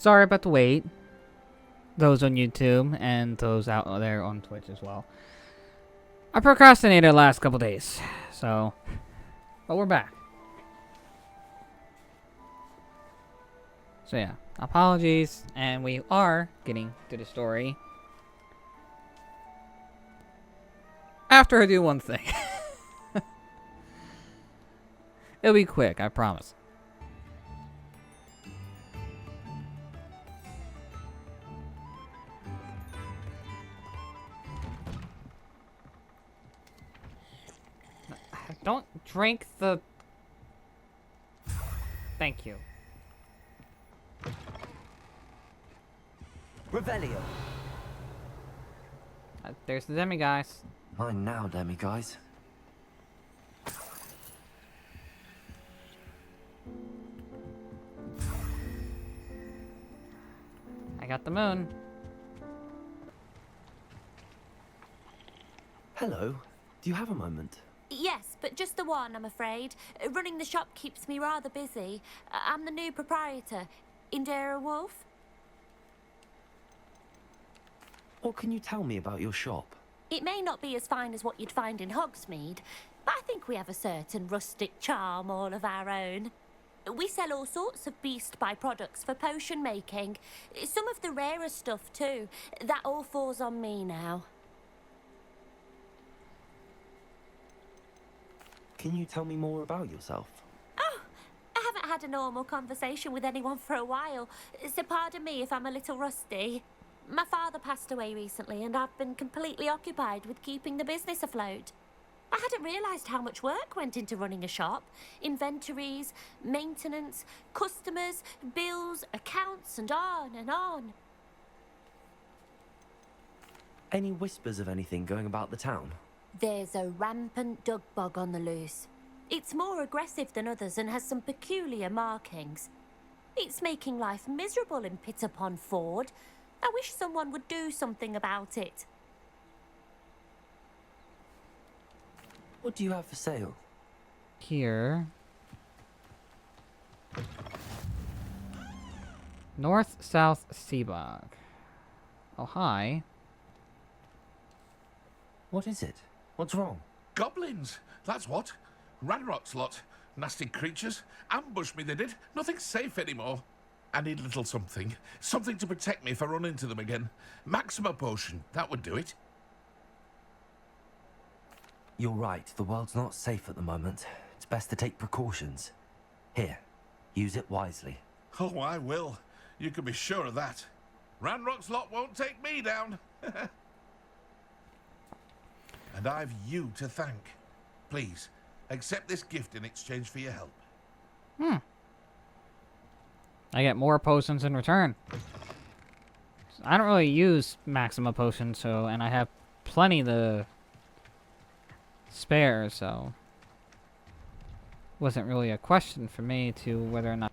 Sorry about the wait. Those on YouTube and those out there on Twitch as well. I procrastinated the last couple days, so, but we're back. So yeah, apologies, and we are getting to the story after I do one thing. It'll be quick, I promise. Don't drink the... Thank you. Revelio. There's the demi-guys. Mine now, demi-guys. I got the moon. Hello. Do you have a moment? Yes, but just the one, I'm afraid. Running the shop keeps me rather busy. I'm the new proprietor, Indira Wolf. What can you tell me about your shop? It may not be as fine as what you'd find in Hogsmeade, but I think we have a certain rustic charm all of our own. We sell all sorts of beast by-products for potion making. Some of the rarer stuff too. That all falls on me now. Can you tell me more about yourself? Oh, I haven't had a normal conversation with anyone for a while, so pardon me if I'm a little rusty. My father passed away recently and I've been completely occupied with keeping the business afloat. I hadn't realised how much work went into running a shop. Inventories, maintenance, customers, bills, accounts, and on and on. Any whispers of anything going about the town? There's a rampant dug bug on the loose. It's more aggressive than others and has some peculiar markings. It's making life miserable in Pitterpond Ford. I wish someone would do something about it. What do you have for sale? Here. North-South Seabog. Oh, hi. What is it? What's wrong? Goblins, that's what. Ranrock's lot. Nasty creatures. Ambushed me, they did. Nothing's safe anymore. I need a little something. Something to protect me if I run into them again. Maxima potion, that would do it. You're right, the world's not safe at the moment. It's best to take precautions. Here, use it wisely. Oh, I will. You can be sure of that. Ranrock's lot won't take me down. And I've you to thank. Please, accept this gift in exchange for your help. I get more potions in return. I don't really use Maxima potions, so, and I have plenty to spare, so wasn't really a question for me to whether or not.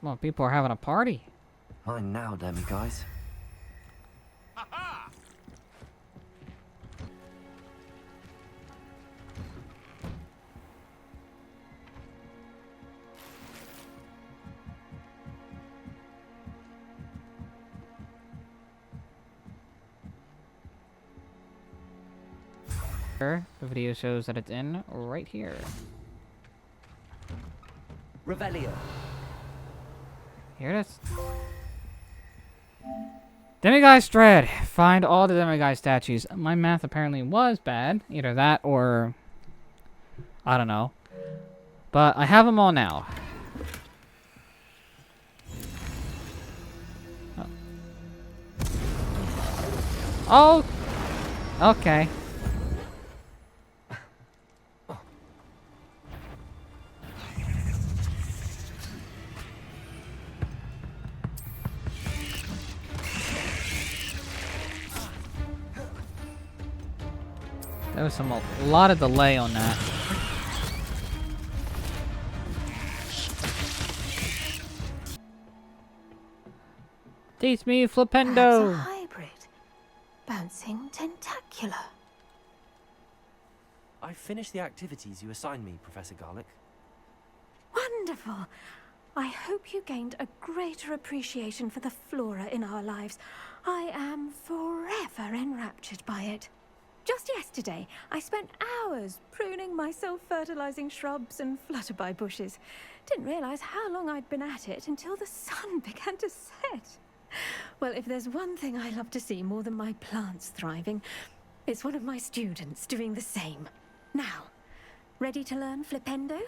Well, people are having a party. Mine now, demi-guys. Ha-ha! The video shows that it's in right here. Revelio. Here it is. Demiguise Dread. Find all the Demiguise statues. My math apparently was bad. Either that or... I don't know. But I have them all now. Oh! Okay. There was a lot of delay on that. Teach me Perhaps a Flipendo! hybrid. Bouncing tentacular. I finished the activities you assigned me, Professor Garlick. Wonderful. I hope you gained a greater appreciation for the flora in our lives. I am forever enraptured by it. Just yesterday, I spent hours pruning my self-fertilizing shrubs and flutterby bushes. Didn't realize how long I'd been at it until the sun began to set. Well, if there's one thing I love to see more than my plants thriving, it's one of my students doing the same. Now, ready to learn flipendo?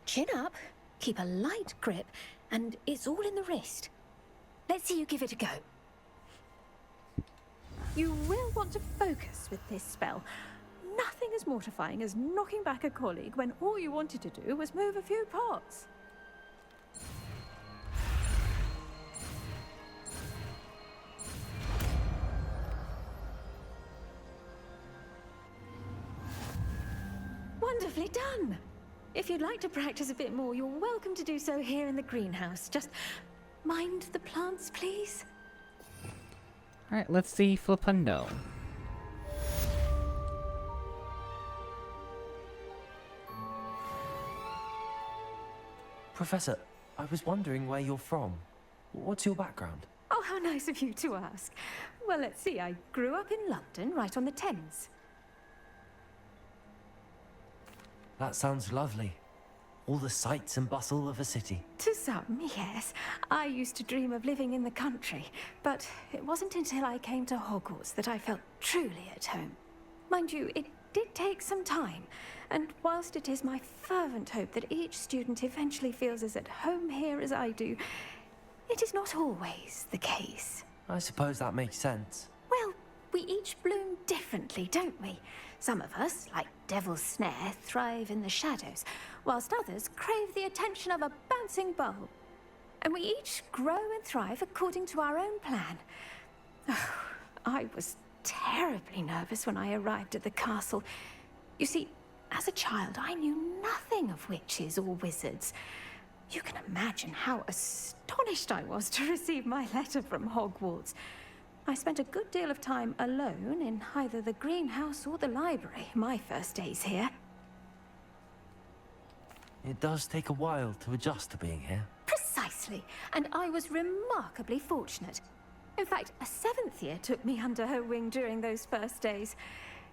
Chin up, keep a light grip, and it's all in the wrist. Let's see you give it a go. You will want to focus with this spell. Nothing as mortifying as knocking back a colleague when all you wanted to do was move a few pots. Wonderfully done! If you'd like to practice a bit more, you're welcome to do so here in the greenhouse. Just mind the plants, please. Alright, let's see Flipendo. Professor, I was wondering where you're from. What's your background? Oh, how nice of you to ask. Well, let's see. I grew up in London, right on the Thames. That sounds lovely. All the sights and bustle of a city. To some, yes. I used to dream of living in the country, but it wasn't until I came to Hogwarts that I felt truly at home. Mind you, it did take some time, and whilst it is my fervent hope that each student eventually feels as at home here as I do, it is not always the case. I suppose that makes sense. Well, we each bloom differently, don't we? Some of us, like Devil's Snare, thrive in the shadows, whilst others crave the attention of a bouncing bulb. And we each grow and thrive according to our own plan. Oh, I was terribly nervous when I arrived at the castle. You see, as a child, I knew nothing of witches or wizards. You can imagine how astonished I was to receive my letter from Hogwarts. I spent a good deal of time alone in either the greenhouse or the library my first days here. It does take a while to adjust to being here. Precisely, and I was remarkably fortunate. In fact, a 7th year took me under her wing during those first days.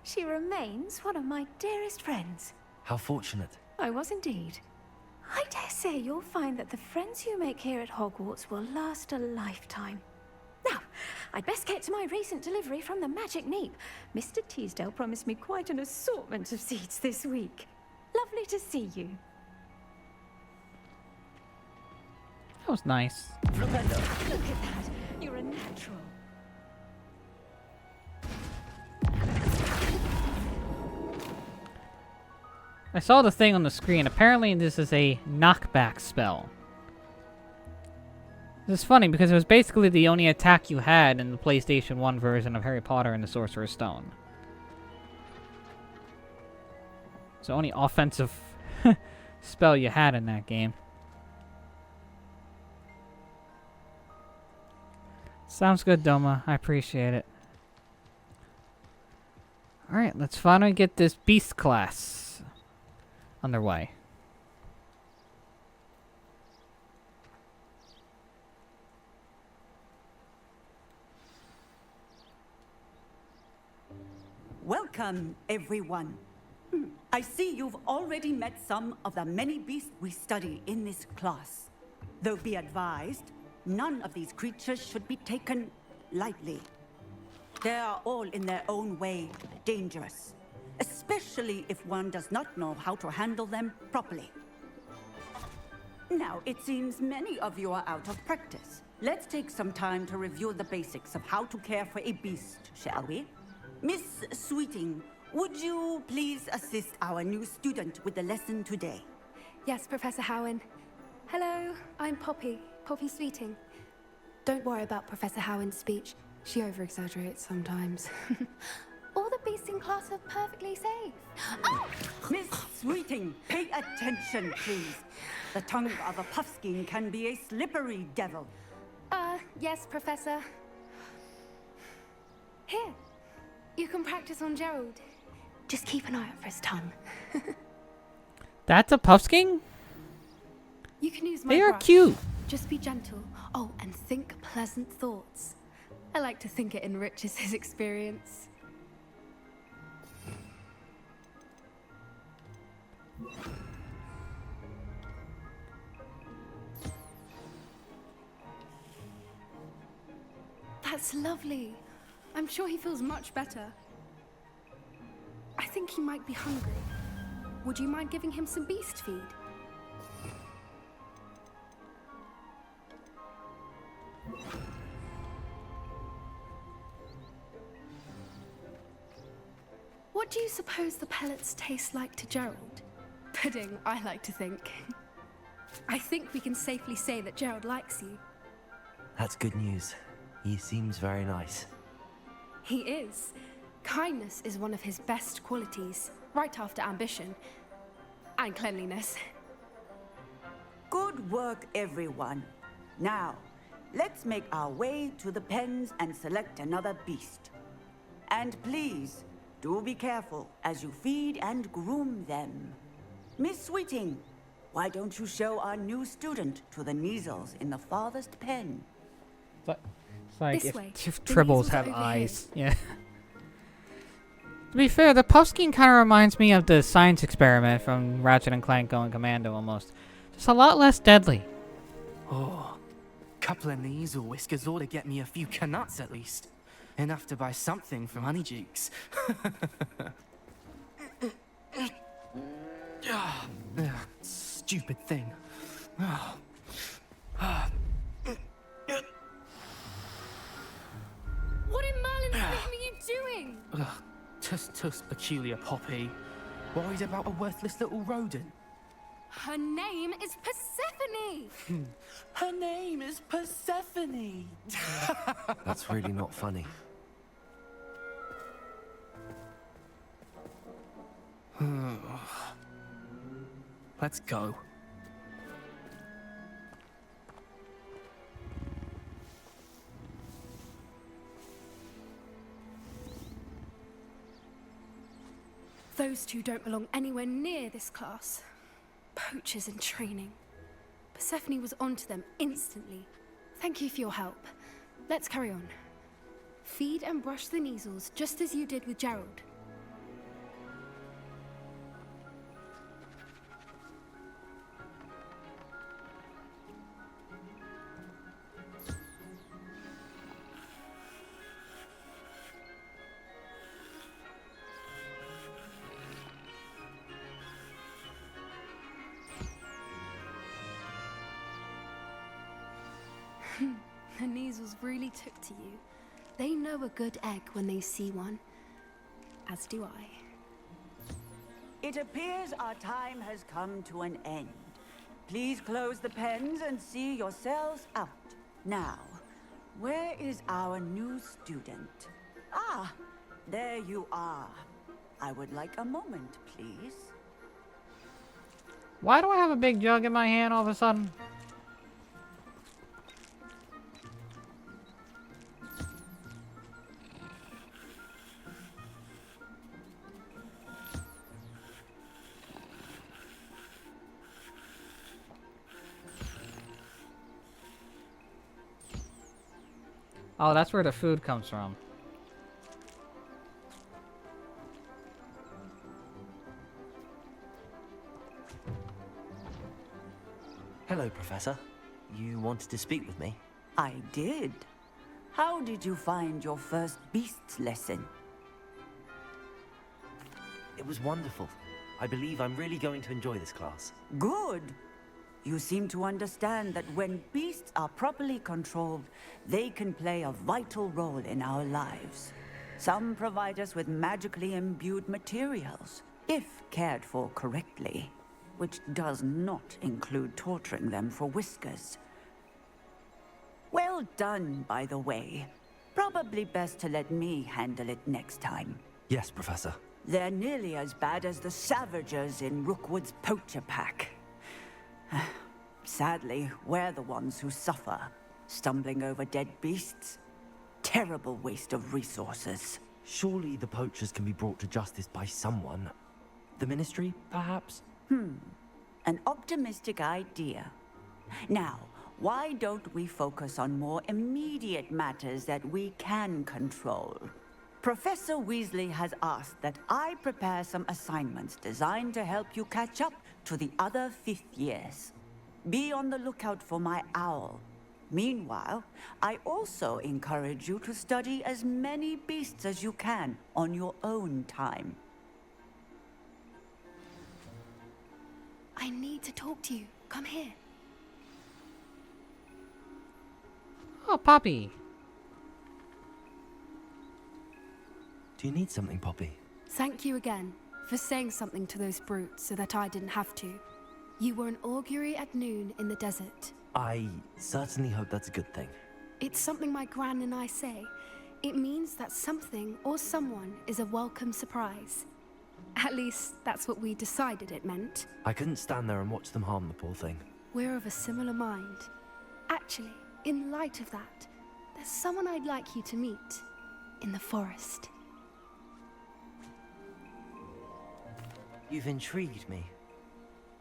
She remains one of my dearest friends. How fortunate. I was indeed. I dare say you'll find that the friends you make here at Hogwarts will last a lifetime. Now, I'd best get to my recent delivery from the Magic Neep. Mr. Teasdale promised me quite an assortment of seeds this week. Lovely to see you. That was nice. Look at that. You're a natural. I saw the thing on the screen. Apparently this is a knockback spell. This is funny because it was basically the only attack you had in the PlayStation 1 version of Harry Potter and the Sorcerer's Stone. It's the only offensive spell you had in that game. Sounds good, Doma. I appreciate it. Alright, let's finally get this beast class underway. Welcome, everyone. I see you've already met some of the many beasts we study in this class. Though be advised, none of these creatures should be taken lightly. They are all in their own way dangerous, especially if one does not know how to handle them properly. Now, it seems many of you are out of practice. Let's take some time to review the basics of how to care for a beast, shall we? Miss Sweeting, would you please assist our new student with the lesson today? Yes, Professor Howen. Hello, I'm Poppy Sweeting. Don't worry about Professor Howen's speech. She over-exaggerates sometimes. All the beasts in class are perfectly safe. Oh! Miss Sweeting, pay attention, please. The tongue of a puffskein can be a slippery devil. Yes, Professor. Here, you can practice on Gerald. Just keep an eye out for his tongue. That's a puffsking? You can use my They are brush. cute. Just be gentle. Oh, and think pleasant thoughts. I like to think it enriches his experience. That's lovely. I'm sure he feels much better. I think he might be hungry. Would you mind giving him some beast feed? What do you suppose the pellets taste like to Gerald? Pudding, I like to think. I think we can safely say that Gerald likes you. That's good news. He seems very nice. He is. Kindness is one of his best qualities, right after ambition and cleanliness. Good work, everyone. Now, let's make our way to the pens and select another beast. And please, do be careful as you feed and groom them. Miss Sweeting, why don't you show our new student to the Neasels in the farthest pen? It's like This way. if The tribbles measles have over eyes. Yeah. To be fair, the puffskein kind of reminds me of the science experiment from Ratchet and Clank Going Commando almost. Just a lot less deadly. Oh, couple of these or whiskers ought to get me a few canuts at least. Enough to buy something from Honeydukes. Stupid thing. What in Merlin's name are you doing? Tus peculiar Poppy. Worried about a worthless little rodent. Her name is Persephone! Her name is Persephone. That's really not funny. Let's go. Those two don't belong anywhere near this class. Poachers in training. Persephone was onto them instantly. Thank you for your help. Let's carry on. Feed and brush the Neasels just as you did with Gerald. The Neasels really took to you. They know a good egg when they see one. As do I. It appears our time has come to an end. Please close the pens and see yourselves out. Now, where is our new student? Ah, there you are. I would like a moment, please. Why do I have a big jug in my hand all of a sudden? Oh, that's where the food comes from. Hello, Professor. You wanted to speak with me? I did. How did you find your first beasts lesson? It was wonderful. I believe I'm really going to enjoy this class. Good. You seem to understand that when beasts are properly controlled, they can play a vital role in our lives. Some provide us with magically imbued materials, if cared for correctly, which does not include torturing them for whiskers. Well done, by the way. Probably best to let me handle it next time. Yes, Professor. They're nearly as bad as the Savagers in Rookwood's poacher pack. Sadly, we're the ones who suffer, stumbling over dead beasts. Terrible waste of resources. Surely the poachers can be brought to justice by someone. The Ministry, perhaps? An optimistic idea. Now, why don't we focus on more immediate matters that we can control? Professor Weasley has asked that I prepare some assignments designed to help you catch up to the other 5th years. Be on the lookout for my owl. Meanwhile, I also encourage you to study as many beasts as you can on your own time. I need to talk to you. Come here. Oh, Poppy. Do you need something, Poppy? Thank you again for saying something to those brutes so that I didn't have to. You were an augury at noon in the desert. I certainly hope that's a good thing. It's something my gran and I say. It means that something or someone is a welcome surprise. At least, that's what we decided it meant. I couldn't stand there and watch them harm the poor thing. We're of a similar mind. Actually, in light of that, there's someone I'd like you to meet in the forest. You've intrigued me.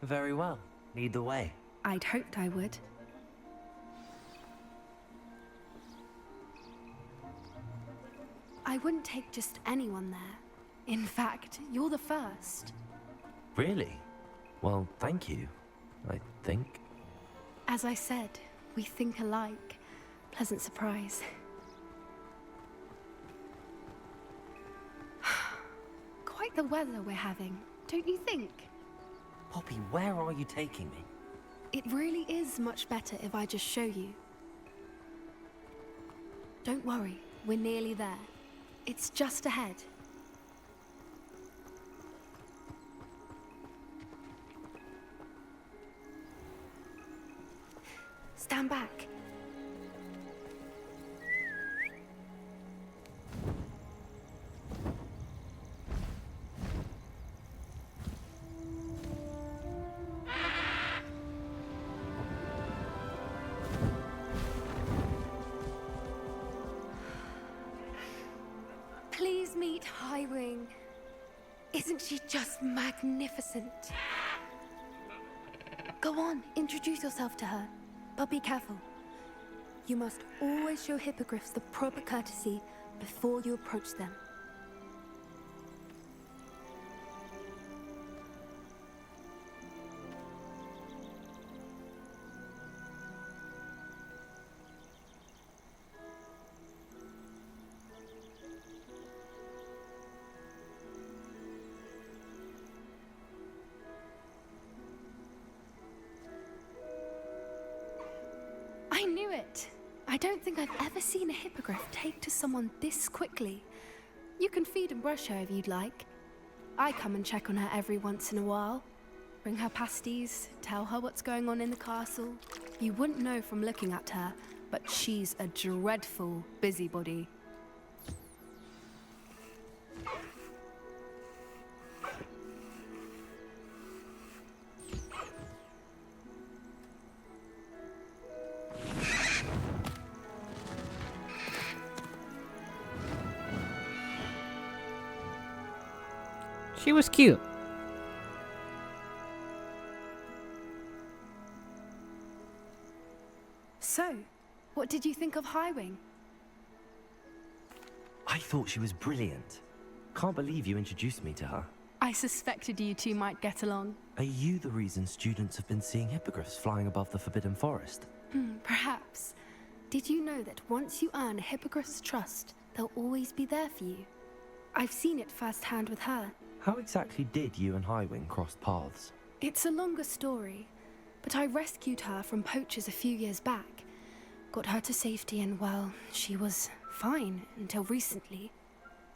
Very well. Lead the way. I'd hoped I would. I wouldn't take just anyone there. In fact, you're the first. Really? Well, thank you, I think. As I said, we think alike. Pleasant surprise. Quite the weather we're having, don't you think? Poppy, where are you taking me? It really is much better if I just show you. Don't worry, we're nearly there. It's just ahead. Stand back. Please meet Highwing. Isn't she just magnificent? Go on, introduce yourself to her. But be careful. You must always show hippogriffs the proper courtesy before you approach them. I knew it! I don't think I've ever seen a hippogriff take to someone this quickly. You can feed and brush her if you'd like. I come and check on her every once in a while. Bring her pasties, tell her what's going on in the castle. You wouldn't know from looking at her, but she's a dreadful busybody. She was cute. So, what did you think of Highwing? I thought she was brilliant. Can't believe you introduced me to her. I suspected you two might get along. Are you the reason students have been seeing hippogriffs flying above the Forbidden Forest? Perhaps. Did you know that once you earn a hippogriff's trust, they'll always be there for you? I've seen it firsthand with her. How exactly did you and Highwing cross paths? It's a longer story, but I rescued her from poachers a few years back. Got her to safety and, well, she was fine until recently.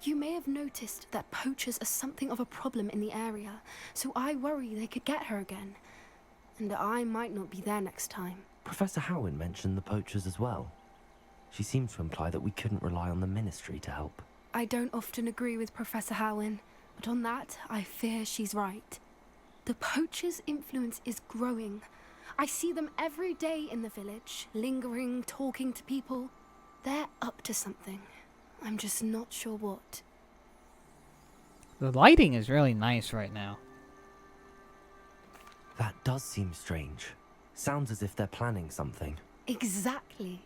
You may have noticed that poachers are something of a problem in the area, so I worry they could get her again. And I might not be there next time. Professor Howin mentioned the poachers as well. She seemed to imply that we couldn't rely on the Ministry to help. I don't often agree with Professor Howin, but on that, I fear she's right. The poachers' influence is growing. I see them every day in the village, lingering, talking to people. They're up to something. I'm just not sure what. The lighting is really nice right now. That does seem strange. Sounds as if they're planning something. Exactly.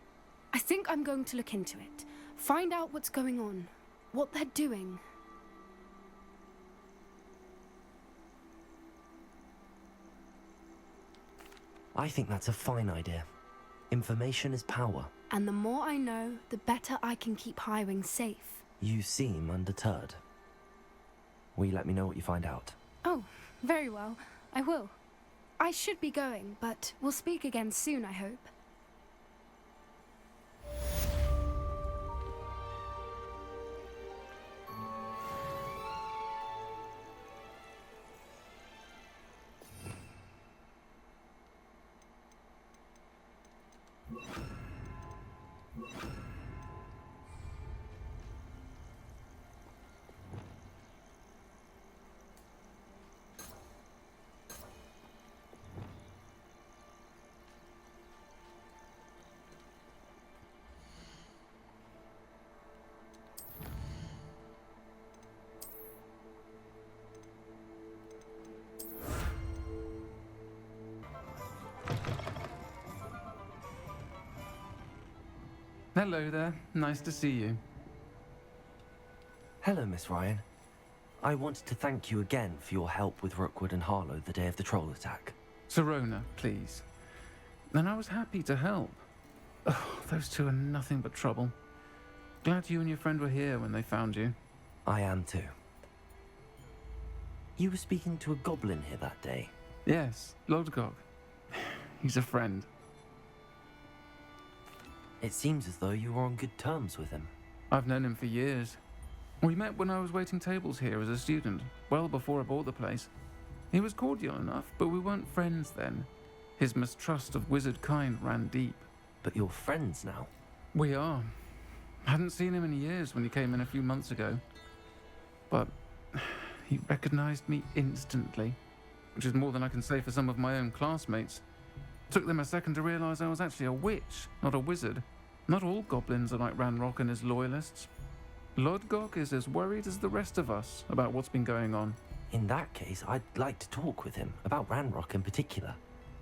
I think I'm going to look into it. Find out what's going on. What they're doing. I think that's a fine idea. Information is power. And the more I know, the better I can keep Highwing safe. You seem undeterred. Will you let me know what you find out? Oh, very well. I will. I should be going, but we'll speak again soon, I hope. Hello there. Nice to see you. Hello, Miss Ryan. I wanted to thank you again for your help with Rookwood and Harlow the day of the troll attack. Sirona, please. And I was happy to help. Oh, those two are nothing but trouble. Glad you and your friend were here when they found you. I am too. You were speaking to a goblin here that day. Yes, Lodgok. He's a friend. It seems as though you were on good terms with him. I've known him for years. We met when I was waiting tables here as a student, well before I bought the place. He was cordial enough, but we weren't friends then. His mistrust of wizard kind ran deep. But you're friends now. We are. Hadn't seen him in years when he came in a few months ago. But he recognized me instantly, which is more than I can say for some of my own classmates. Took them a second to realize I was actually a witch, not a wizard. Not all goblins are like Ranrock and his loyalists. Lodgok is as worried as the rest of us about what's been going on. In that case, I'd like to talk with him, about Ranrock in particular.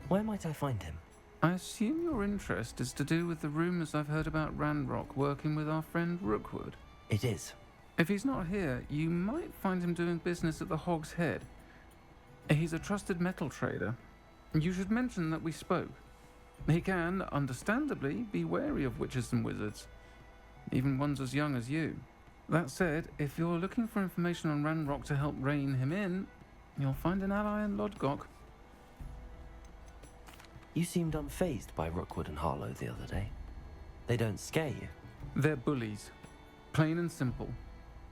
Where might I find him? I assume your interest is to do with the rumors I've heard about Ranrock working with our friend Rookwood. It is. If he's not here, you might find him doing business at the Hog's Head. He's a trusted metal trader. You should mention that we spoke. He can, understandably, be wary of witches and wizards, even ones as young as you. That said, if you're looking for information on Ranrock to help rein him in, you'll find an ally in Lodgok. You seemed unfazed by Rookwood and Harlow the other day. They don't scare you. They're bullies. Plain and simple.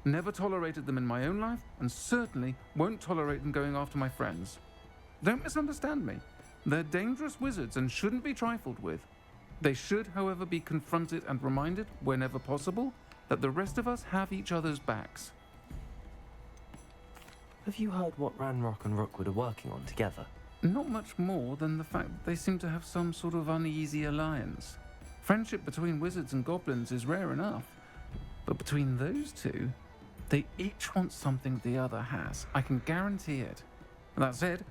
Never tolerated them in my own life, and certainly won't tolerate them going after my friends. Don't misunderstand me. They're dangerous wizards and shouldn't be trifled with. They should, however, be confronted and reminded, whenever possible, that the rest of us have each other's backs. Have you heard what Ranrock and Rookwood are working on together? Not much more than the fact that they seem to have some sort of uneasy alliance. Friendship between wizards and goblins is rare enough, but between those two, they each want something the other has. I can guarantee it. That said,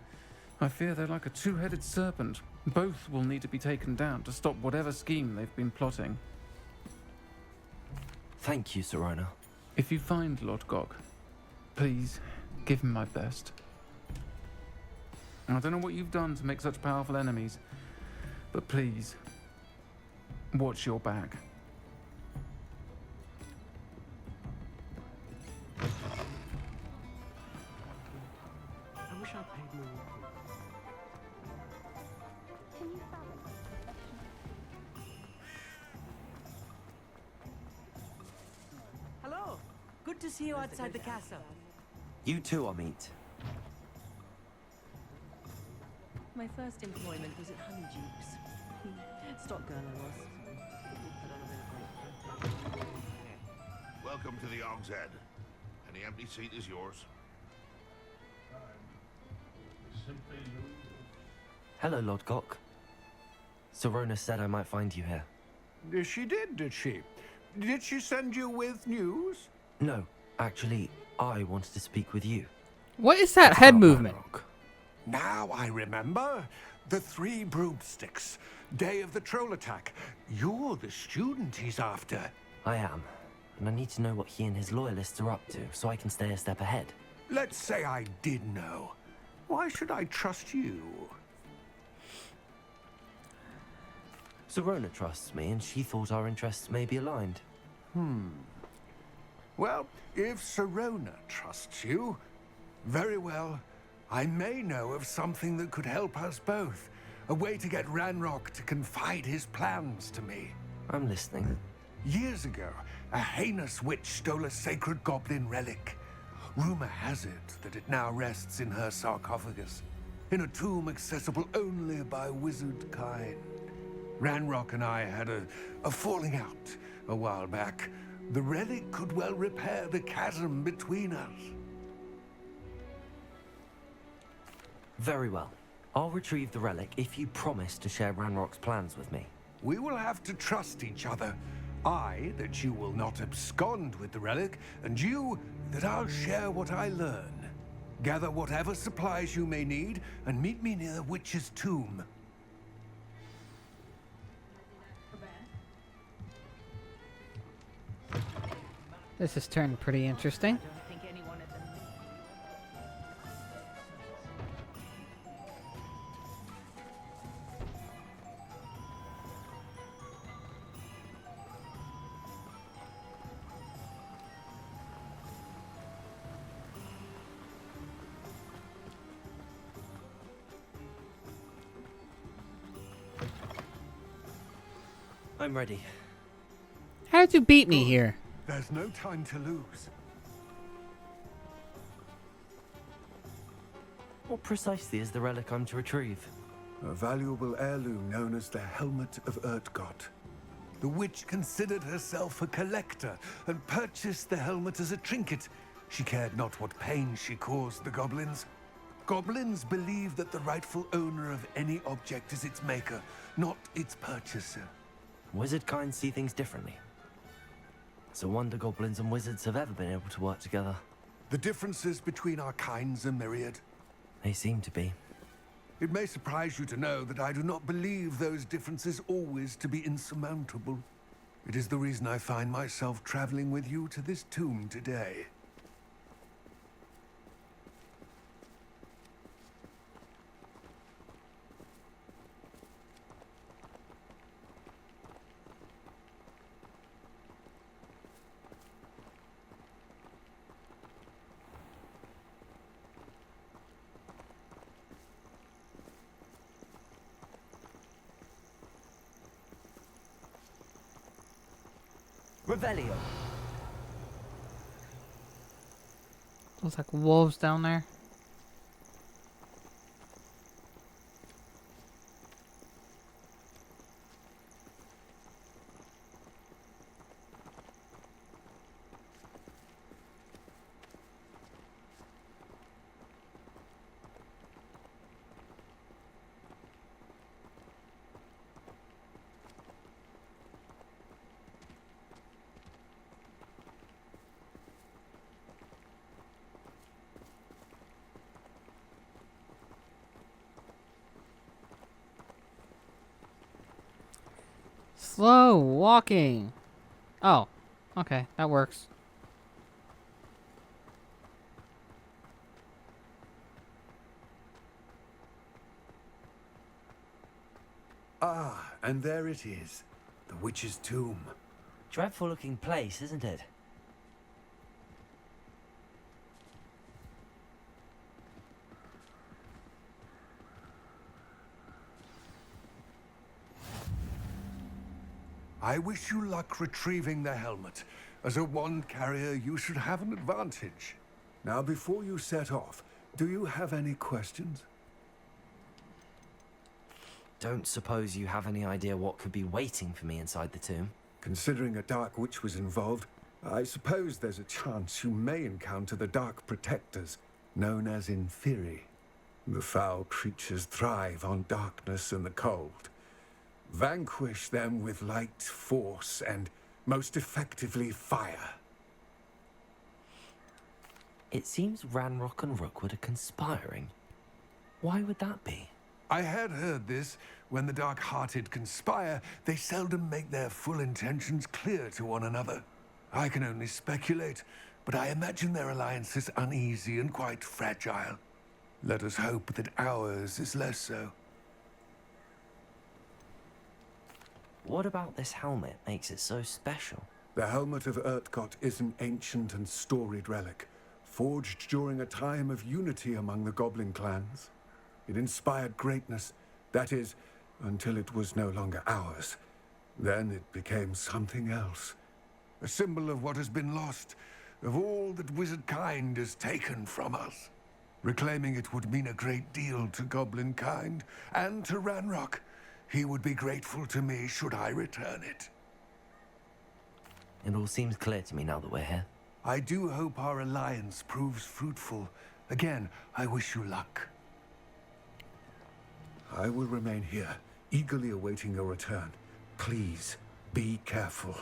I fear they're like a two-headed serpent. Both will need to be taken down to stop whatever scheme they've been plotting. Thank you, Sirona. If you find Lodgok, please give him my best. I don't know what you've done to make such powerful enemies, but please, watch your back. I wish I paid more. Hello. Good to see you outside the castle. You too, Amit. My first employment was at Honeydews. Stock girl I was. Welcome to the Hog's Head. Any empty seat is yours. Hello, Lodgok. Sirona said I might find you here. She did she? Did she send you with news? No, actually, I wanted to speak with you. What is that head About movement? Ranrock. Now I remember. The 3 broomsticks. Day of the troll attack. You're the student he's after. I am, and I need to know what he and his loyalists are up to, so I can stay a step ahead. Let's say I did know. Why should I trust you? Sirona trusts me, and she thought our interests may be aligned. Well, if Sirona trusts you, very well. I may know of something that could help us both. A way to get Ranrock to confide his plans to me. I'm listening. Years ago, a heinous witch stole a sacred goblin relic. Rumor has it that it now rests in her sarcophagus, in a tomb accessible only by wizard kind. Ranrock and I had a falling out a while back. The relic could well repair the chasm between us. Very well. I'll retrieve the relic if you promise to share Ranrock's plans with me. We will have to trust each other. I, that you will not abscond with the relic, and you, that I'll share what I learn. Gather whatever supplies you may need, and meet me near the witch's tomb. This has turned pretty interesting. I'm ready. How did you beat me here? There's no time to lose. What precisely is the relic I'm to retrieve? A valuable heirloom known as the Helmet of Urtgott. The witch considered herself a collector and purchased the helmet as a trinket. She cared not what pain she caused the goblins. Goblins believe that the rightful owner of any object is its maker, not its purchaser. Wizard kind see things differently. It's a wonder goblins and wizards have ever been able to work together. The differences between our kinds are myriad. They seem to be. It may surprise you to know that I do not believe those differences always to be insurmountable. It is the reason I find myself traveling with you to this tomb today. Revelio. Looks like wolves down there. Slow walking. Oh, okay, that works. Ah, and there it is. The witch's tomb. Dreadful looking place, isn't it? I wish you luck retrieving the helmet. As a wand carrier, you should have an advantage. Now, before you set off, do you have any questions? Don't suppose you have any idea what could be waiting for me inside the tomb? Considering a dark witch was involved, I suppose there's a chance you may encounter the Dark Protectors, known as Inferi. The foul creatures thrive on darkness and the cold. Vanquish them with light, force, and most effectively fire. It seems Ranrock and Rookwood are conspiring. Why would that be? I had heard this. When the dark-hearted conspire, they seldom make their full intentions clear to one another. I can only speculate, but I imagine their alliance is uneasy and quite fragile. Let us hope that ours is less so. What about this helmet makes it so special? The helmet of Urtkot is an ancient and storied relic, forged during a time of unity among the goblin clans. It inspired greatness, that is, until it was no longer ours. Then it became something else. A symbol of what has been lost, of all that wizard kind has taken from us. Reclaiming it would mean a great deal to goblin kind, and to Ranrock. He would be grateful to me should I return it. It all seems clear to me now that we're here. I do hope our alliance proves fruitful. Again, I wish you luck. I will remain here, eagerly awaiting your return. Please, be careful.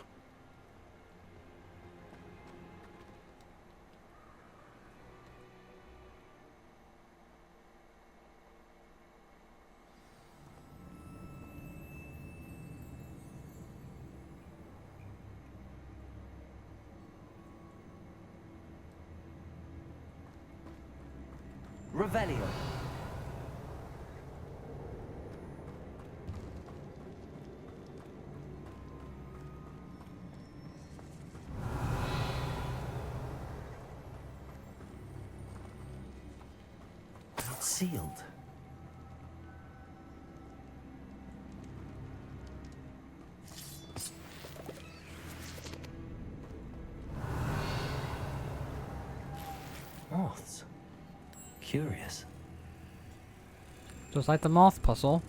Revelio. It's sealed. Moths. Curious. Just like the moth puzzle.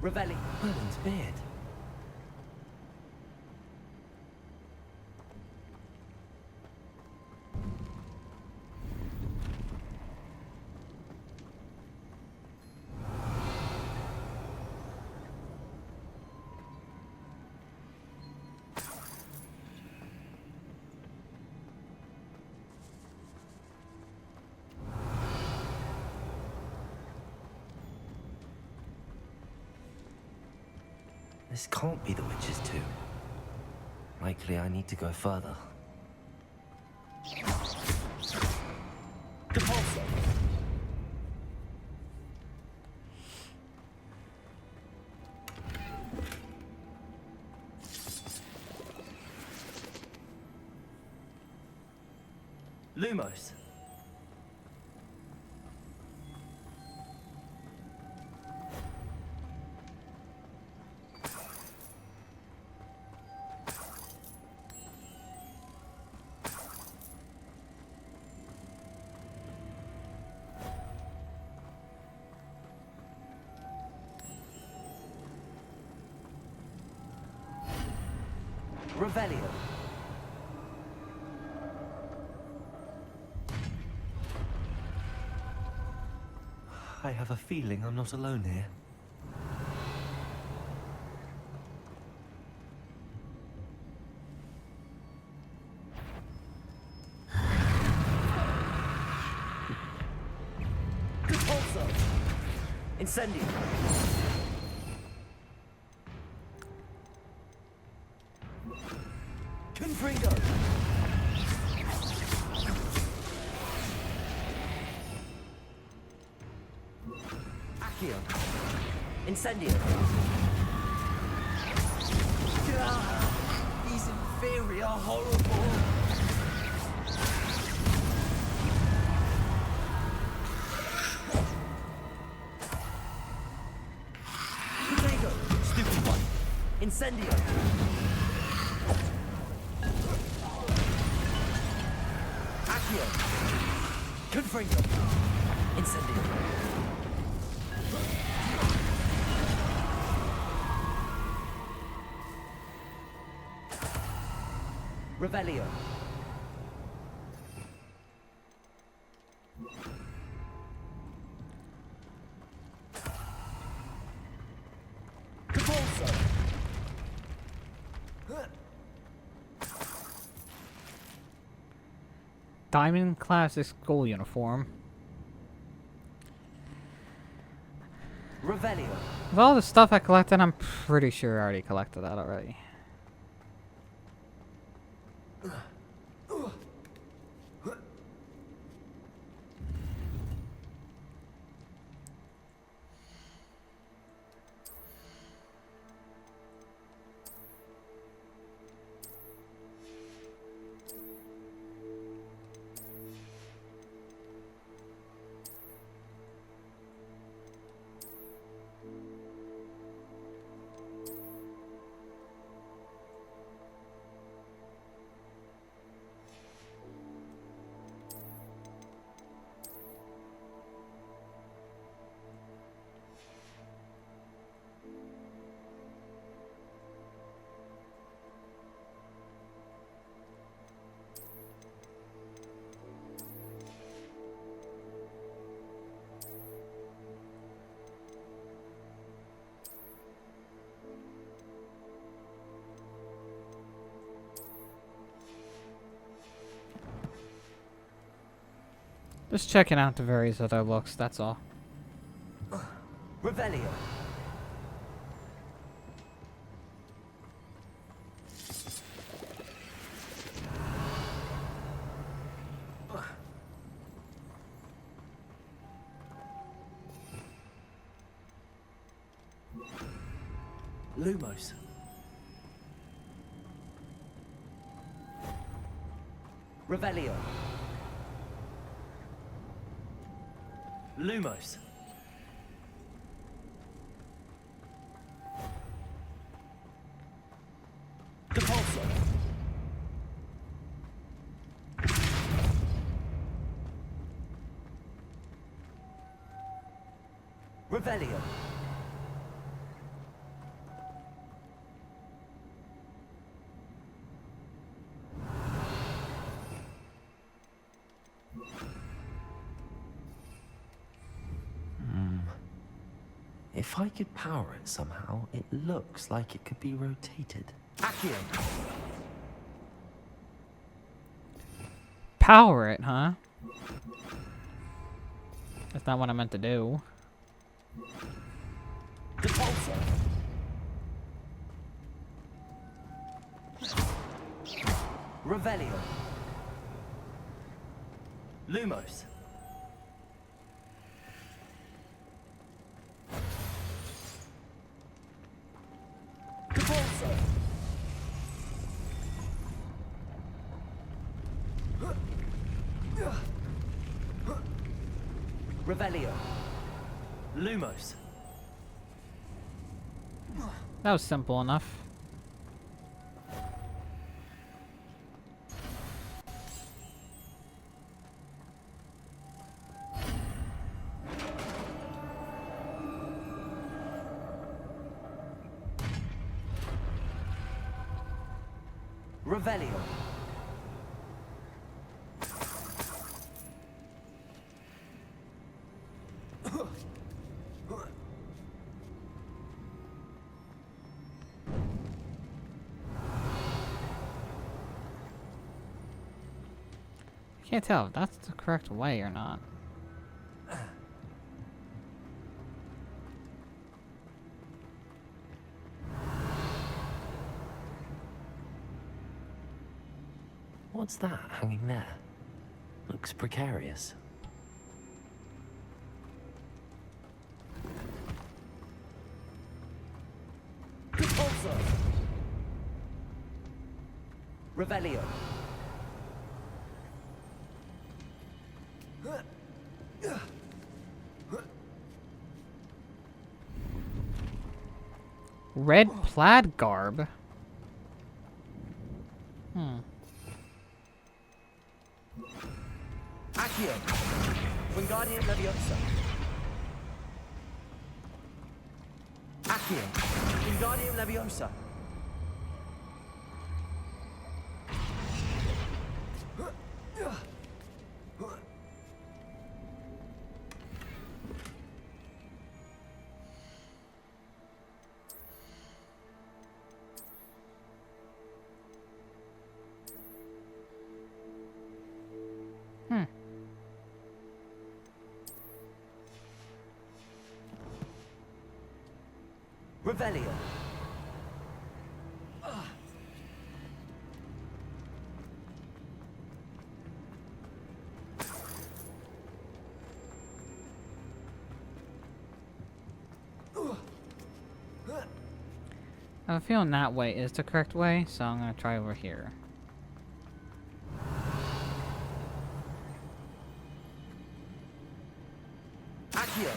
Revelli. Merlin's beard. This can't be the witch's tomb. Likely I need to go further. Compulso! Lumos! Revelio. I have a feeling I'm not alone here. Compulso! Incendio! Confringo! Accio! Incendio! These inferi are horrible! Confringo! Stupid one! Incendio! Confringo! Incendio! Revelio! diamond classic school uniform. Revelio. With all the stuff I collected, I'm pretty sure I already collected that already. Just checking out the various other looks, that's all. Revelio. Lumos. Revelio. Lumos. Depulso. Revelio. If I could power it somehow, it looks like it could be rotated. Accio. Power it, huh? That's not what I meant to do. Depulso. Revelio. Lumos. Depulso. Revelio. Lumos. That was simple enough. Revelio. Can't tell if that's the correct way or not. What's that hanging there? Looks precarious. Depulso. Revelio. Red plaid garb? Accio. Wingardium Leviosa. Accio. Wingardium Leviosa. Revelio. I have a feeling that way is the correct way, so I'm gonna try over here. Accio.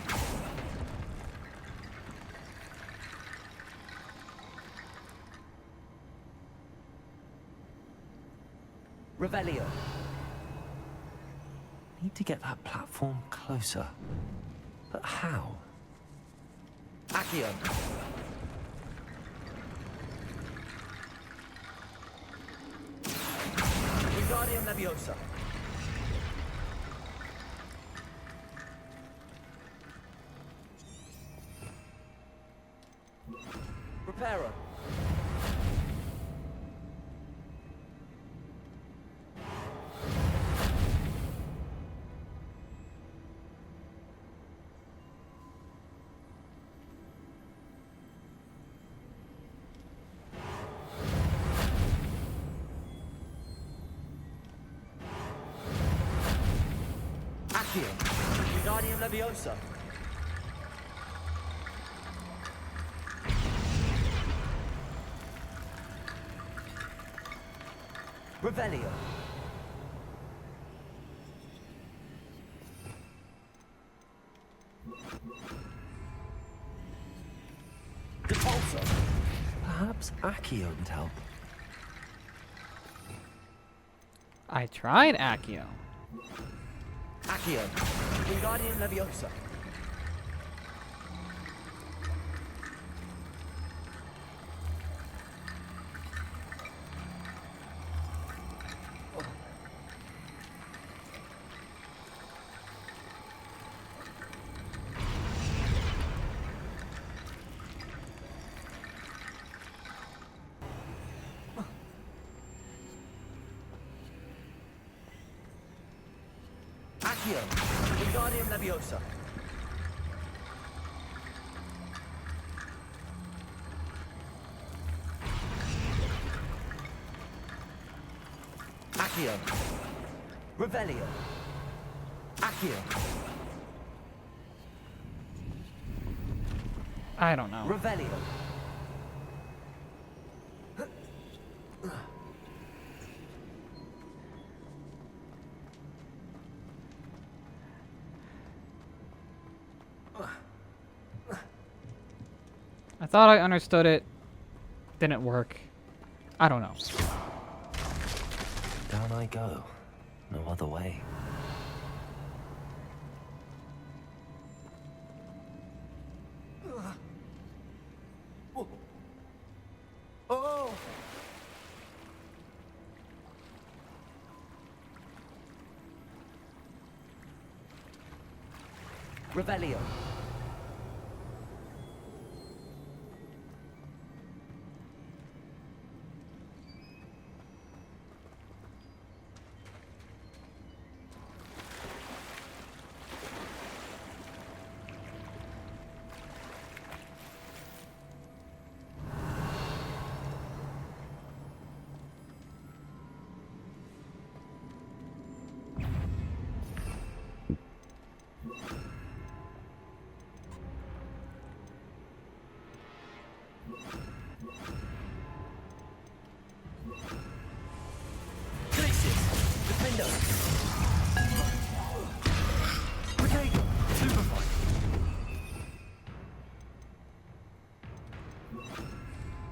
Revelio. Need to get that platform closer. But how? Accio. Wingardium Leviosa. Reparo. Accio. Wingardium Leviosa. Revelio. Repulsor. Perhaps Accio would help. I tried Accio. Accio. Wingardium Leviosa. Accio. Wingardium Leviosa. Accio. Revelio. Accio. I don't know. Revelio. I thought I understood it. Didn't work. I don't know. Down I go. No other way. Oh! Revelio.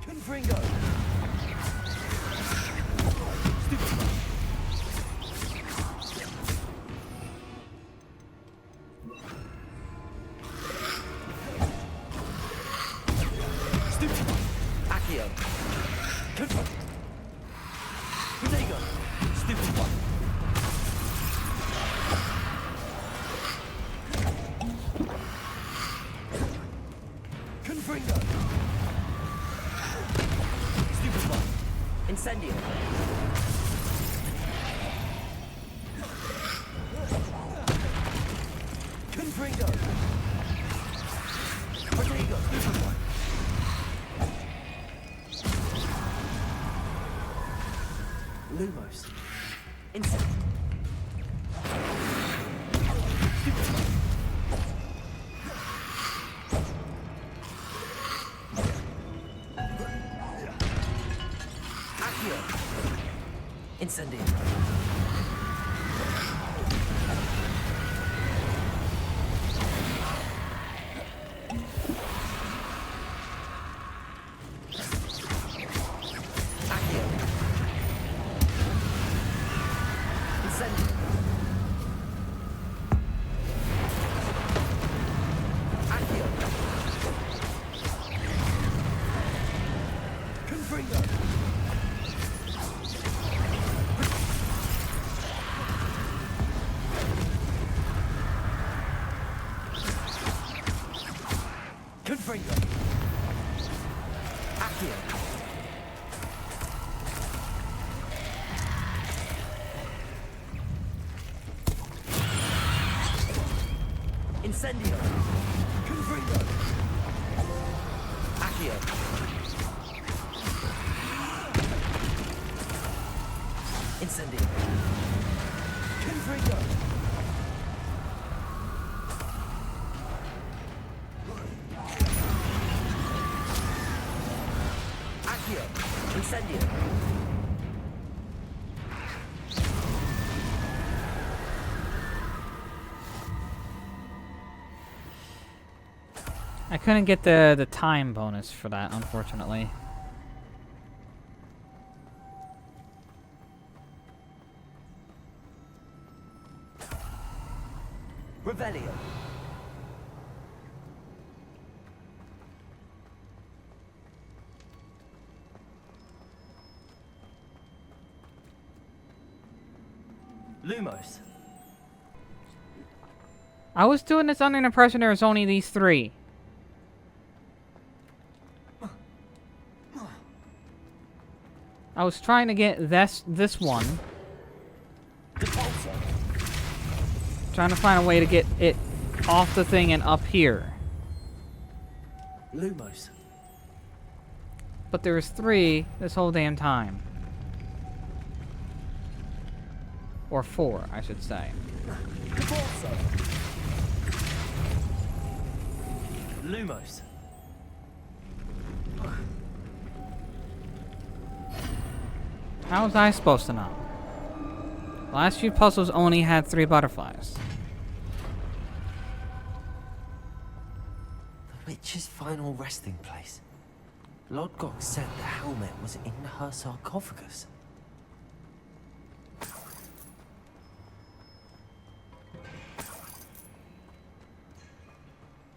Confringo! Stupefy! Accio! Confront! Protego! Stupefy! Confringo! Stupefy! Incendio! Confringo! Protego! Stupefy! Lumos. Insect. Accio. Incendio. Confringo. Accio. Incendio. Confringo. Accio. Incendio. Confringo. Incendio. I couldn't get the time bonus for that, unfortunately. Revelio. Lumos. I was doing this under the impression there was only these 3. I was trying to get this one. Trying to find a way to get it off the thing and up here. Lumos. But there was 3 this whole damn time. Or 4, I should say. Lumos. How was I supposed to know? Last few puzzles only had 3 butterflies. The witch's final resting place. Lodgok said the helmet was in her sarcophagus.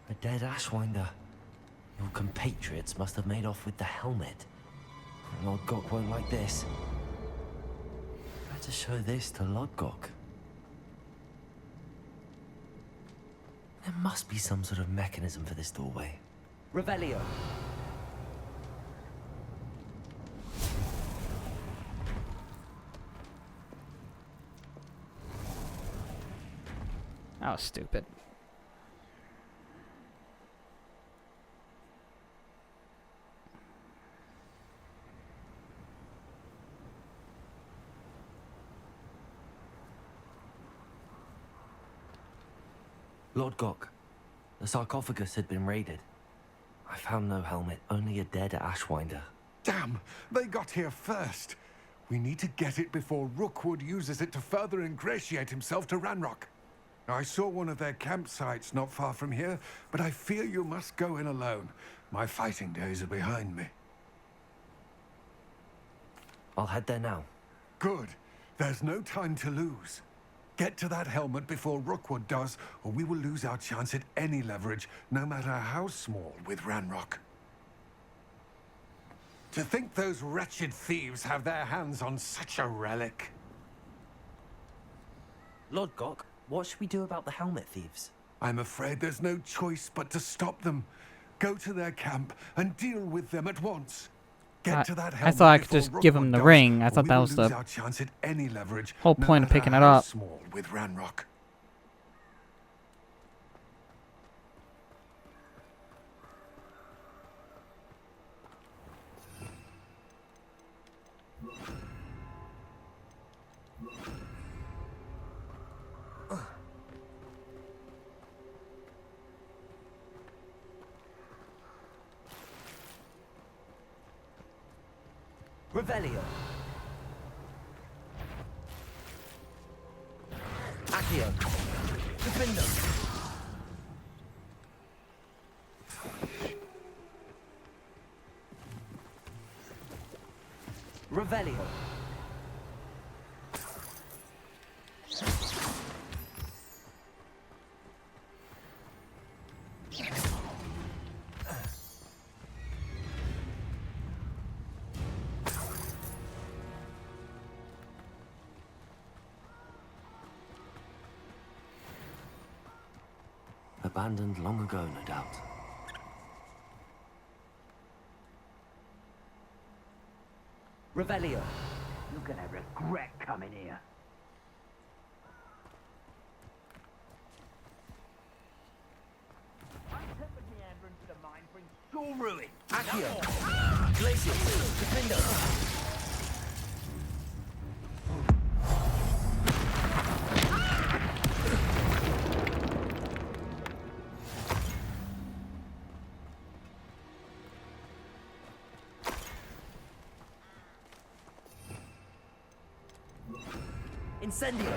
A dead Ashwinder. Your compatriots must have made off with the helmet. Lodgok won't like this. Better show this to Lodgok. There must be some sort of mechanism for this doorway. Revelio. That was stupid. Lodgok, the sarcophagus had been raided. I found no helmet, only a dead Ashwinder. Damn, they got here first. We need to get it before Rookwood uses it to further ingratiate himself to Ranrock. I saw one of their campsites not far from here, but I fear you must go in alone. My fighting days are behind me. I'll head there now. Good. There's no time to lose. Get to that helmet before Rookwood does, or we will lose our chance at any leverage, no matter how small, with Ranrock. To think those wretched thieves have their hands on such a relic. Lodgok, what should we do about the helmet thieves? I'm afraid there's no choice but to stop them. Go to their camp and deal with them at once. Get to that helmet I thought I could before just give him Rookwood the does, ring. I or thought we that will was lose the our chance at any leverage, whole no point of matter picking it how up. small, with Ranrock. Revelio. Accio. Defendo. Revelio. Abandoned long ago, no doubt. Revelio. You're gonna regret coming here. Untempered meandering to the mind brings sure ruin. Accio. Glacier. Defendo. Incendio.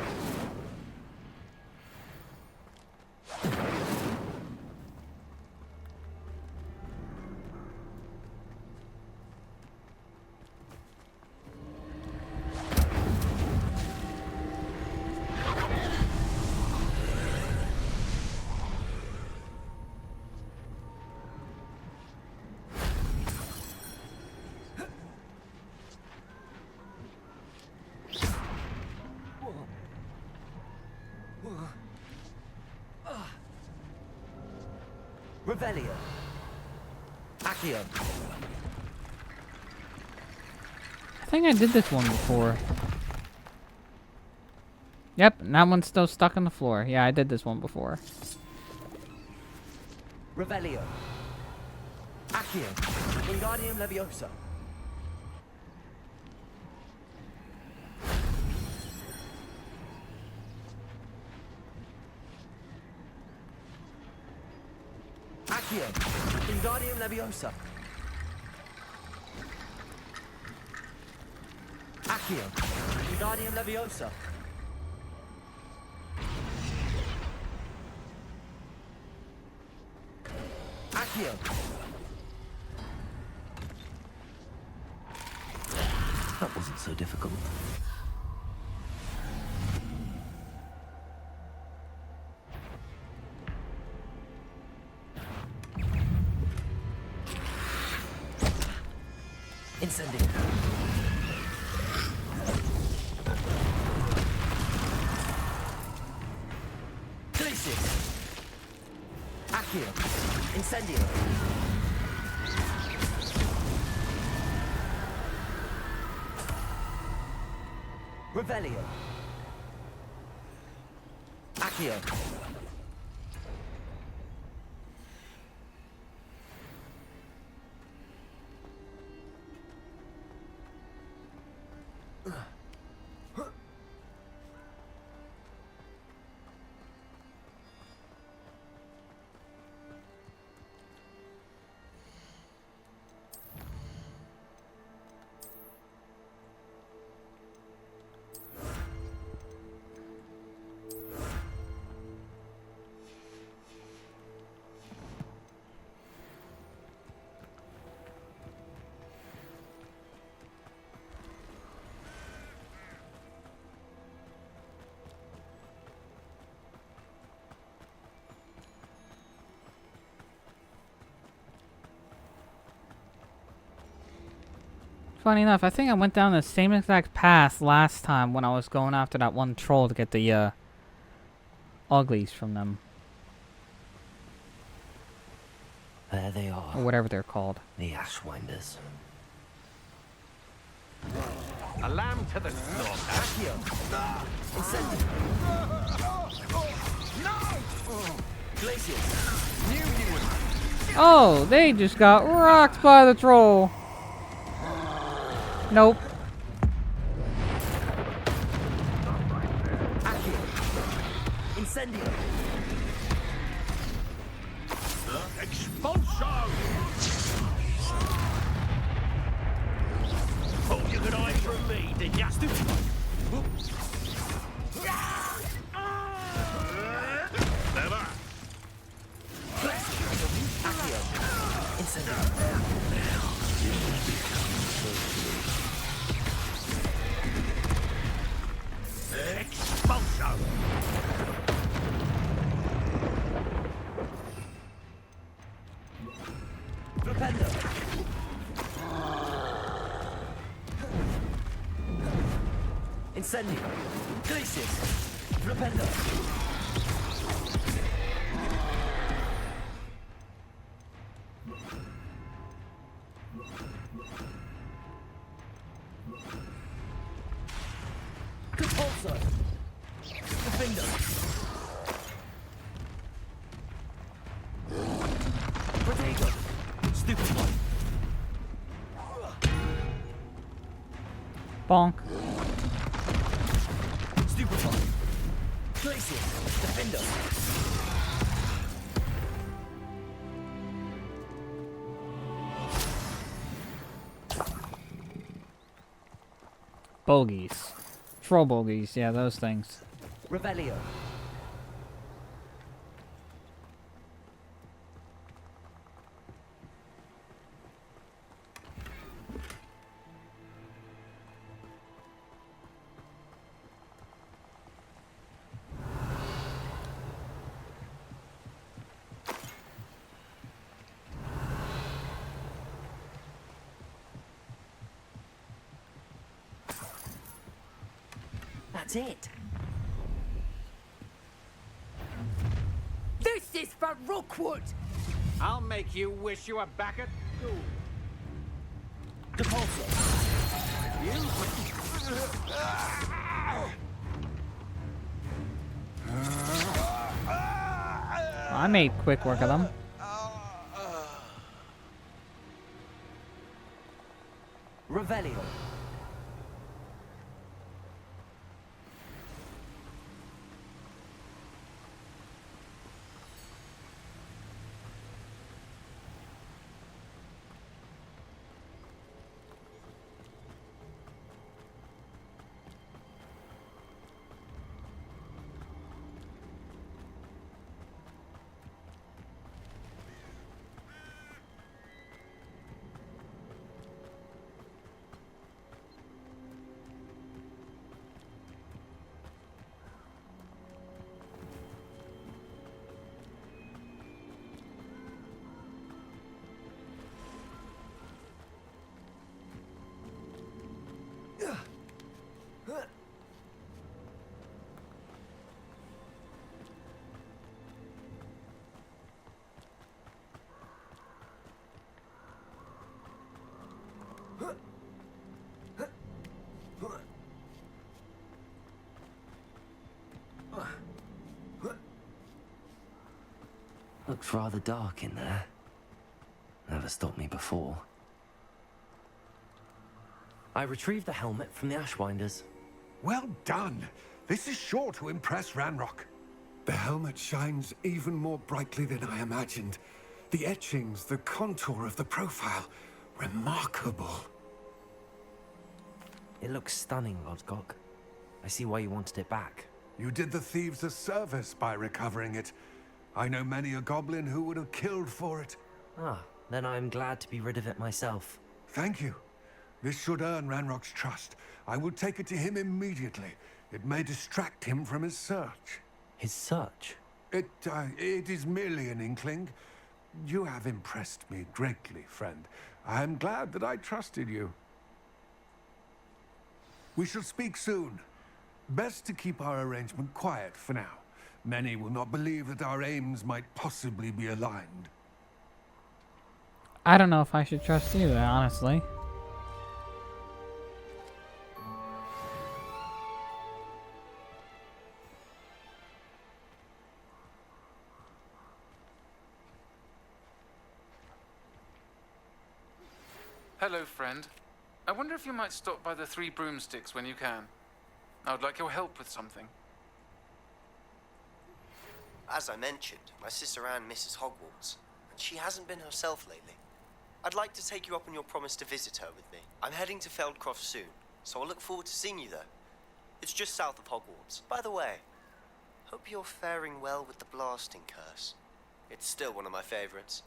Revelio. Accio. I think I did this one before. Yep, and that one's still stuck on the floor. Yeah, I did this one before. Revelio. Accio. Wingardium Leviosa. Accio. Wingardium Leviosa. Accio. Wingardium Leviosa. Accio. That wasn't so difficult. Incendio. Glacius. Accio. Incendio. Revelio. Accio. Funny enough, I think I went down the same exact path last time when I was going after that one troll to get the uglies from them. There they are. Or whatever they're called. The Ashwinders. A lamb to the slaughter. Accio. Incendio. No! Glacius. New. Oh, they just got rocked by the troll. Nope. Accio. Incendio. Expulso! Expulso! Flipendo! Incendio! Glacius! Flipendo! Compulso! Defender! Protego! Stupefy! Bonk. Stupefy! Glacius! Defender! Bogies. Troll bogies, yeah, those things. Revelio! That's it. This is for Rookwood! I'll make you wish you were back at school. Depulso! I made quick work of them. Revelio! Looks rather dark in there. Never stopped me before. I retrieved the helmet from the Ashwinders. Well done. This is sure to impress Ranrock. The helmet shines even more brightly than I imagined. The etchings, the contour of the profile, remarkable. It looks stunning, Lodgok. I see why you wanted it back. You did the thieves a service by recovering it. I know many a goblin who would have killed for it. Ah, then I'm glad to be rid of it myself. Thank you. This should earn Ranrock's trust. I will take it to him immediately. It may distract him from his search. His search? It is merely an inkling. You have impressed me greatly, friend. I am glad that I trusted you. We shall speak soon. Best to keep our arrangement quiet for now. Many will not believe that our aims might possibly be aligned. I don't know if I should trust you, honestly. Hello, friend. I wonder if you might stop by the Three Broomsticks when you can. I would like your help with something. As I mentioned, my sister Anne misses Hogwarts, and she hasn't been herself lately. I'd like to take you up on your promise to visit her with me. I'm heading to Feldcroft soon, so I'll look forward to seeing you there. It's just south of Hogwarts. By the way, hope you're faring well with the blasting curse. It's still one of my favorites.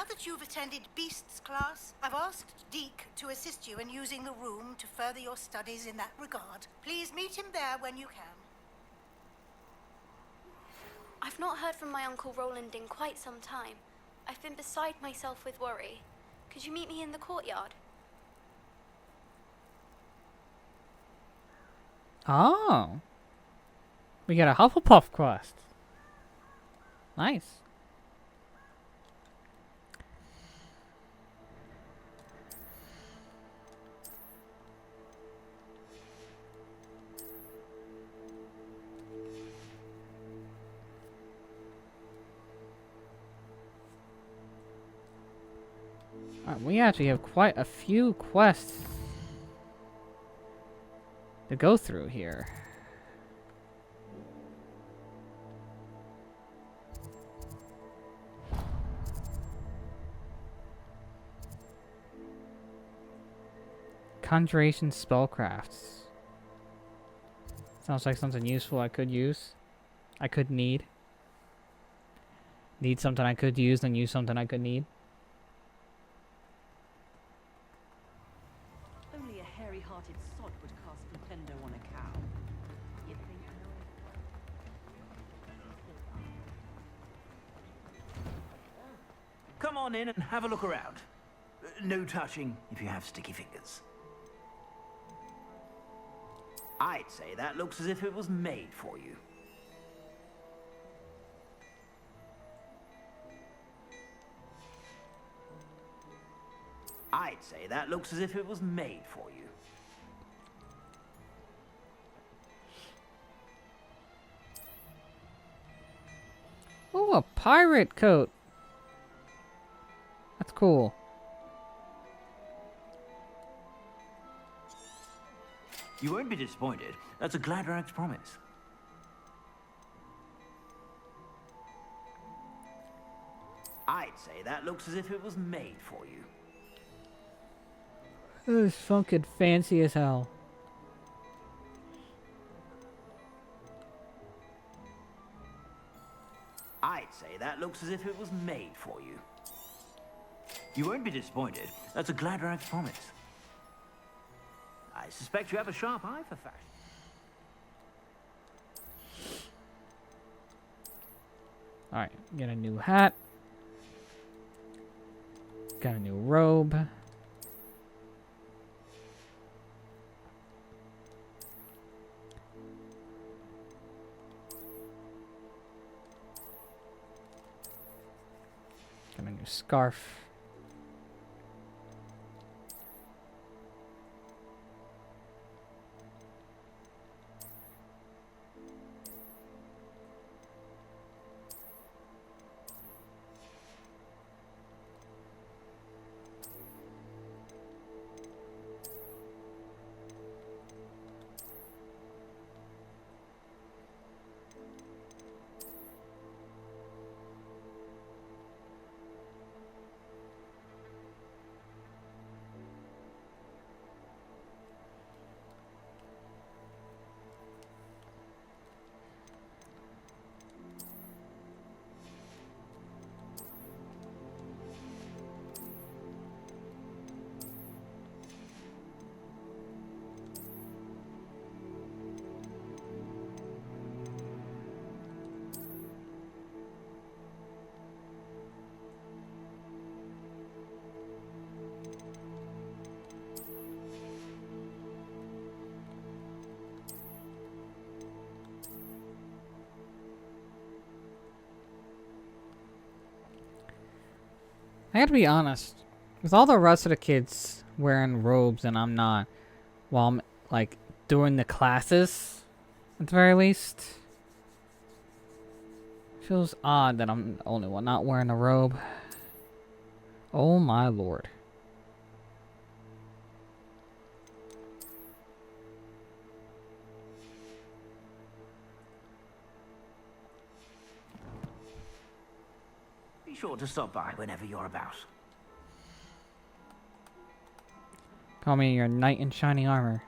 that you've attended Beasts class, I've asked Deke to assist you in using the room to further your studies in that regard. Please meet him there when you can. I've not heard from my Uncle Roland in quite some time. I've been beside myself with worry. Could you meet me in the courtyard? Oh. We got a Hufflepuff quest. Nice. We actually have quite a few quests to go through here. Conjuration spellcrafts. Sounds like something useful I could use. I could need. Need something I could use, then use something I could need. Only a hairy-hearted sod would cast Flipendo on a cow. You think Come on in and have a look around. No touching if you have sticky fingers. I'd say that looks as if it was made for you. I'd say that looks as if it was made for you. Oh, a pirate coat. That's cool. You won't be disappointed. That's a Gladrag's promise. I'd say that looks as if it was made for you. This is fucking fancy as hell. I'd say that looks as if it was made for you. You won't be disappointed. That's a Gladrag's promise. I suspect you have a sharp eye for fashion. Alright, get a new hat. Got a new robe. Got a new scarf. I gotta be honest. With all the rest of the kids wearing robes and I'm not, while I'm, like, doing the classes, at the very least, feels odd that I'm the only one not wearing a robe. Oh my lord. Be sure to stop by whenever you're about. Call me your knight in shining armor.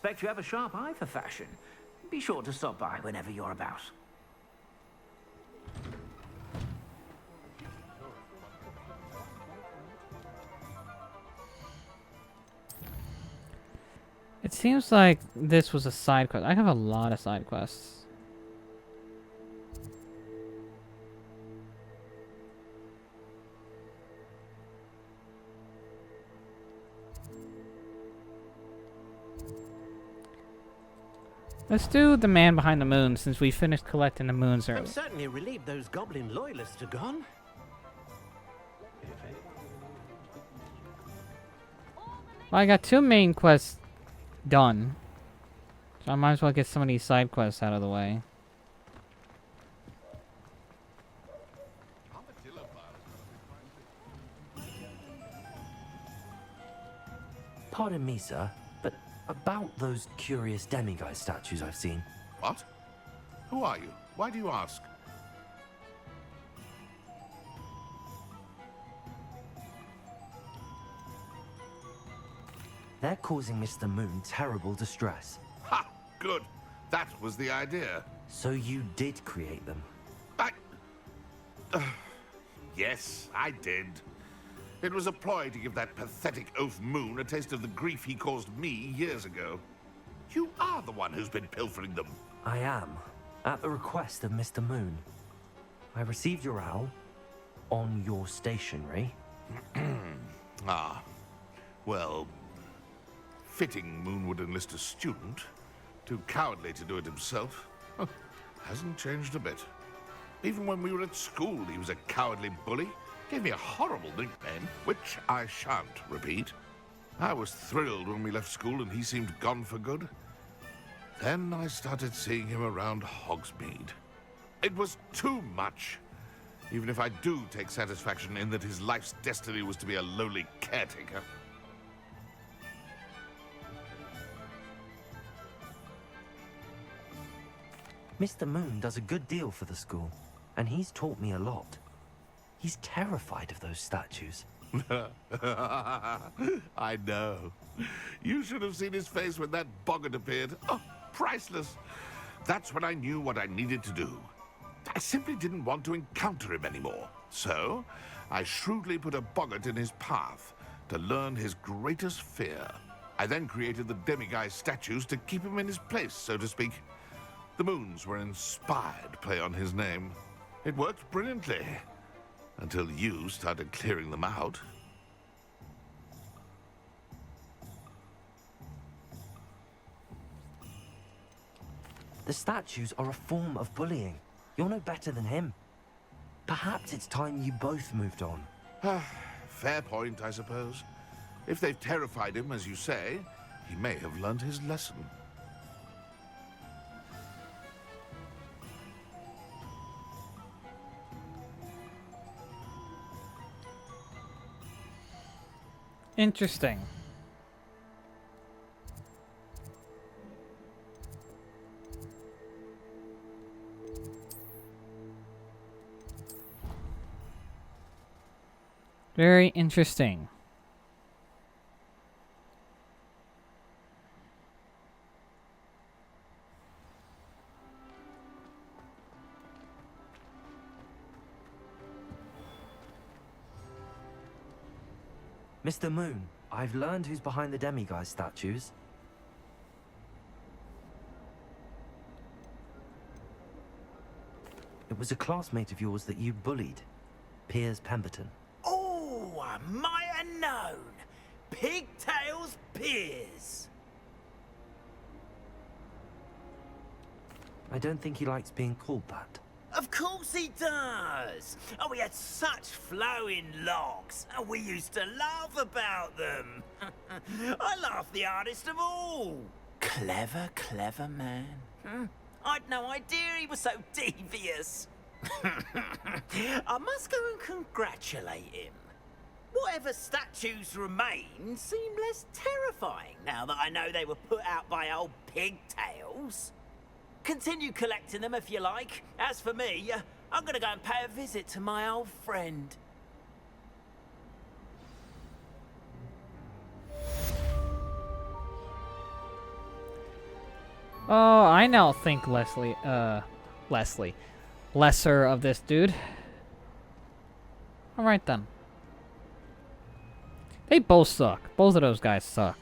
expect you have a sharp eye for fashion. Be sure to stop by whenever you're about. It seems like this was a side quest. I have a lot of side quests. Let's do the man behind the moon since we finished collecting the moons earlier. I'm certainly relieved those goblin loyalists are gone. Well, I got 2 main quests done. So I might as well get some of these side quests out of the way. Pardon me, sir, but about those curious demiguise statues I've seen. What? Who are you? Why do you ask? They're causing Mr. Moon terrible distress. Ha! Good. That was the idea. So you did create them? Yes, I did. It was a ploy to give that pathetic oaf Moon a taste of the grief he caused me years ago. You are the one who's been pilfering them. I am, at the request of Mr. Moon. I received your owl on your stationery. Ah. Well, fitting Moon would enlist a student. Too cowardly to do it himself. Huh. Hasn't changed a bit. Even when we were at school, he was a cowardly bully. Gave me a horrible nickname, which I shan't repeat. I was thrilled when we left school and he seemed gone for good. Then I started seeing him around Hogsmeade. It was too much. Even if I do take satisfaction in that his life's destiny was to be a lowly caretaker. Mr. Moon does a good deal for the school, and he's taught me a lot. He's terrified of those statues. I know. You should have seen his face when that boggart appeared. Oh, priceless. That's when I knew what I needed to do. I simply didn't want to encounter him anymore. So, I shrewdly put a boggart in his path to learn his greatest fear. I then created the demiguise statues to keep him in his place, so to speak. The moons were an inspired play on his name. It worked brilliantly. Until you started clearing them out. The statues are a form of bullying. You're no better than him. Perhaps it's time you both moved on. Fair point, I suppose. If they've terrified him, as you say, he may have learned his lesson. Interesting. Very interesting. Mr. Moon, I've learned who's behind the demiguise statues. It was a classmate of yours that you bullied, Piers Pemberton. Oh, I might have known. Pigtails Piers. I don't think he likes being called that. Of course he does. Oh, we had such flowing locks, and we used to laugh about them. I laughed the hardest of all. Clever, clever man. I'd no idea he was so devious. I must go and congratulate him. Whatever statues remain seem less terrifying now that I know they were put out by old pigtails. Continue collecting them if you like. As for me, I'm gonna go and pay a visit to my old friend. Oh, I now think lesser of this dude. Alright then. They both suck. Both of those guys suck.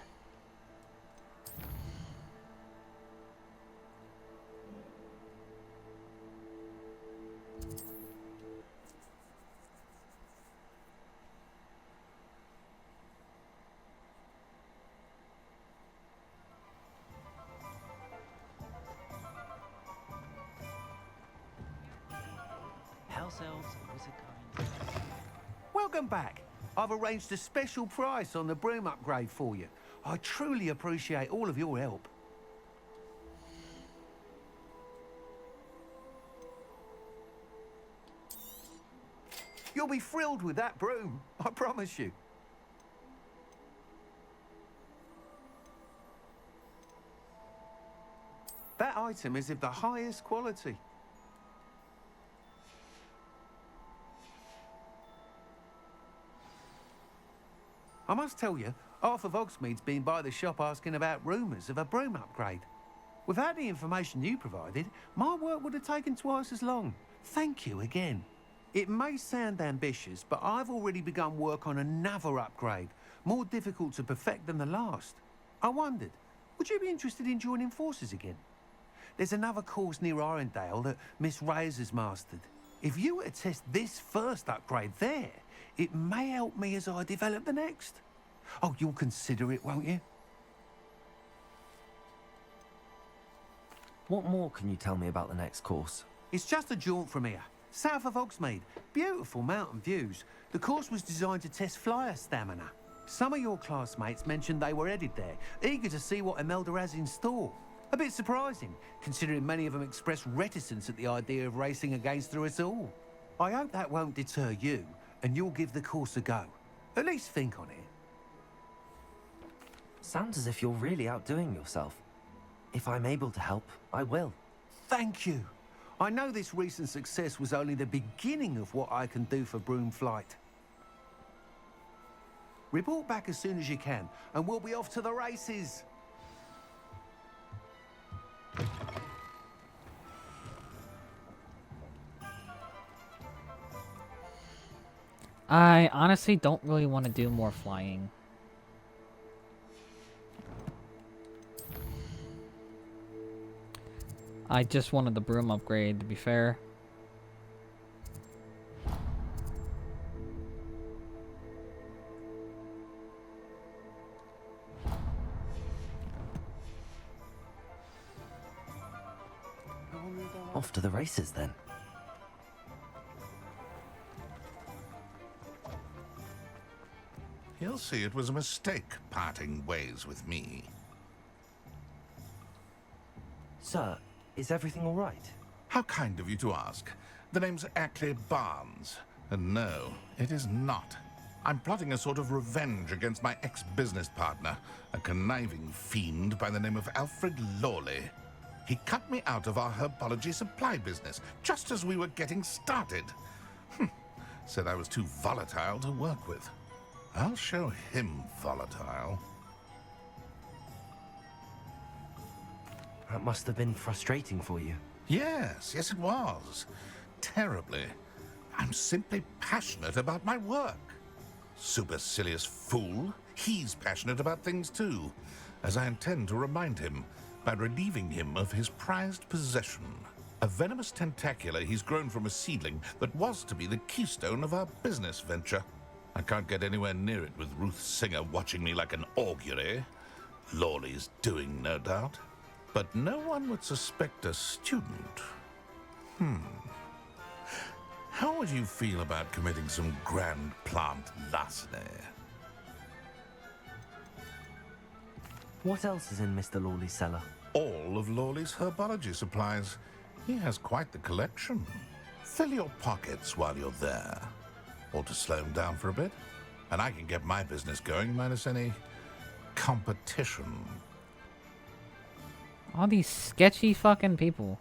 House elves and wizard kind. Welcome back. I've arranged a special price on the broom upgrade for you. I truly appreciate all of your help. You'll be thrilled with that broom, I promise you. That item is of the highest quality. I must tell you, half of Hogsmeade's been by the shop asking about rumours of a broom upgrade. Without the information you provided, my work would have taken twice as long. Thank you again. It may sound ambitious, but I've already begun work on another upgrade, more difficult to perfect than the last. I wondered, would you be interested in joining forces again? There's another course near Arendelle that Miss Reyes has mastered. If you were to test this first upgrade there, it may help me as I develop the next. Oh, you'll consider it, won't you? What more can you tell me about the next course? It's just a jaunt from here, south of Hogsmeade. Beautiful mountain views. The course was designed to test flyer stamina. Some of your classmates mentioned they were headed there, eager to see what Imelda has in store. A bit surprising, considering many of them expressed reticence at the idea of racing against her at all. I hope that won't deter you, and you'll give the course a go. At least think on it. Sounds as if you're really outdoing yourself. If I'm able to help, I will. Thank you. I know this recent success was only the beginning of what I can do for Broom Flight. Report back as soon as you can, and we'll be off to the races. I honestly don't really want to do more flying. I just wanted the broom upgrade, to be fair. Off to the races then. He'll see it was a mistake parting ways with me. Sir, is everything all right? How kind of you to ask. The name's Ackley Barnes. And no, it is not. I'm plotting a sort of revenge against my ex-business partner, a conniving fiend by the name of Alfred Lawley. He cut me out of our herbology supply business just as we were getting started. Said I was too volatile to work with. I'll show him volatile. That must have been frustrating for you. Yes, it was. Terribly. I'm simply passionate about my work. Supercilious fool. He's passionate about things too, as I intend to remind him by relieving him of his prized possession. A venomous tentacula he's grown from a seedling that was to be the keystone of our business venture. I can't get anywhere near it with Ruth Singer watching me like an augury. Lawley's doing, no doubt. But no one would suspect a student. How would you feel about committing some grand plant larceny? What else is in Mr. Lawley's cellar? All of Lawley's herbology supplies. He has quite the collection. Fill your pockets while you're there. Or to slow him down for a bit. And I can get my business going minus any competition. All these sketchy fucking people.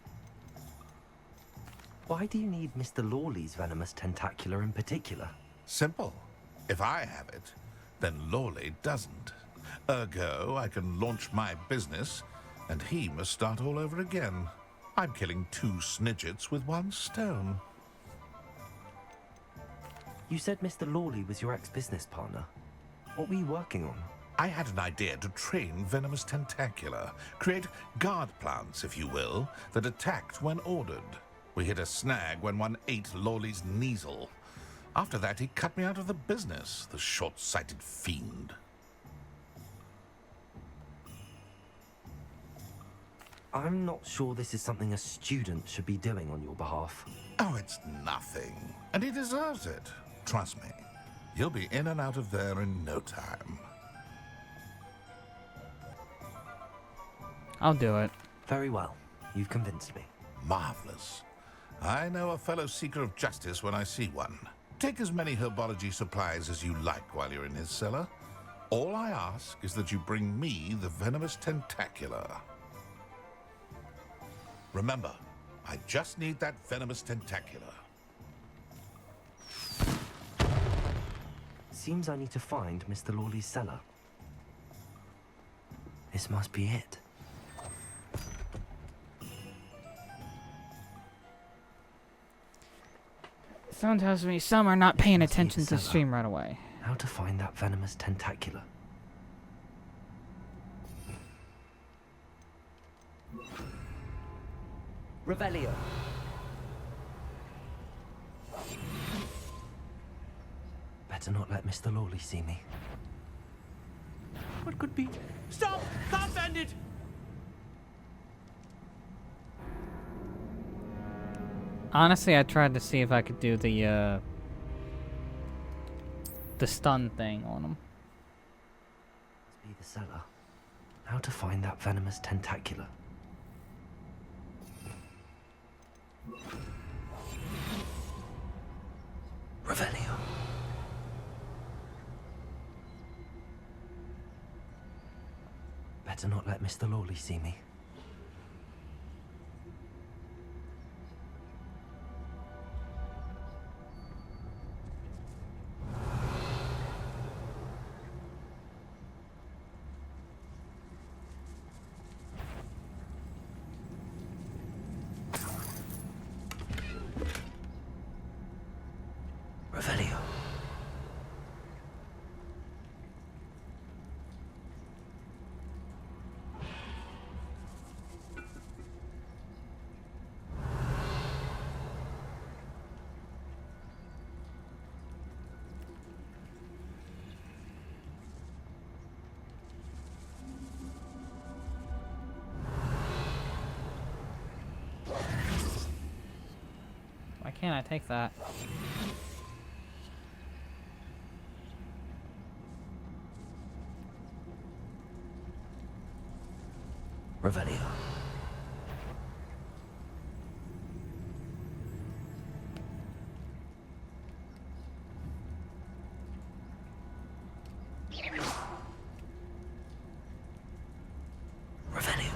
Why do you need Mr. Lawley's venomous tentacula in particular? Simple. If I have it, then Lawley doesn't. Ergo, I can launch my business and he must start all over again. I'm killing 2 snidgets with 1 stone. You said Mr. Lawley was your ex-business partner. What were you working on? I had an idea to train Venomous Tentacula, create guard plants, if you will, that attacked when ordered. We hit a snag when one ate Lawley's Kneasel. After that, he cut me out of the business, the short-sighted fiend. I'm not sure this is something a student should be doing on your behalf. Oh, it's nothing. And he deserves it. Trust me. You'll be in and out of there in no time. I'll do it. Very well. You've convinced me. Marvelous. I know a fellow seeker of justice when I see one. Take as many herbology supplies as you like while you're in his cellar. All I ask is that you bring me the Venomous Tentacula. Remember, I just need that Venomous Tentacula. Seems I need to find Mr. Lawley's cellar. This must be it. Someone tells me some are not paying attention to the stream right away. How to find that Venomous Tentacula? Revelio. Better not let Mr. Lawley see me. What could be? Stop! Can't bend it! Honestly, I tried to see if I could do the stun thing on him. Must be the cellar. How to find that Venomous Tentacula? Revelio. Better not let Mr. Lawley see me. Revelio. Why can't I take that? Revelio. Revelio.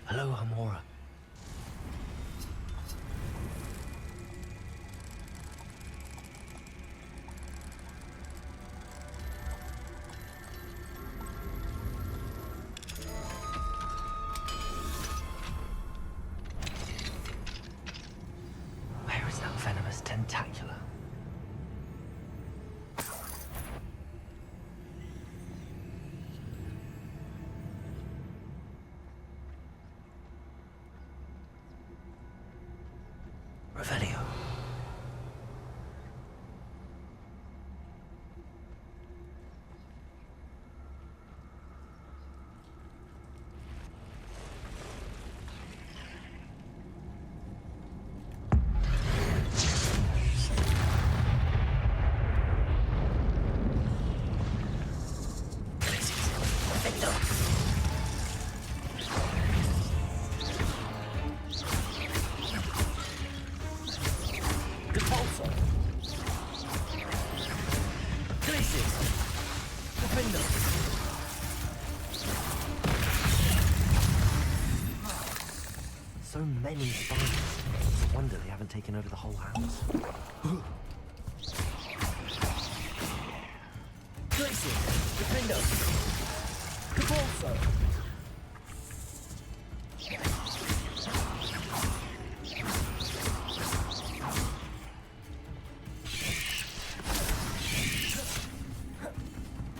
Hello, Hamora. Where is that Venomous Tentacula? Revelio. So many spiders. It's a wonder they haven't taken over the whole house. Defender. Repulsor.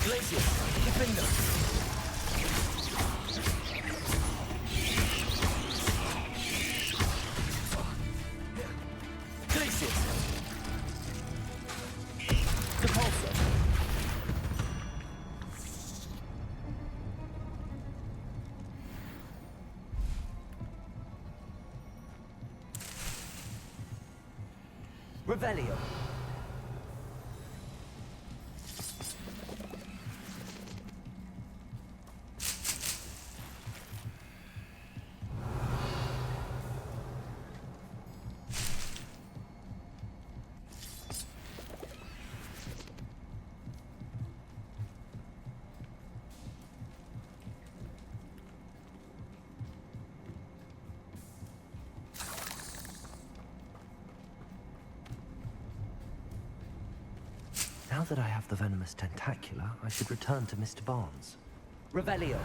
Glacier. Defender. Glacier. Repulsor. Revelio. Now that I have the venomous tentacula, I should return to Mr. Barnes. Revelio.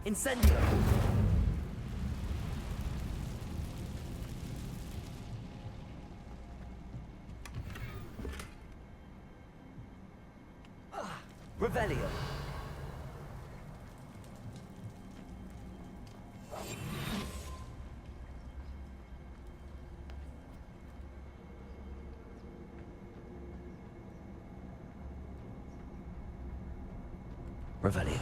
Incendio. Revelio. Revelio.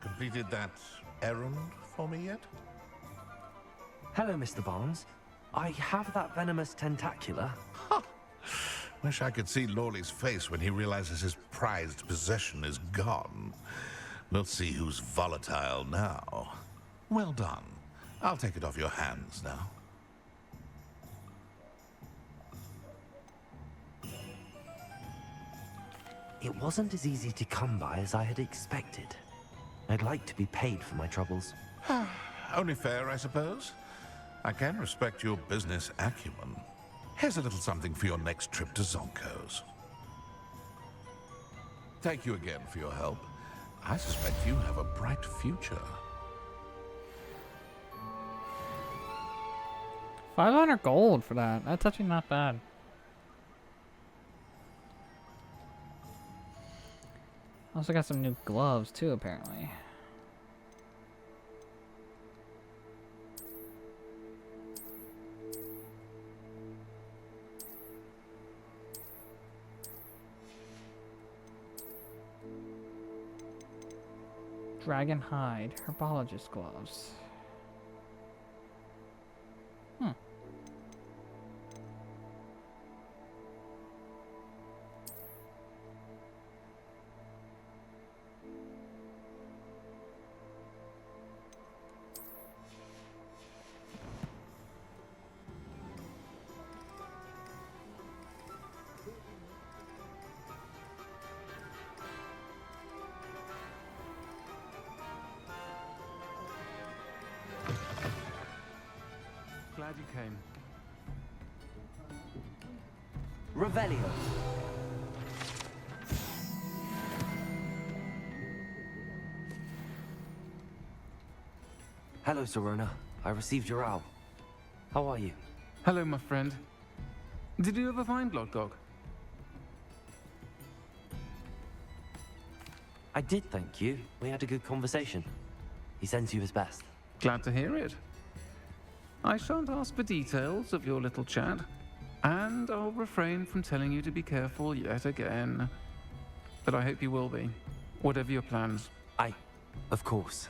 Completed that errand for me yet? Hello, Mr. Barnes. I have that venomous tentacula. Wish I could see Lawley's face when he realizes his prized possession is gone. We'll see who's volatile now. Well done. I'll take it off your hands now. It wasn't as easy to come by as I had expected. I'd like to be paid for my troubles. Only fair, I suppose. I can respect your business acumen. Here's a little something for your next trip to Zonko's. Thank you again for your help. I suspect you have a bright future. 500 gold for that. That's actually not bad. Also got some new gloves too, apparently. Dragon hide, herbologist gloves. Glad you came. Revelio. Hello, Serona. I received your owl. How are you? Hello, my friend. Did you ever find Lodgok? I did, thank you. We had a good conversation. He sends you his best. Glad to hear it. I shan't ask for details of your little chat, and I'll refrain from telling you to be careful yet again. but I hope you will be, whatever your plans. Of course.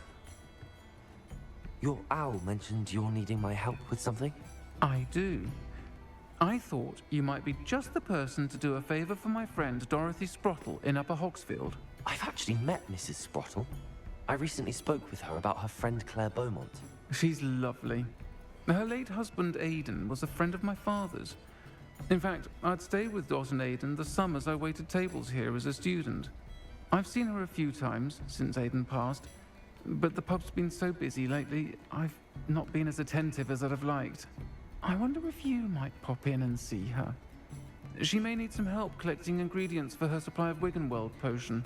Your owl mentioned you're needing my help with something? I do. I thought you might be just the person to do a favor for my friend Dorothy Sprottle in Upper Hogsfield. I've actually met Mrs. Sprottle. I recently spoke with her about her friend Claire Beaumont. She's lovely. Her late husband Aidan was a friend of my father's. In fact, I'd stayed with Dot and Aidan the summers I waited tables here as a student. I've seen her a few times since Aidan passed, but the pub's been so busy lately, I've not been as attentive as I'd have liked. I wonder if you might pop in and see her. She may need some help collecting ingredients for her supply of Wiggenweld potion.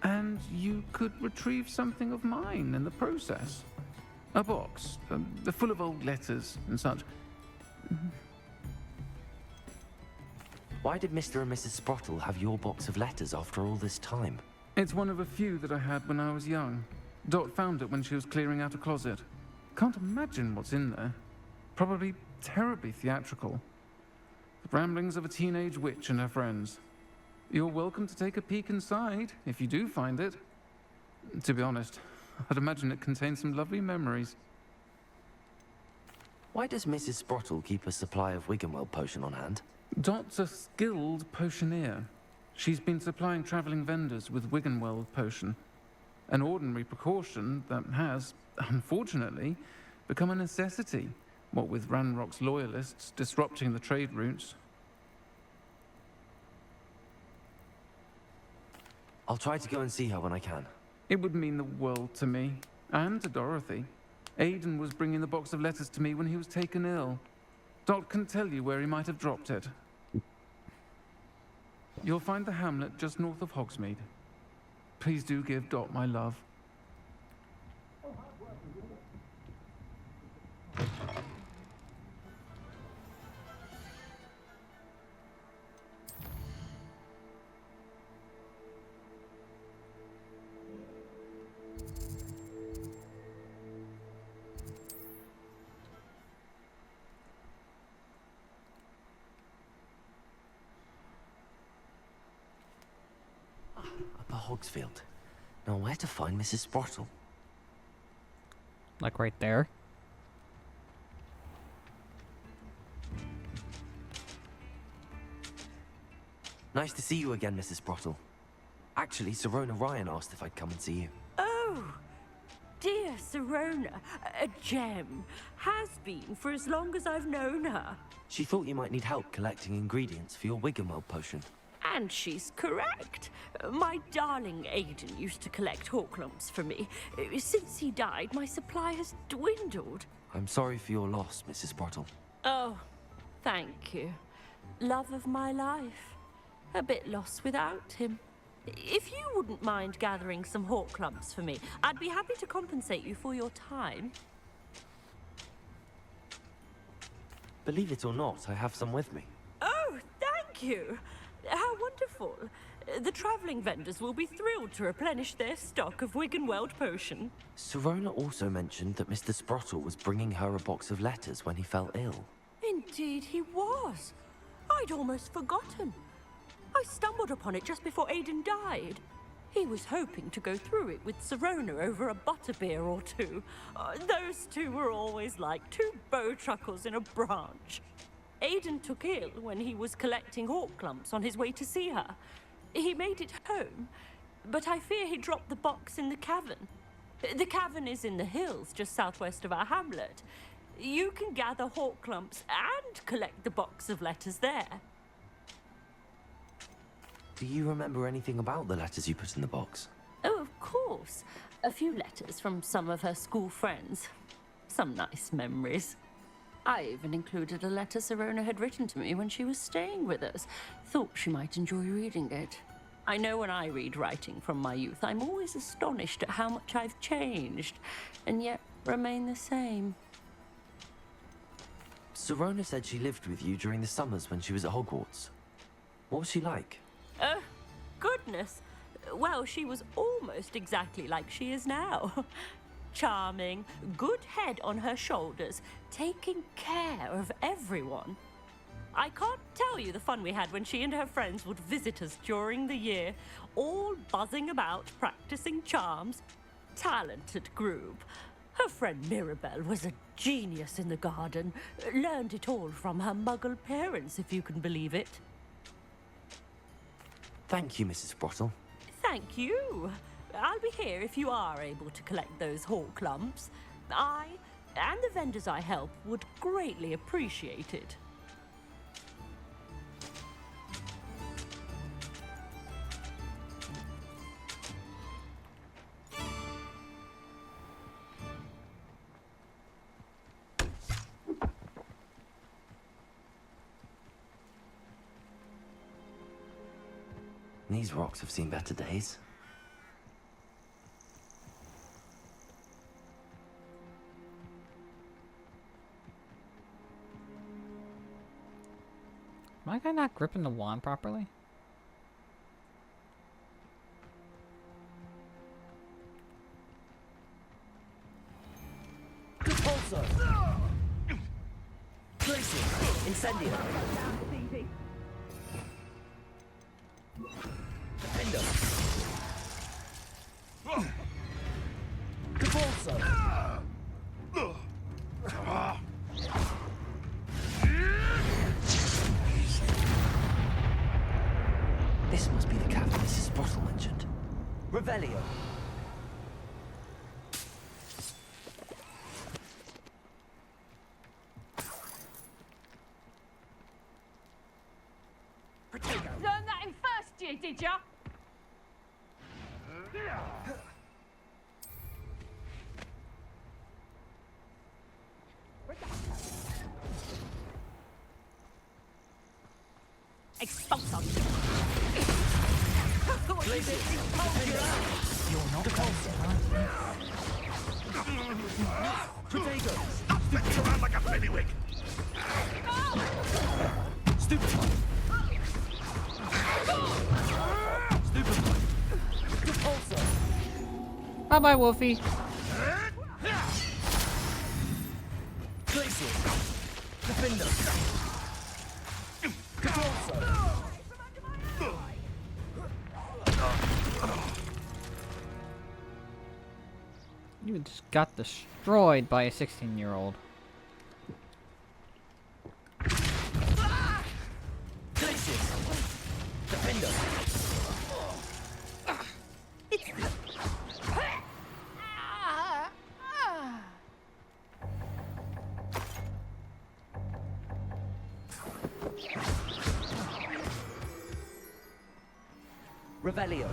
And you could retrieve something of mine in the process. A box, full of old letters and such. Why did Mr. and Mrs. Sprottle have your box of letters after all this time? It's one of a few that I had when I was young. Dot found it when she was clearing out a closet. Can't imagine what's in there. Probably terribly theatrical. The ramblings of a teenage witch and her friends. You're welcome to take a peek inside, if you do find it. To be honest, I'd imagine it contains some lovely memories. Why does Mrs. Sprottle keep a supply of Wiggenweld potion on hand? Dot's a skilled potioneer. She's been supplying traveling vendors with Wiggenweld potion. An ordinary precaution that has, unfortunately, become a necessity, what with Ranrock's loyalists disrupting the trade routes. I'll try to go and see her when I can. It would mean the world to me, and to Dorothy. Aidan was bringing the box of letters to me when he was taken ill. Dot can tell you where he might have dropped it. You'll find the hamlet just north of Hogsmeade. Please do give Dot my love. Upper Hogsfield. Now where to find Mrs. Sprottle? Like right there. Nice to see you again, Mrs. Sprottle. Actually, Sirona Ryan asked if I'd come and see you. Oh, dear Sirona, a gem. Has been for as long as I've known her. She thought you might need help collecting ingredients for your Wiggenweld potion. And she's correct. My darling Aidan used to collect Horklumps for me. Since he died, my supply has dwindled. I'm sorry for your loss, Mrs. Sprottle. Oh, thank you. Love of my life. A bit lost without him. If you wouldn't mind gathering some Horklumps for me, I'd be happy to compensate you for your time. Believe it or not, I have some with me. Oh, thank you. How wonderful. The travelling vendors will be thrilled to replenish their stock of Wiggenweld potion. Sirona also mentioned that Mr. Sprottle was bringing her a box of letters when he fell ill. Indeed he was. I'd almost forgotten. I stumbled upon it just before Aidan died. He was hoping to go through it with Sirona over a butterbeer or two. Those two were always like two bowtruckles in a branch. Aidan took ill when he was collecting Horklumps on his way to see her. He made it home, but I fear he dropped the box in the cavern. The cavern is in the hills just southwest of our hamlet. You can gather Horklumps and collect the box of letters there. Do you remember anything about the letters you put in the box? Oh, of course. A few letters from some of her school friends. Some nice memories. I even included a letter Sirona had written to me when she was staying with us. Thought she might enjoy reading it. I know when I read writing from my youth, I'm always astonished at how much I've changed, and yet remain the same. Sirona said she lived with you during the summers when she was at Hogwarts. What was she like? Goodness. Well, she was almost exactly like she is now. Charming, good head on her shoulders, taking care of everyone. I can't tell you the fun we had when she and her friends would visit us during the year, all buzzing about, practicing charms. Talented group. Her friend Mirabelle was a genius in the garden. Learned it all from her muggle parents, if you can believe it. Thank you, Mrs. Sprottle. Thank you. I'll be here if you are able to collect those hawk lumps. I, and the vendors I help, would greatly appreciate it. These rocks have seen better days. Am I not gripping the wand properly? Repulsor! Placing! Incendio! Defender! Repulsor! This must be the cavern Mrs. Sprottle mentioned. Revelio! Learn that in first year, did ya? Expulsor! You're not Protego! Stop sticking around like a pennywig! Stupefy! Stupefy! Repulsor! Bye-bye, Wolfie. Glacier! Defender! Repulsor! You just got destroyed by a 16-year-old. Glacier! Defender! Revelio.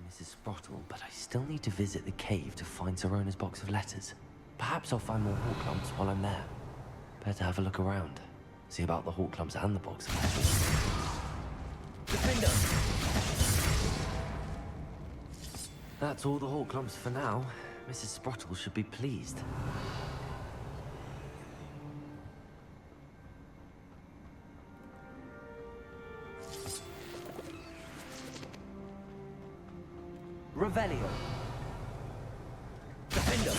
Mrs. Sprottle, but I still need to visit the cave to find Sorona's box of letters. Perhaps I'll find more hawk lumps while I'm there. Better have a look around. See about the hawk lumps and the box of letters. Defender! That's all the hawk lumps for now. Mrs. Sprottle should be pleased. Revelio. Defender.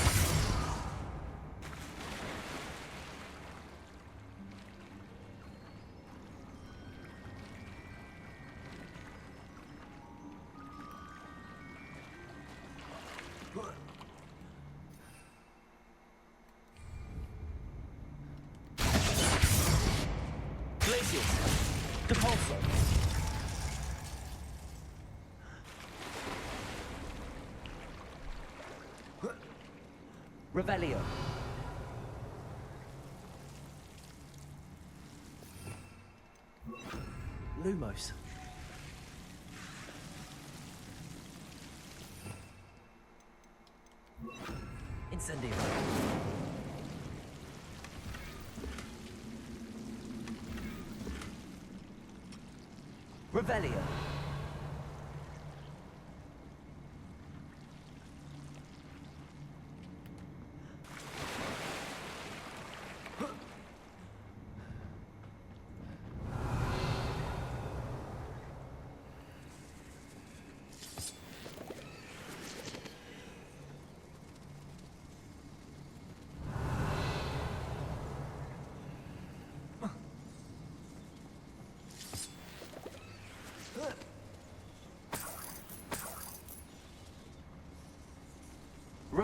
Glacier. Depulso. Revelio. Lumos. Incendio. Revelio.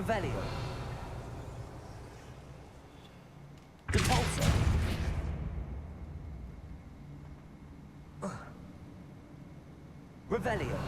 Revelio. Depulso. Revelio.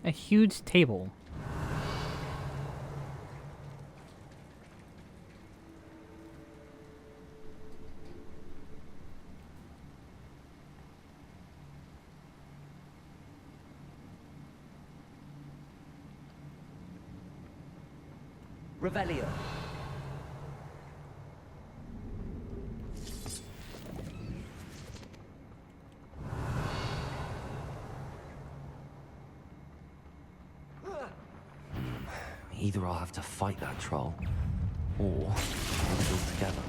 A huge table. Revelio. Either I'll have to fight that troll, or hold it all together.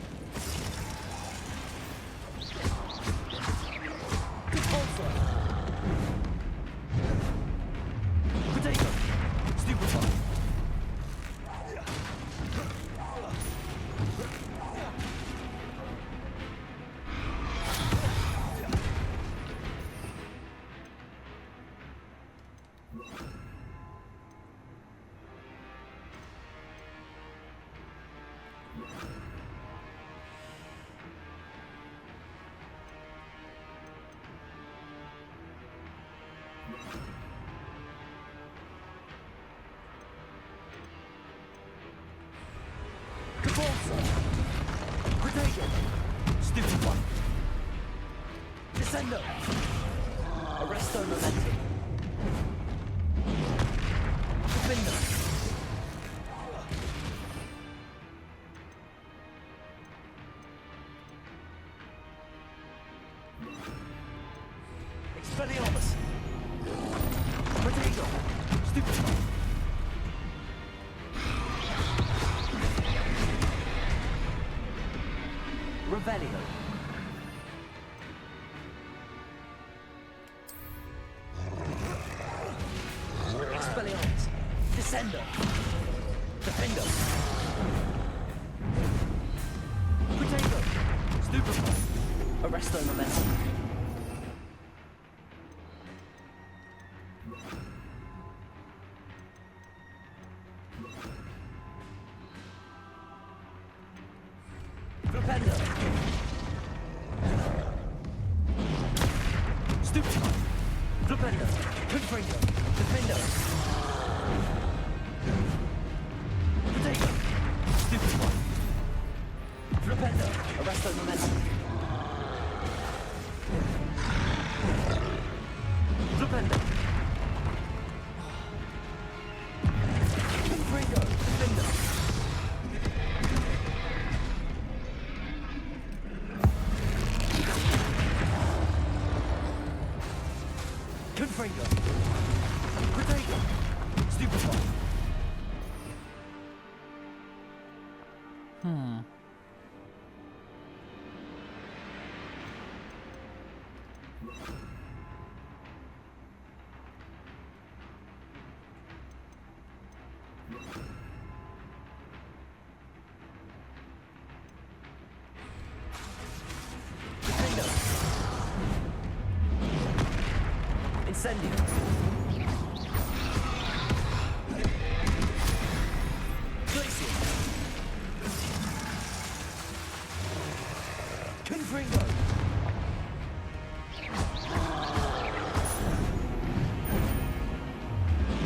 Potato. Stupefy. Potato. Stupefy. Descendo. Arresto momentum. Defender. Expelliarmus. Potato. Stupefy. Revelio. Expelliarmus. Descendo. Defender. Potato. Stupefy. Arresto momentum. Flipendo. Stupefy. Flipendo. Confringo. Defendo. Potato. Stupefy. Flipendo. Arresto momentum. Flipendo. Confringo. Defendo. Confringo. Potato. Stupefy. Defendo. Incendio. Glacier. Confringo.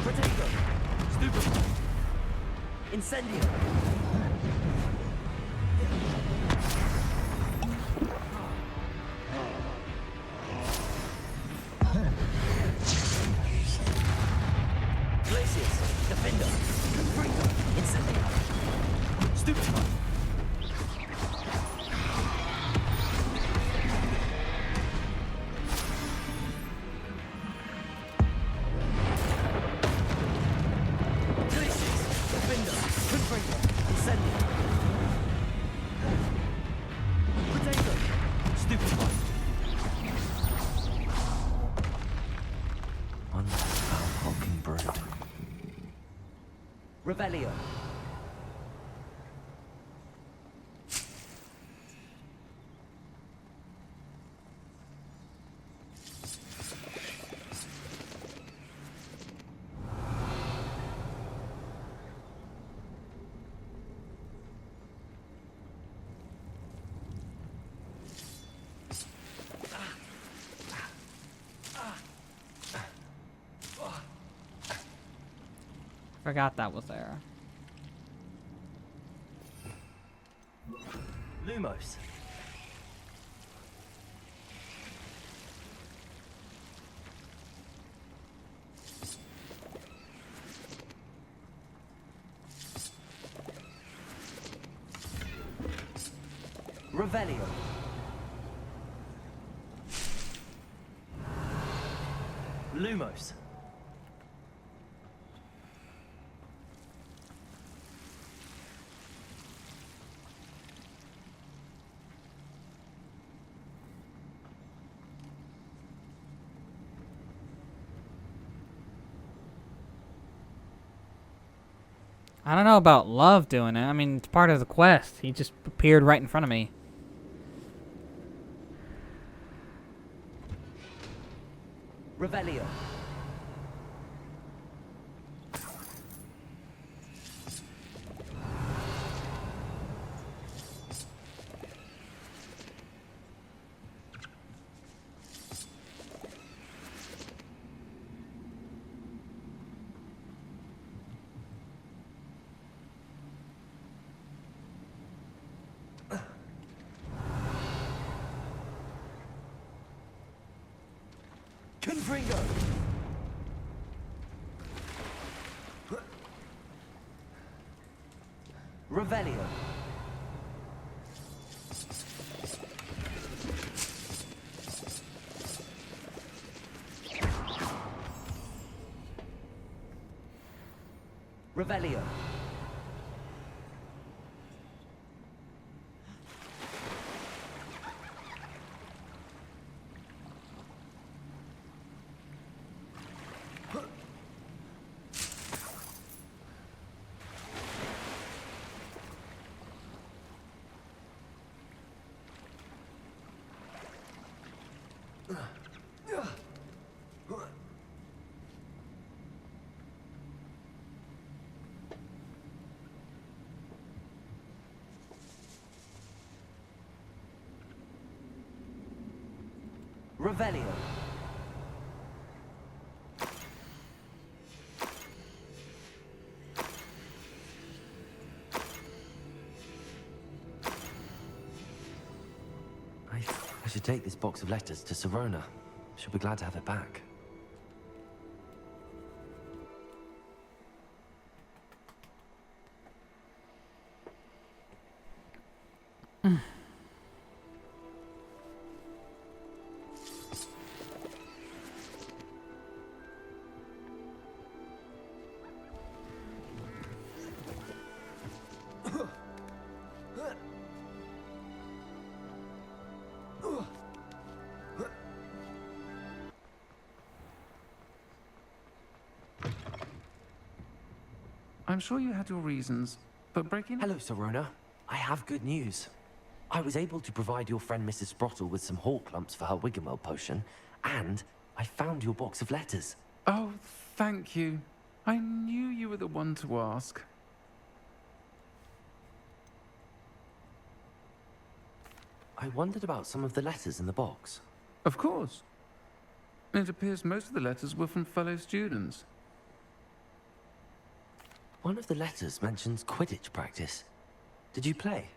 Potato. Stupefy. Incendio. Glaciers. Defender. Confringo. Incendio. Stupefy. Glaciers. Defender. Confringo. Revelio. Forgot that was there. Lumos. Revelio. Lumos. I don't know about Love doing it. I mean, it's part of the quest. He just appeared right in front of me. Revelio. Confringo. Revelio. Revelio. Revelio. I should take this box of letters to Sirona. She'll be glad to have it back. I'm sure you had your reasons, but breaking... Hello, Sirona. I have good news. I was able to provide your friend Mrs. Sprottle with some hawk lumps for her Wiggenweld potion, and I found your box of letters. Oh, thank you. I knew you were the one to ask. I wondered about some of the letters in the box. Of course. It appears most of the letters were from fellow students. One of the letters mentions Quidditch practice. Did you play?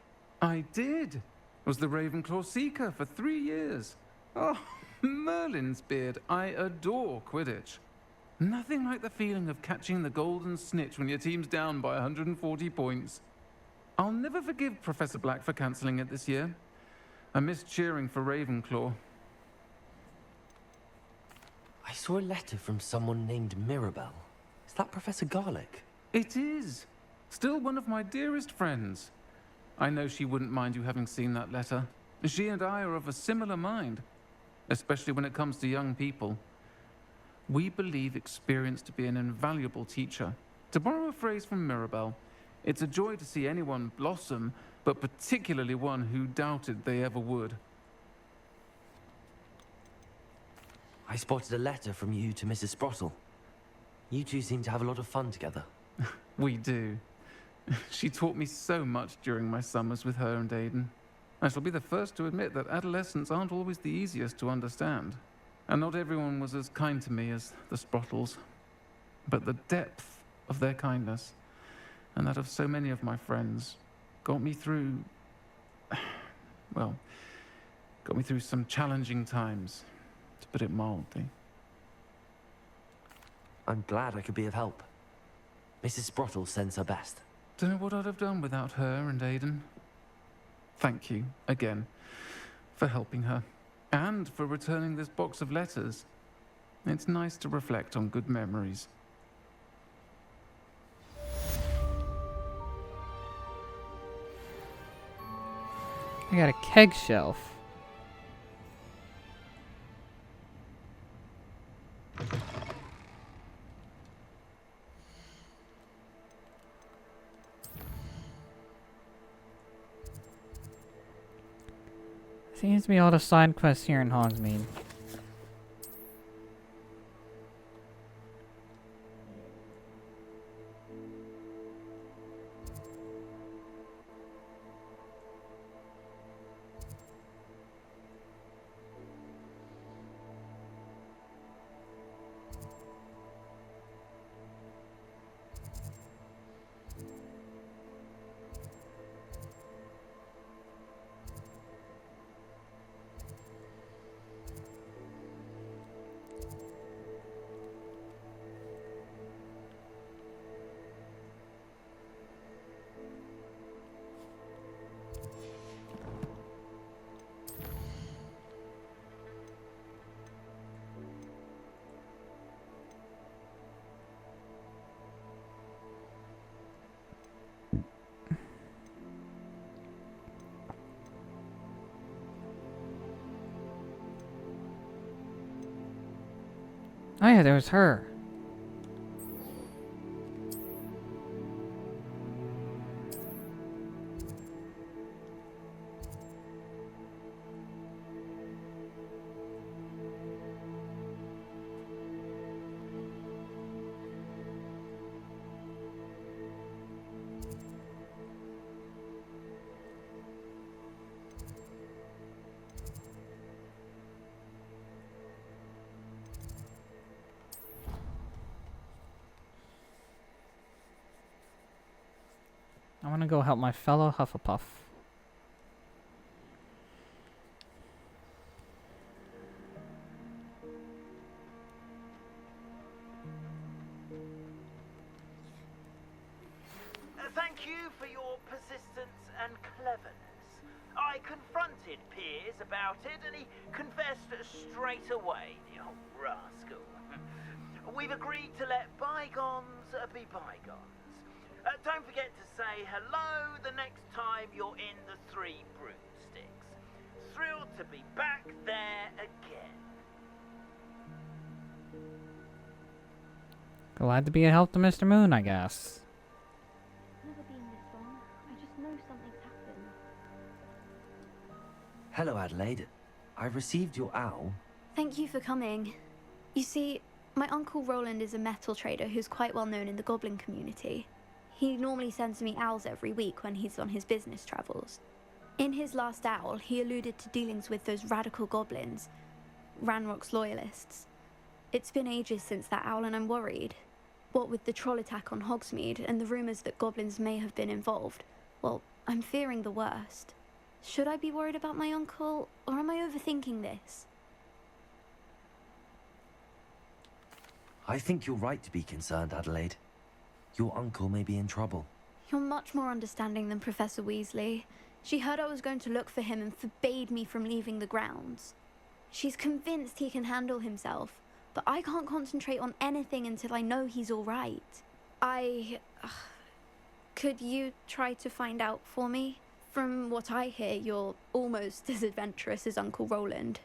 I did. Was the Ravenclaw Seeker for 3 years. Oh, Merlin's beard. I adore Quidditch. Nothing like the feeling of catching the golden snitch when your team's down by 140 points. I'll never forgive Professor Black for cancelling it this year. I missed cheering for Ravenclaw. I saw a letter from someone named Mirabelle. Is that Professor Garlick? It is. Still one of my dearest friends. I know she wouldn't mind you having seen that letter. She and I are of a similar mind, especially when it comes to young people. We believe experience to be an invaluable teacher, To borrow a phrase from Mirabelle, it's a joy to see anyone blossom, but particularly one who doubted they ever would. I spotted a letter from you to Mrs. Sprottle. You two seem to have a lot of fun together. We do. She taught me so much during my summers with her and Aiden. I shall be the first to admit that adolescents aren't always the easiest to understand. And not everyone was as kind to me as the Sprottles. But the depth of their kindness, and that of so many of my friends, got me through... well, got me through some challenging times, to put it mildly. I'm glad I could be of help. Mrs. Sprottle sends her best. Don't know what I'd have done without her and Aiden. Thank you, again, for helping her, and for returning this box of letters. It's nice to reflect on good memories. I got a keg shelf. Seems to be all the side quests here in Hogsmeade. Oh yeah, there was her. I want to go help my fellow Hufflepuff. Thank you for your persistence and cleverness. I confronted Piers about it, and he confessed straight away, the old rascal. We've agreed to let bygones be bygones. Don't forget to say hello the next time you're in the Three Broomsticks. Thrilled to be back there again. Glad to be a help to Mr. Moon, I guess. Never been this long. I just know something's happened. Hello, Adelaide. I received your owl. Thank you for coming. You see, my Uncle Roland is a metal trader who's quite well known in the goblin community. He normally sends me owls every week when he's on his business travels. In his last owl, he alluded to dealings with those radical goblins, Ranrock's loyalists. It's been ages since that owl and I'm worried. What with the troll attack on Hogsmeade and the rumours that goblins may have been involved, well, I'm fearing the worst. Should I be worried about my uncle, or am I overthinking this? I think you're right to be concerned, Adelaide. Your uncle may be in trouble. You're much more understanding than Professor Weasley. She heard I was going to look for him and forbade me from leaving the grounds. She's convinced he can handle himself, but I can't concentrate on anything until I know he's all right. Could you try to find out for me? From what I hear, you're almost as adventurous as Uncle Roland.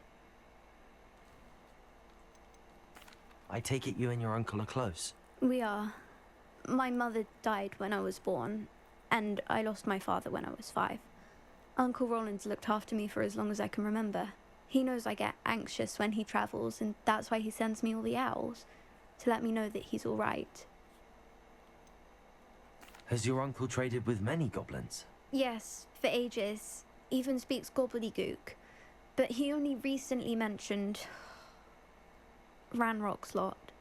I take it you and your uncle are close. We are. My mother died when I was born, and I lost my father when I was 5. Uncle Roland's looked after me for as long as I can remember. He knows I get anxious when he travels, and that's why he sends me all the owls, to let me know that he's all right. Has your uncle traded with many goblins? Yes, for ages. Even speaks gobbledygook. But he only recently mentioned Ranrock's lot,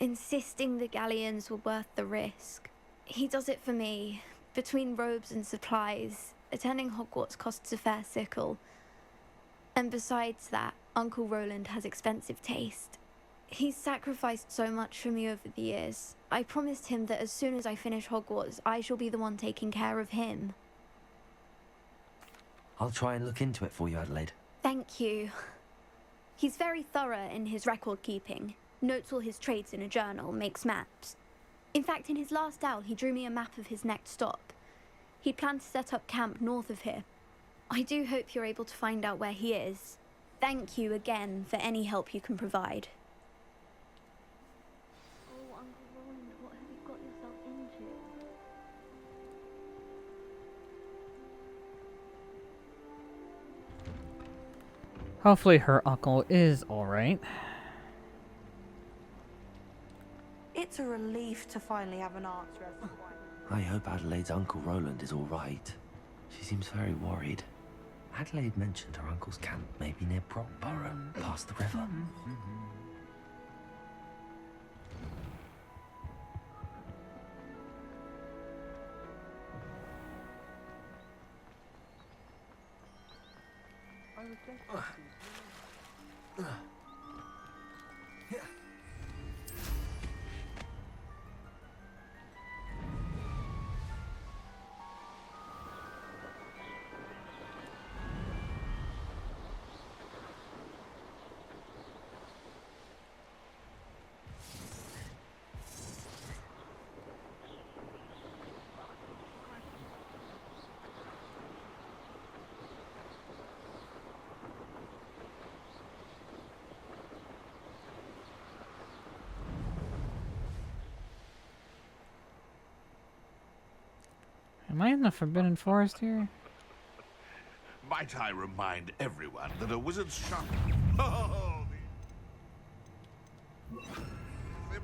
insisting the galleons were worth the risk. He does it for me. Between robes and supplies, attending Hogwarts costs a fair sickle. And besides that, Uncle Roland has expensive taste. He's sacrificed so much for me over the years. I promised him that as soon as I finish Hogwarts, I shall be the one taking care of him. I'll try and look into it for you, Adelaide. Thank you. He's very thorough in his record keeping. Notes all his trades in a journal, makes maps. In fact, in his last owl, he drew me a map of his next stop. He'd planned to set up camp north of here. I do hope you're able to find out where he is. Thank you again for any help you can provide. Oh, Uncle Roland, what have you got yourself into? Hopefully her uncle is alright. It's a relief to finally have an answer as to why. I hope Adelaide's Uncle Roland is all right. She seems very worried. Adelaide mentioned her uncle's camp may be near Brockborough, past the river. Am I in the Forbidden Forest here? Might I remind everyone that a wizard's shop... Oh,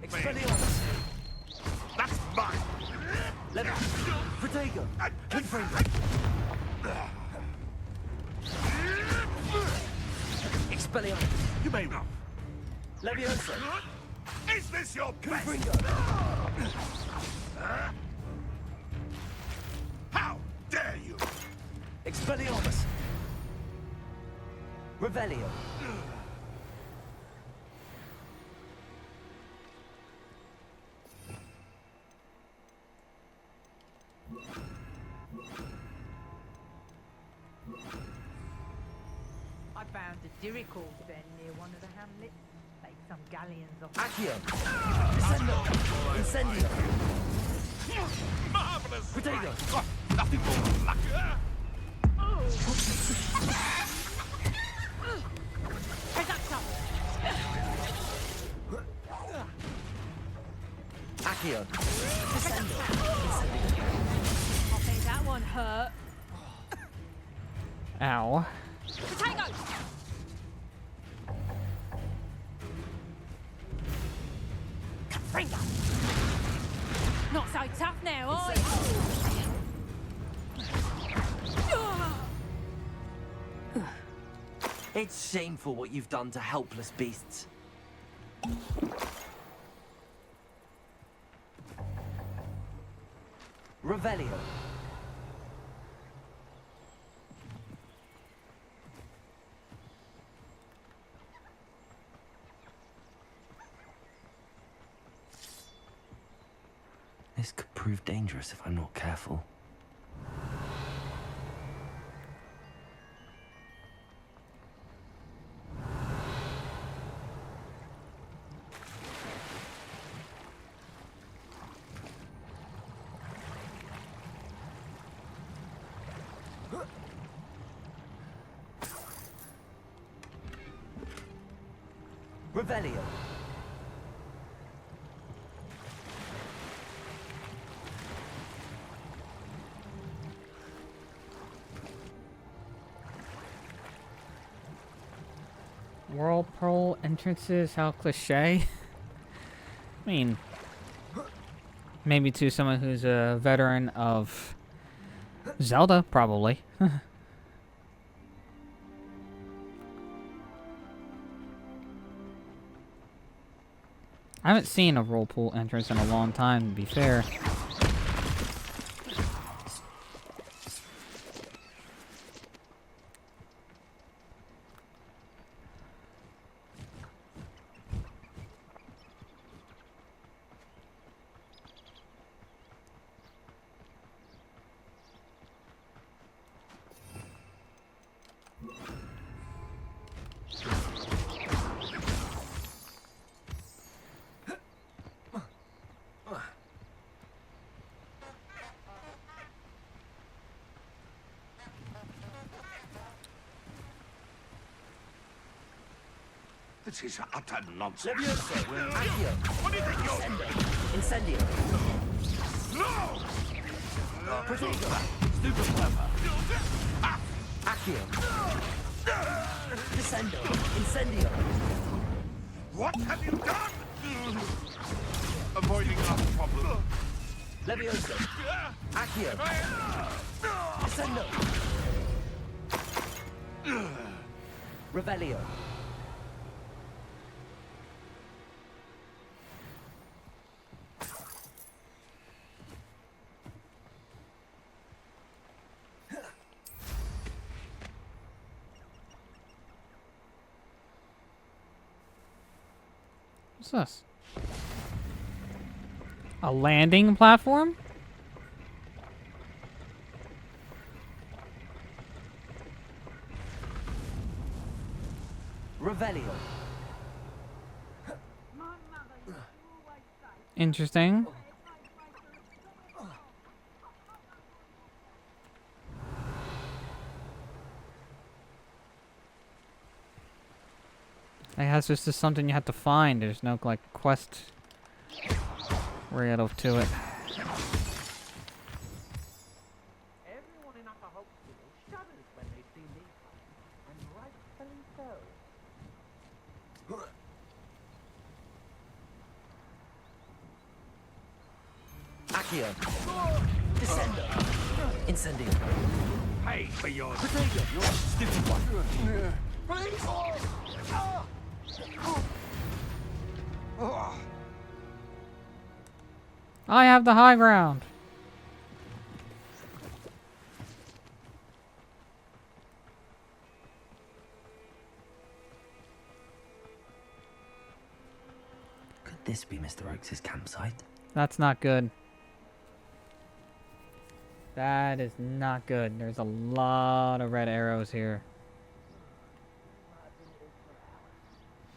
Expelliarmus! That's mine! Let me... Protego! Confringo! Expelliarmus! You may not. Leviosa! Is this your best? Confringo! How dare you! Expelliarmus! Revelio! I found a Diricall den near one of the hamlets. Take some galleons off. Accio! Descendo! Incendio! Marvelous! Protego! Oh, nothing more luck. Accio! Descendo! I think that one hurt. Ow. Potatoes! Not so tough now, are you? It's shameful what you've done to helpless beasts. Revelio. This could prove dangerous if I'm not careful. Revelio. Whirlpool entrances, how cliche. I mean, maybe to someone who's a veteran of Zelda, probably. I haven't seen a whirlpool entrance in a long time, to be fair. This is utter nonsense. What do you think you're doing? Incendio. No! Protego. Stupid clever. Accio. Descendo. Incendio. What have you done? Avoiding our problem. Levioso. Accio. Descendo. Revelio. What's this? A landing platform? Revelio. Interesting. I guess this is something you have to find. There's no, like, quest riddle to it. Everyone in Upper Hospital shudders when they see me, and rightfully so. Accio. Descendo. Incendio. Pay for your... Protego. You're a stupid one. Please! I have the high ground. Could this be Mr. Oakes' campsite? That's not good. That is not good. There's a lot of red arrows here.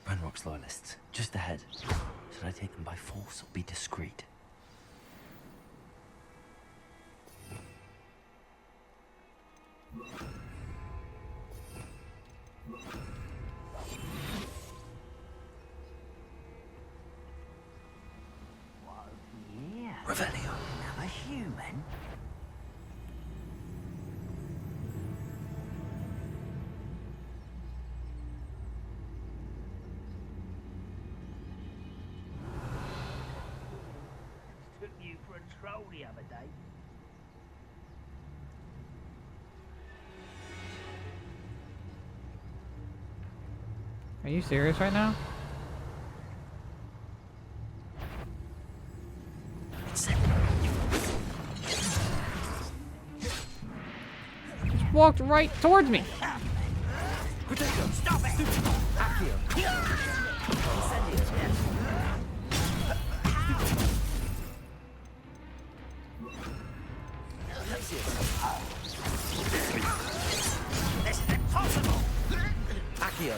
Ranrock's loyalists, just ahead. Should I take them by force or be discreet? Yeah. Revelio. A human? Took you for a troll the other day. Are you serious right now? Just walked right towards me. Stop it! Accio. Incendio. This is impossible! Accio.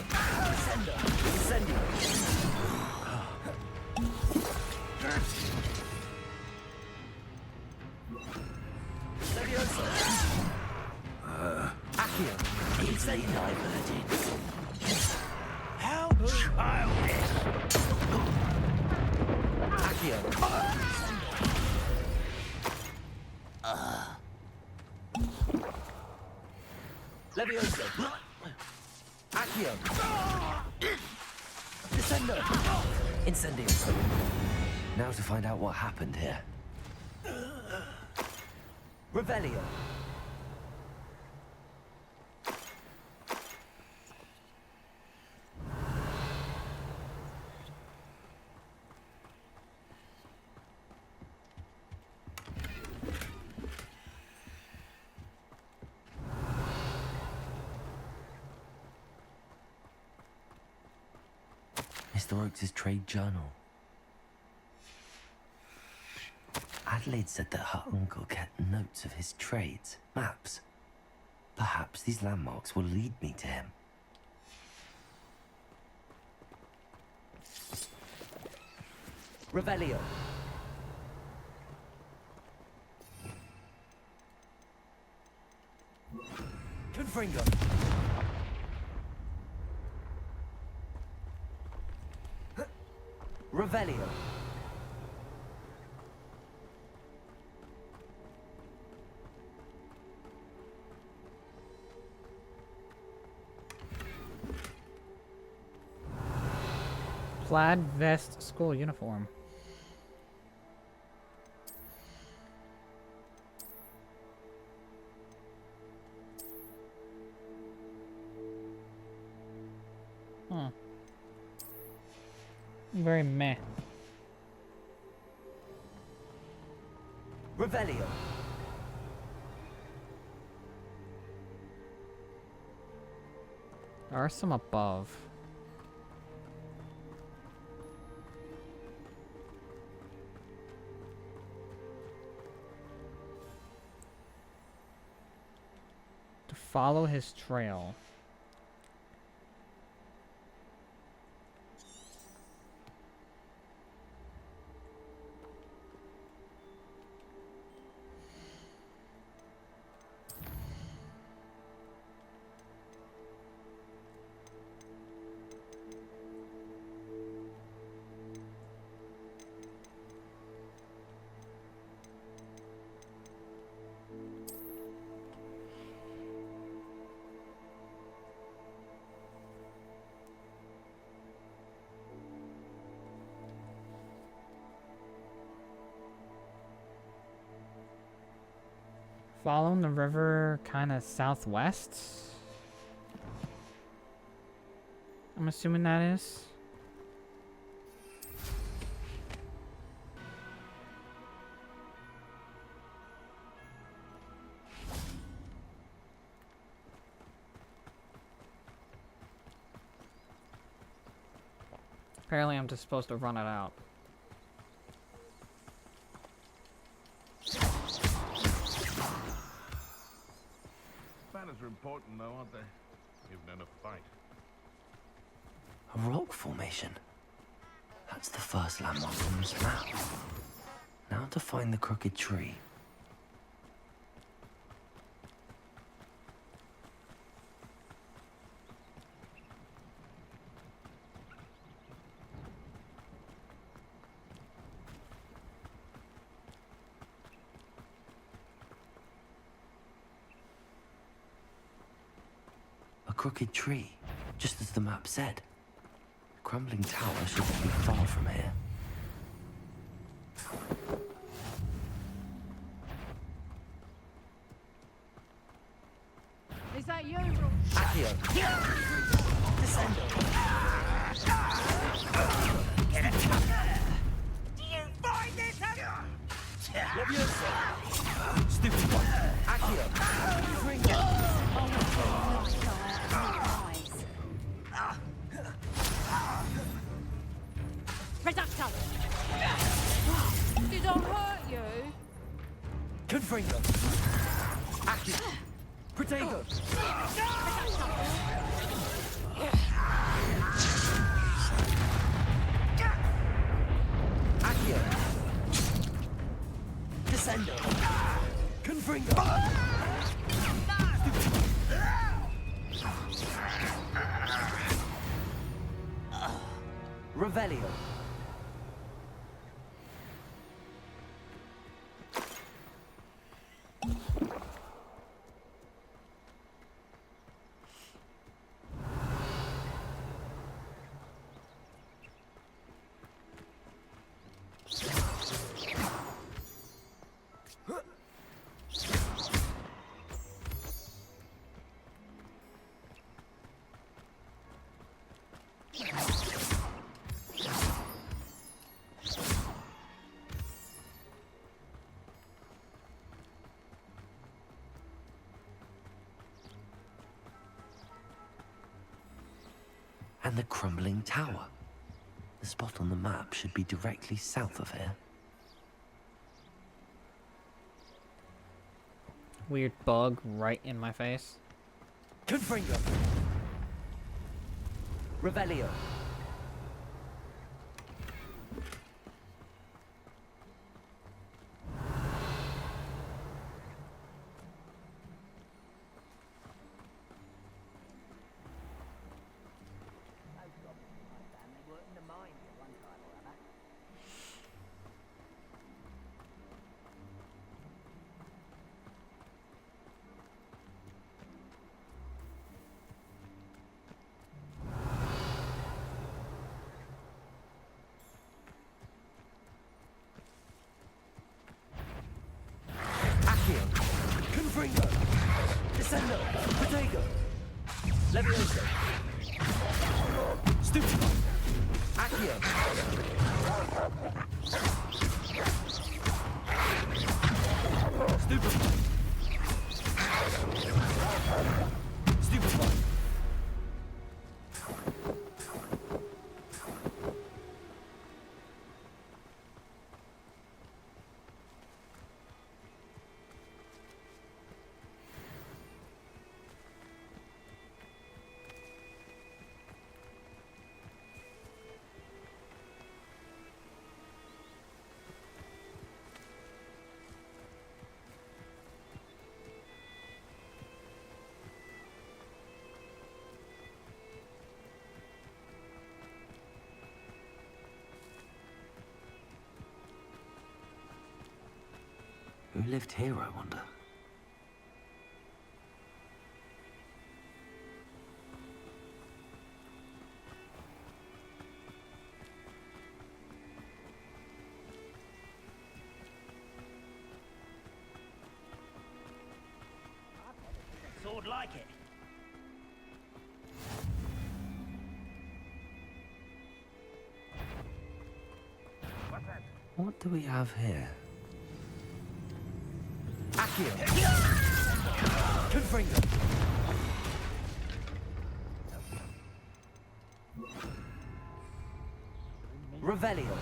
Descendo. Incendio. Levioso. Accio. Easily diverted. How childish! Accio. Levioso. Accio. Descendo! Incendio. Now to find out what happened here. Revelio. Mr. Oakes' trade journal. Adelaide said that her uncle kept notes of his trades, maps. Perhaps these landmarks will lead me to him. Revelio. Confringo. Revelio. Plaid vest school uniform. Huh. Very meh. Revelio. There are some above. To follow his trail. Following the river kind of southwest? I'm assuming that is. Apparently I'm just supposed to run it out. Banners are important though, aren't they? Even in a fight. A rock formation. That's the first landmark on this map. Now to find the crooked tree. A crooked tree, just as the map said. The crumbling tower shouldn't be far from here. Is that you? Accio. Descendo. Do you find this? Leviosa. Stupid one. Accio. Confringo. Reducto. Did I hurt you? Confringo. Accio. Protego. Accio. Descendo. Confringo. Revelio. And the crumbling tower. The spot on the map should be directly south of here. Weird bug right in my face. Confringo. Revelio. Confringo. Descendo. Protego. Levioso. Stupefy. Accio. Stupefy. Stupefy. Who lived here, I wonder? Sword like it. What do we have here? Accio. Confringo. Revelio.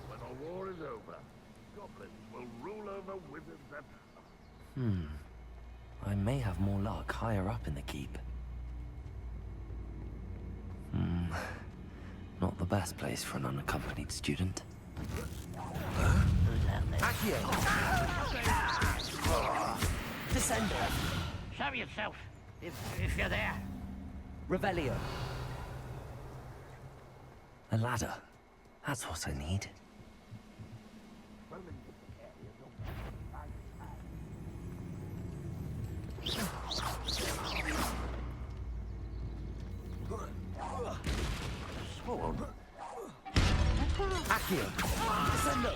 When our war is over, goblins will rule over wizards and... I may have more luck higher up in the keep. Not the best place for an unaccompanied student. Accio. Descendo. Show yourself, if you're there. Revelio. A ladder. That's what I need. Sword. Accio. Descendo.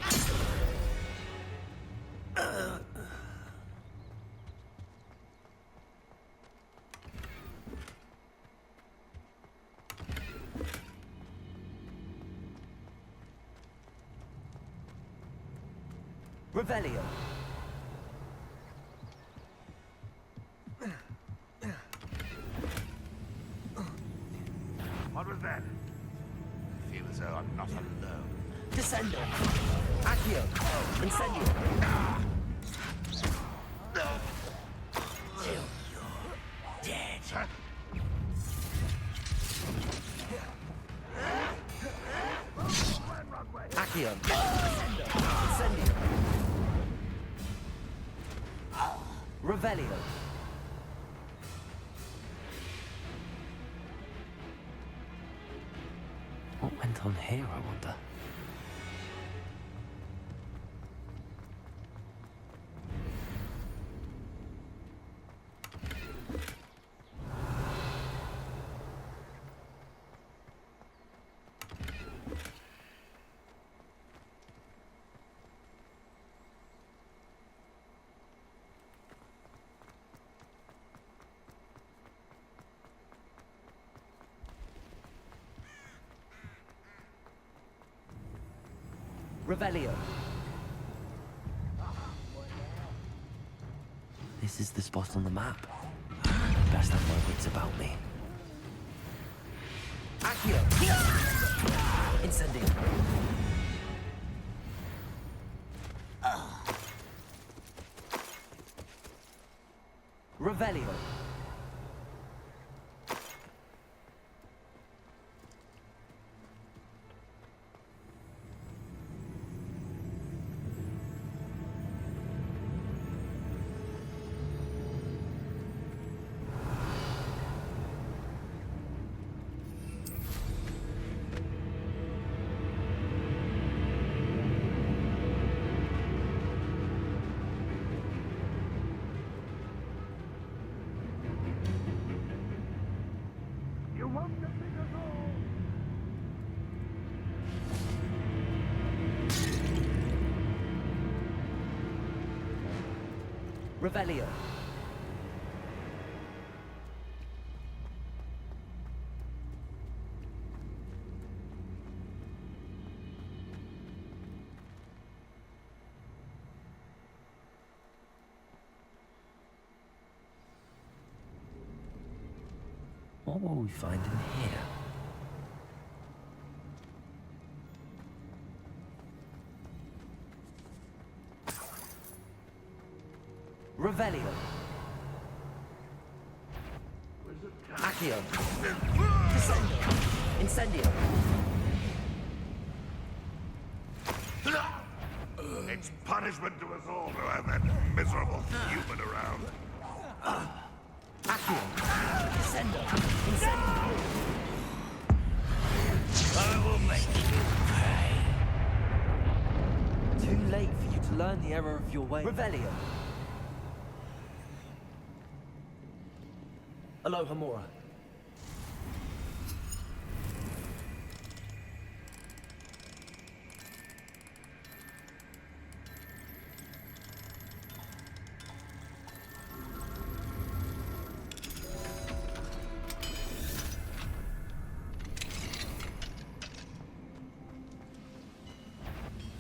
Revelio. What was that? I feel as though I'm not alone. Descendo. Accio. Incendio. Till you're dead. Huh? Accio. Incendio. Revelio. What went on here, I wonder? Revelio. This is the spot on the map. Best have my wits about me. Incendio. Revelio. You won't defeat us all! Revelio. What will we find in here? Revelio. Accio. Incendio. It's punishment to us all to have that miserable human around. Accio. Descendo. Incendio. I will make you pay. Too late for you to learn the error of your way. Revelio. Aloha Mora.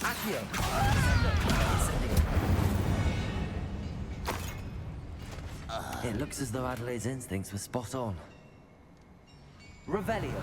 Accio. It looks as though Adelaide's instincts were spot on. Revelio.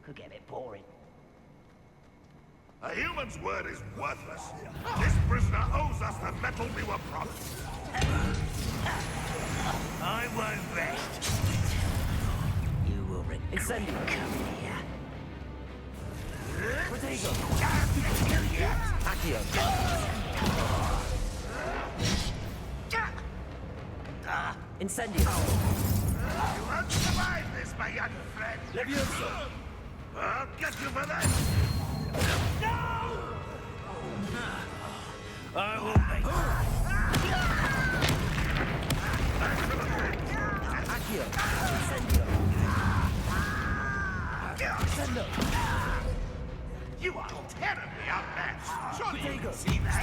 Could get a bit boring. A human's word is worthless. This prisoner owes us the metal we were promised. I won't rest. You will regret Incendio. coming here. Protego. Accio. Incendio. You won't survive this, my young friend. Levioso. I'll get you for that. I will make Accio. Incendio. Incendio. You are terribly outmatched. Surely you Protego. can see that.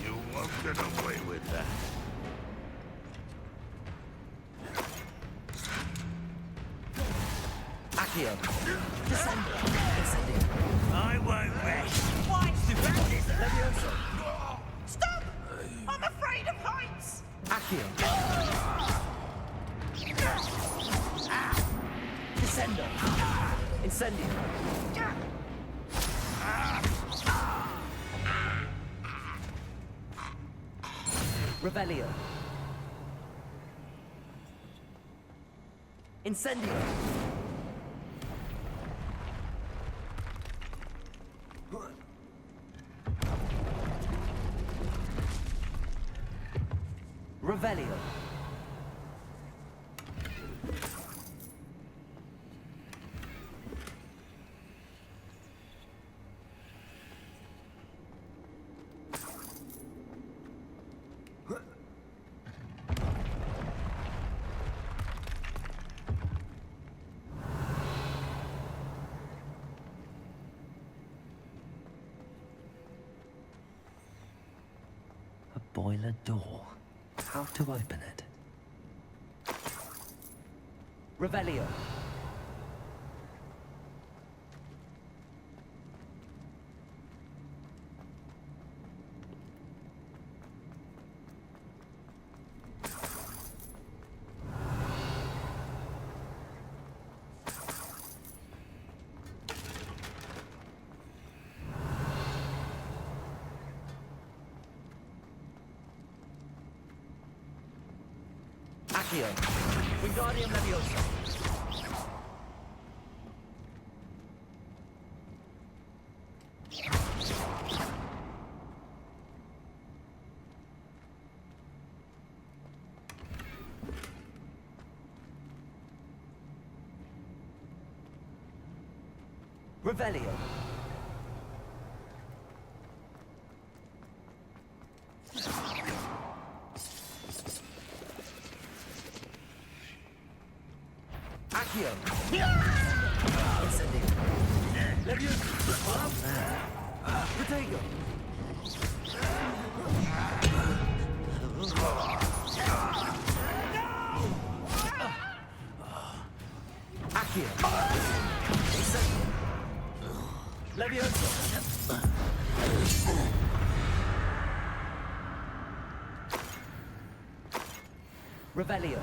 You won't get away with that. Accio. Descendo. Incendio. I won't rest. Why this? Levioso. Stop! I'm afraid of heights! Accio. Descendo. Incendio. Revelio. Incendio. Revelio. boiler door. How to open it? Revelio. Accio. Wingardium Leviosa. Revelio. Accio. Incendio. Leviosa. Protego. Accio. Incendio. Leviosa. Revelio.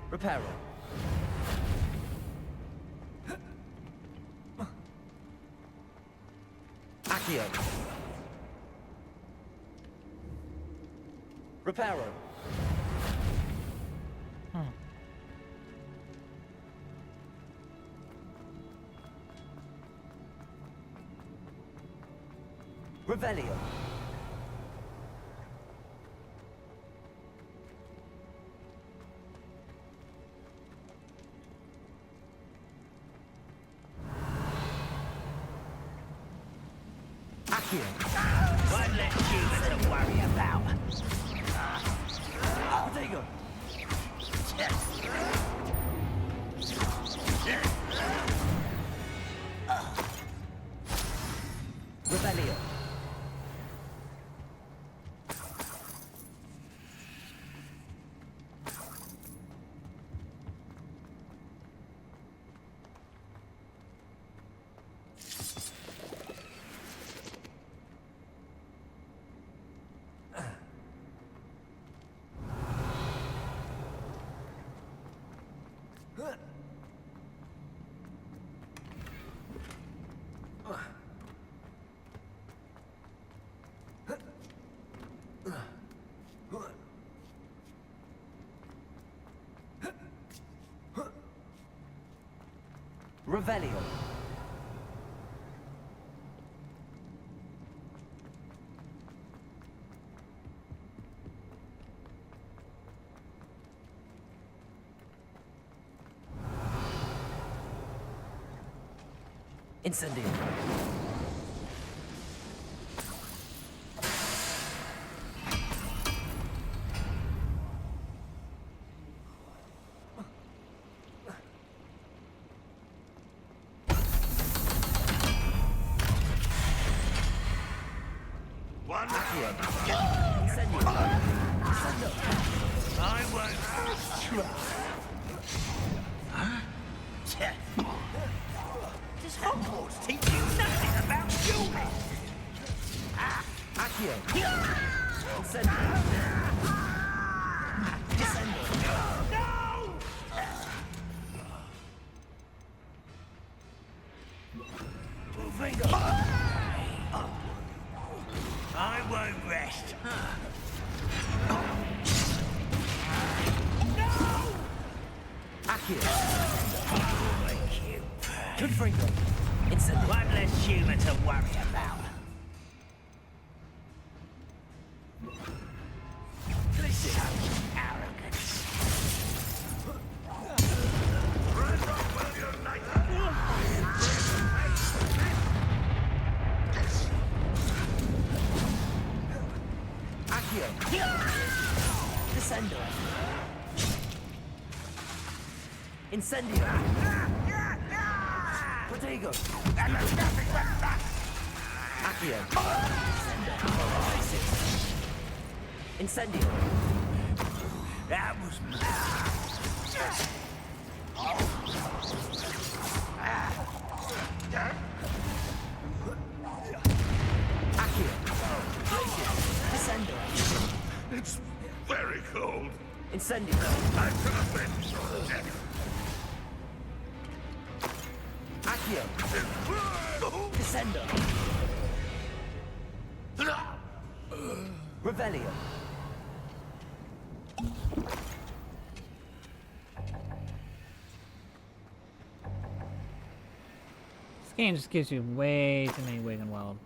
Reparo. Accio. Reparo. Revelio. One less human to worry about. Protego. Revelio. Revelio. Incendio. One. Incendio. Incendio. I won't. Does Hogwarts teach you nothing about shooting? Accio. Incendio. Incendio. No! I won't rest. No! Accio. Thank you. Confringo. Incendio. One less human to worry about. Massive arrogance. Accio. Descendo. Incendio. Protego. Accio. Incendio. That was Accio. Descendo. It's very cold. Incendio. I cannot bear death. Accio. Descendo. Revelio. This game just gives you way too many Wig and Weld.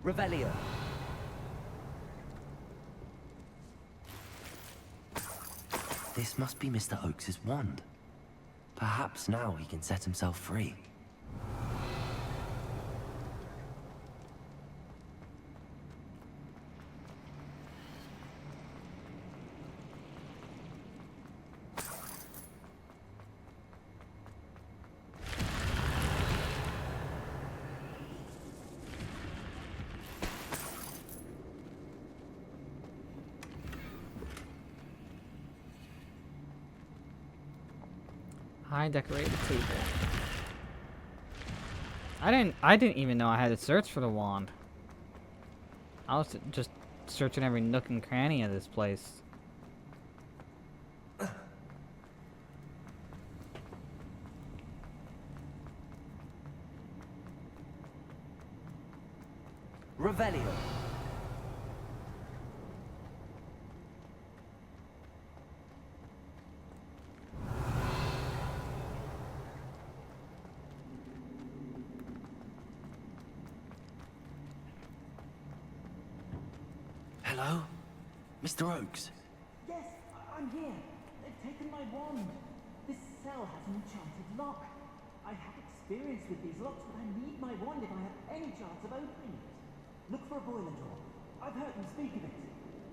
Revelio. This must be Mr. Oakes's wand. Perhaps now he can set himself free. High decorated table. I didn't even know I had to search for the wand. I was just searching every nook and cranny of this place. Revelio. Hello? Mr. Oakes? Yes, I'm here. They've taken my wand. This cell has an enchanted lock. I have experience with these locks, but I need my wand if I have any chance of opening it. Look for a boiler door. I've heard them speak of it.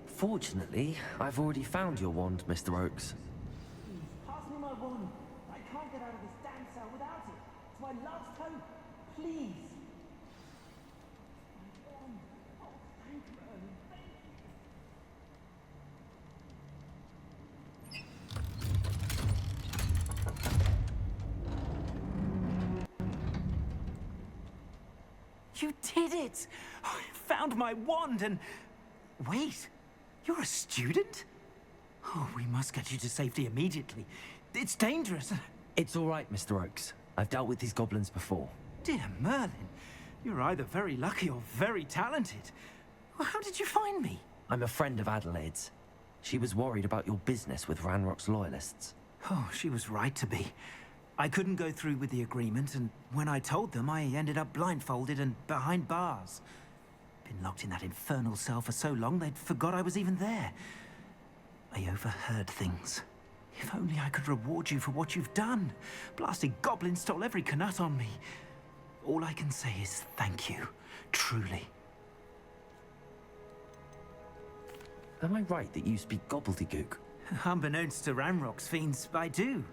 Fortunately, I've already found your wand, Mr. Oakes. Please, pass me my wand. I can't get out of this damn cell without it. It's my last hope. Please. My wand. Oh, thank you, Merlin. Thank you. You did it! I found my wand and... Wait, you're a student? Oh, we must get you to safety immediately. It's dangerous. It's all right, Mr. Oakes. I've dealt with these goblins before. Dear Merlin, you're either very lucky or very talented. Well, how did you find me? I'm a friend of Adelaide's. She was worried about your business with Ranrock's loyalists. Oh, she was right to be. I couldn't go through with the agreement, and when I told them, I ended up blindfolded and behind bars. Been locked in that infernal cell for so long, they'd forgot I was even there. I overheard things. If only I could reward you for what you've done. Blasted goblin stole every Knut on me. All I can say is thank you, truly. Am I right that you speak gobbledygook? Unbeknownst to Ranrock's fiends, I do.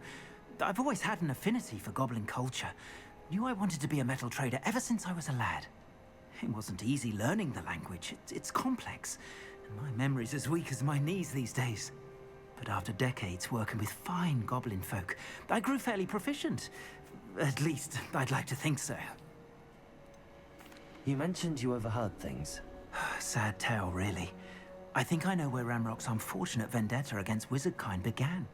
I've always had an affinity for goblin culture. Knew I wanted to be a metal trader ever since I was a lad. It wasn't easy learning the language. It's complex, and my memory's as weak as my knees these days. But after decades working with fine goblin folk, I grew fairly proficient. At least, I'd like to think so. You mentioned you overheard things. Sad tale, really. I think I know where Ranrock's unfortunate vendetta against wizardkind began.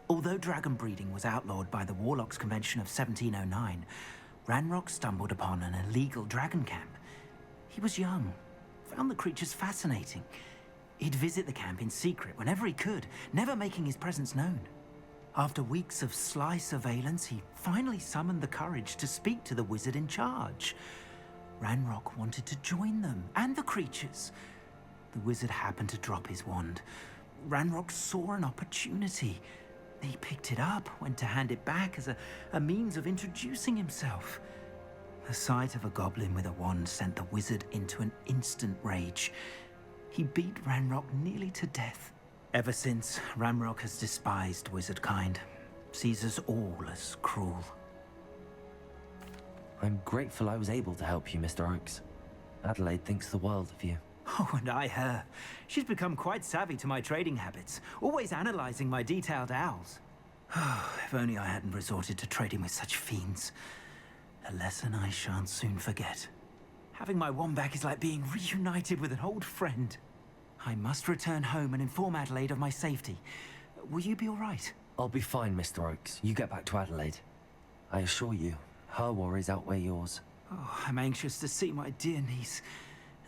Although dragon breeding was outlawed by the Warlocks Convention of 1709, Ranrock stumbled upon an illegal dragon camp. He was young, found the creatures fascinating. He'd visit the camp in secret whenever he could, never making his presence known. After weeks of sly surveillance, he finally summoned the courage to speak to the wizard in charge. Ranrock wanted to join them, and the creatures. The wizard happened to drop his wand. Ranrock saw an opportunity. He picked it up, went to hand it back as a means of introducing himself. The sight of a goblin with a wand sent the wizard into an instant rage. He beat Ranrock nearly to death. Ever since, Ranrock has despised wizard kind, sees us all as cruel. I'm grateful I was able to help you, Mr. Oakes. Adelaide thinks the world of you. Oh, and I her. She's become quite savvy to my trading habits, always analyzing my detailed owls. If only I hadn't resorted to trading with such fiends. A lesson I shan't soon forget. Having my wand back is like being reunited with an old friend. I must return home and inform Adelaide of my safety. Will you be all right? I'll be fine, Mr. Oakes. You get back to Adelaide. I assure you, her worries outweigh yours. Oh, I'm anxious to see my dear niece.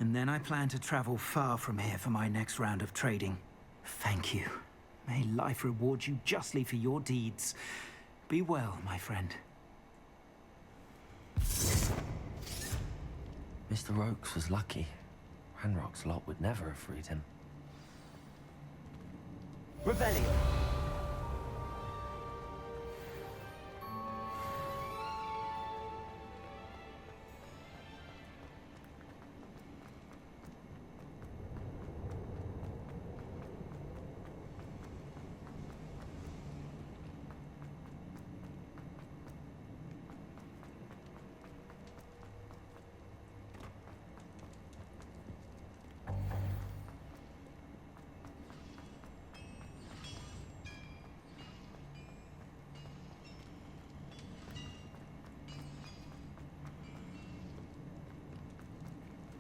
And then I plan to travel far from here for my next round of trading. Thank you. May life reward you justly for your deeds. Be well, my friend. Mr. Oakes was lucky. Ranrock's lot would never have freed him. Rebellion!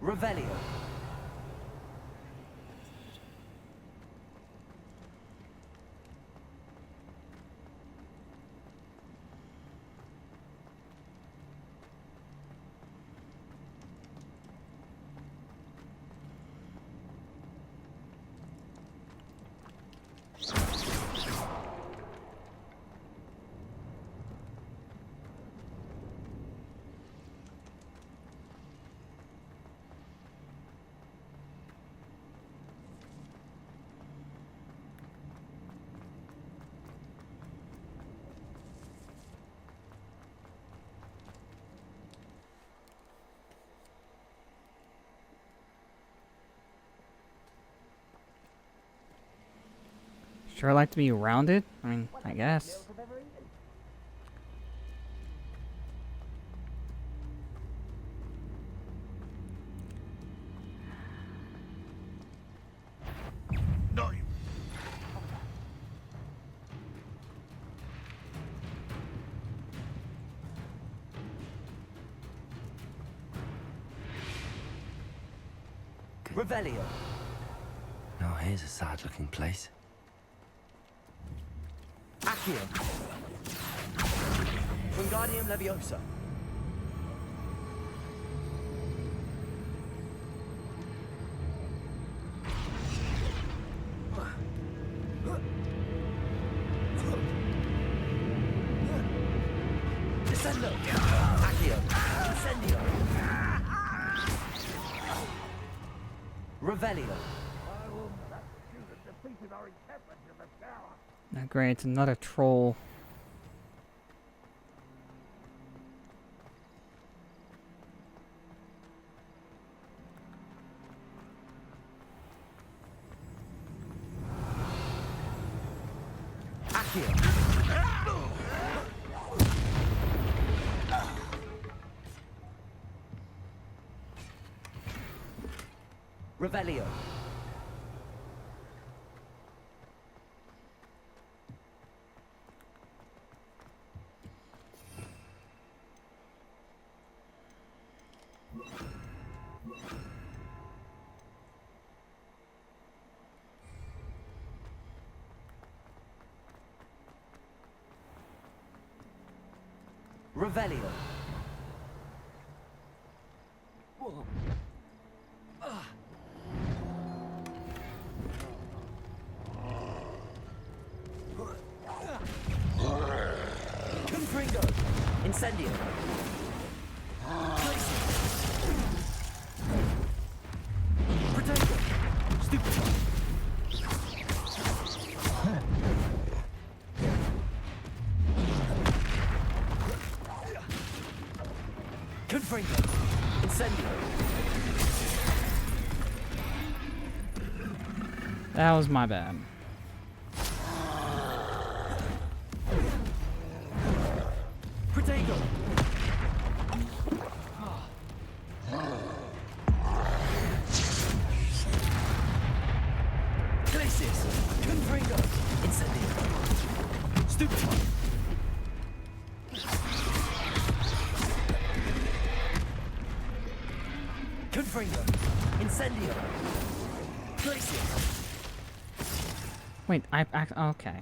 Revelio. Sure like to be rounded? I mean, I guess. No, Revelio. Now here's a sad-looking place. Accio. Wingardium Leviosa. Descendo. Accio. Incendio. Revelio. Now, great, it's another troll. Revelio. Revelio. Confringo. Incendio. Protego. Stupefy. Confringo. Incendio. That was my bad. Protego. Glacius. Confringo. Incendio. Stupefy. Confringo. Incendio. Glacius. Wait, okay.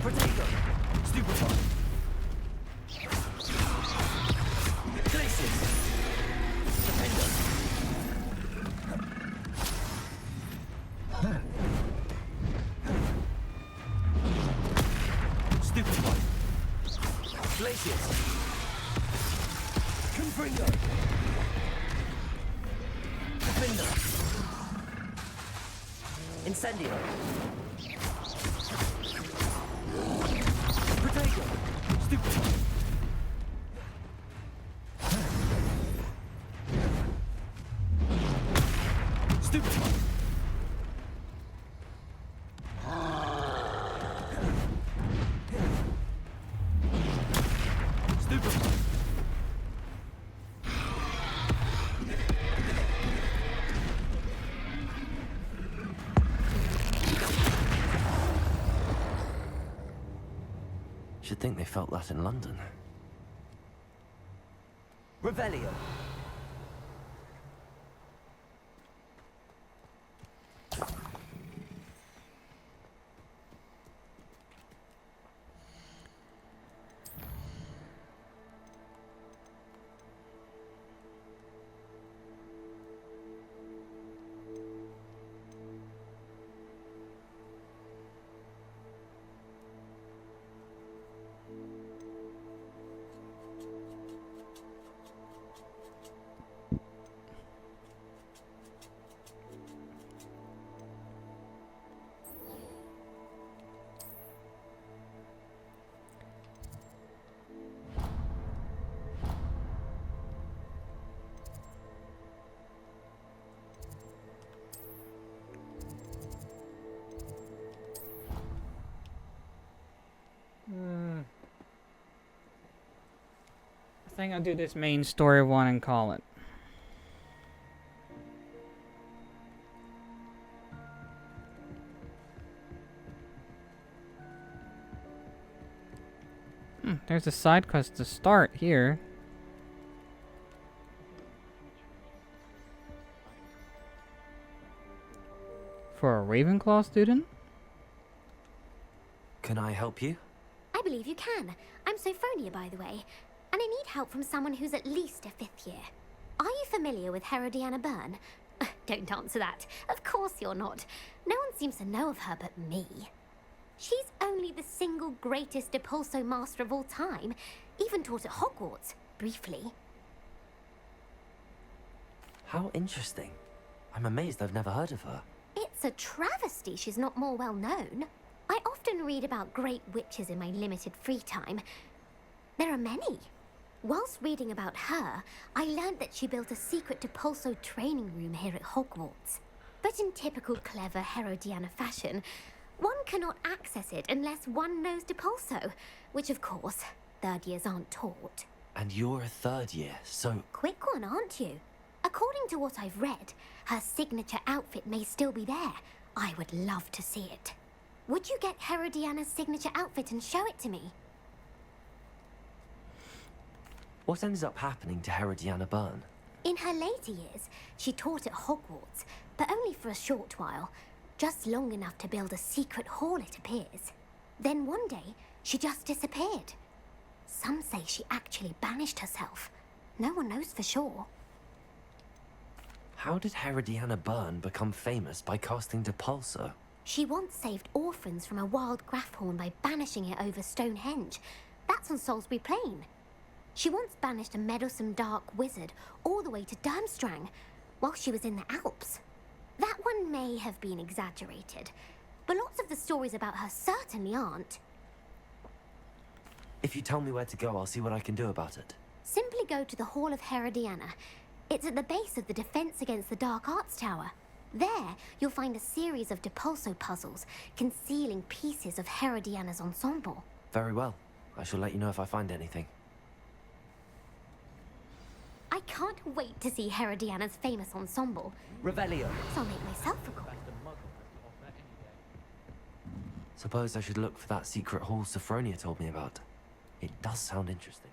Protego. Stupefy. Glacius. Defender. Stupefy. Glacius. Confringo. Defender. Incendio. Protego. Stupefy. Stupefy. Stupefy. Should think they felt that in London. Revelio. I think I'll do this main story one and call it. There's a side quest to start here. For a Ravenclaw student? Can I help you? I believe you can. I'm Sophronia, by the way. And I need help from someone who's at least a 5th year. Are you familiar with Herodiana Byrne? Don't answer that. Of course you're not. No one seems to know of her but me. She's only the single greatest Depulso master of all time. Even taught at Hogwarts, briefly. How interesting. I'm amazed I've never heard of her. It's a travesty she's not more well known. I often read about great witches in my limited free time. There are many. Whilst reading about her, I learned that she built a secret Depulso training room here at Hogwarts. But in typical clever Herodiana fashion, one cannot access it unless one knows Depulso, which of course, 3rd years aren't taught. And you're a 3rd year, so... Quick one, aren't you? According to what I've read, her signature outfit may still be there. I would love to see it. Would you get Herodiana's signature outfit and show it to me? What ends up happening to Herodiana Byrne? In her later years, she taught at Hogwarts, but only for a short while, just long enough to build a secret hall, it appears. Then one day, she just disappeared. Some say she actually banished herself. No one knows for sure. How did Herodiana Byrne become famous by casting Depulso? She once saved orphans from a wild Graffhorn by banishing it over Stonehenge. That's on Salisbury Plain. She once banished a meddlesome dark wizard all the way to Durmstrang while she was in the Alps. That one may have been exaggerated, but lots of the stories about her certainly aren't. If you tell me where to go, I'll see what I can do about it. Simply go to the Hall of Herodiana. It's at the base of the Defense Against the Dark Arts Tower. There, you'll find a series of Depulso puzzles concealing pieces of Herodiana's ensemble. Very well. I shall let you know if I find anything. I can't wait to see Herodiana's famous ensemble. Revelio. So I'll make myself a copy. Suppose I should look for that secret hall Sophronia told me about. It does sound interesting.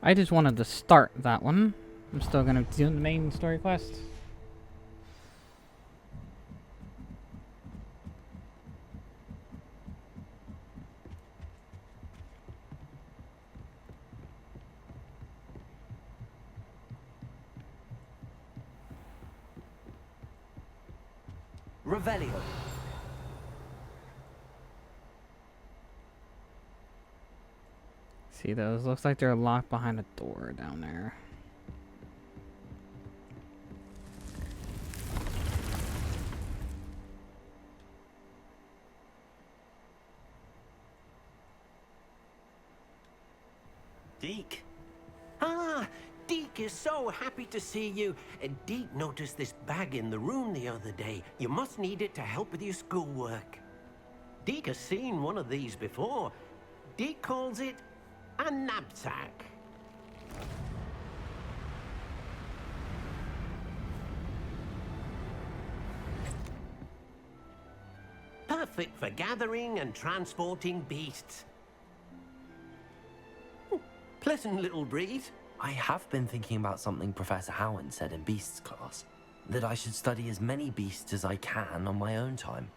I just wanted to start that one. I'm still gonna do the main story quest. Revelio. See those? Looks like they're locked behind a door down there. Deke. Ah, Deke is so happy to see you. And Deke noticed this bag in the room the other day. You must need it to help with your schoolwork. Deke has seen one of these before. Deke calls it a knapsack. Perfect for gathering and transporting beasts. Pleasant little breeze. I have been thinking about something Professor Howard said in Beasts class. That I should study as many beasts as I can on my own time.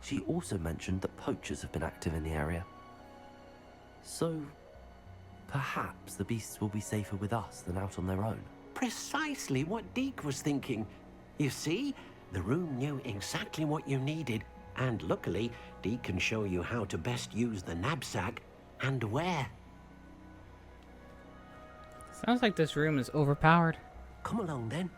She also mentioned that poachers have been active in the area. So, perhaps the beasts will be safer with us than out on their own. Precisely what Deke was thinking. You see, the room knew exactly what you needed, and luckily, Deke can show you how to best use the knapsack and where. Sounds like this room is overpowered. Come along then.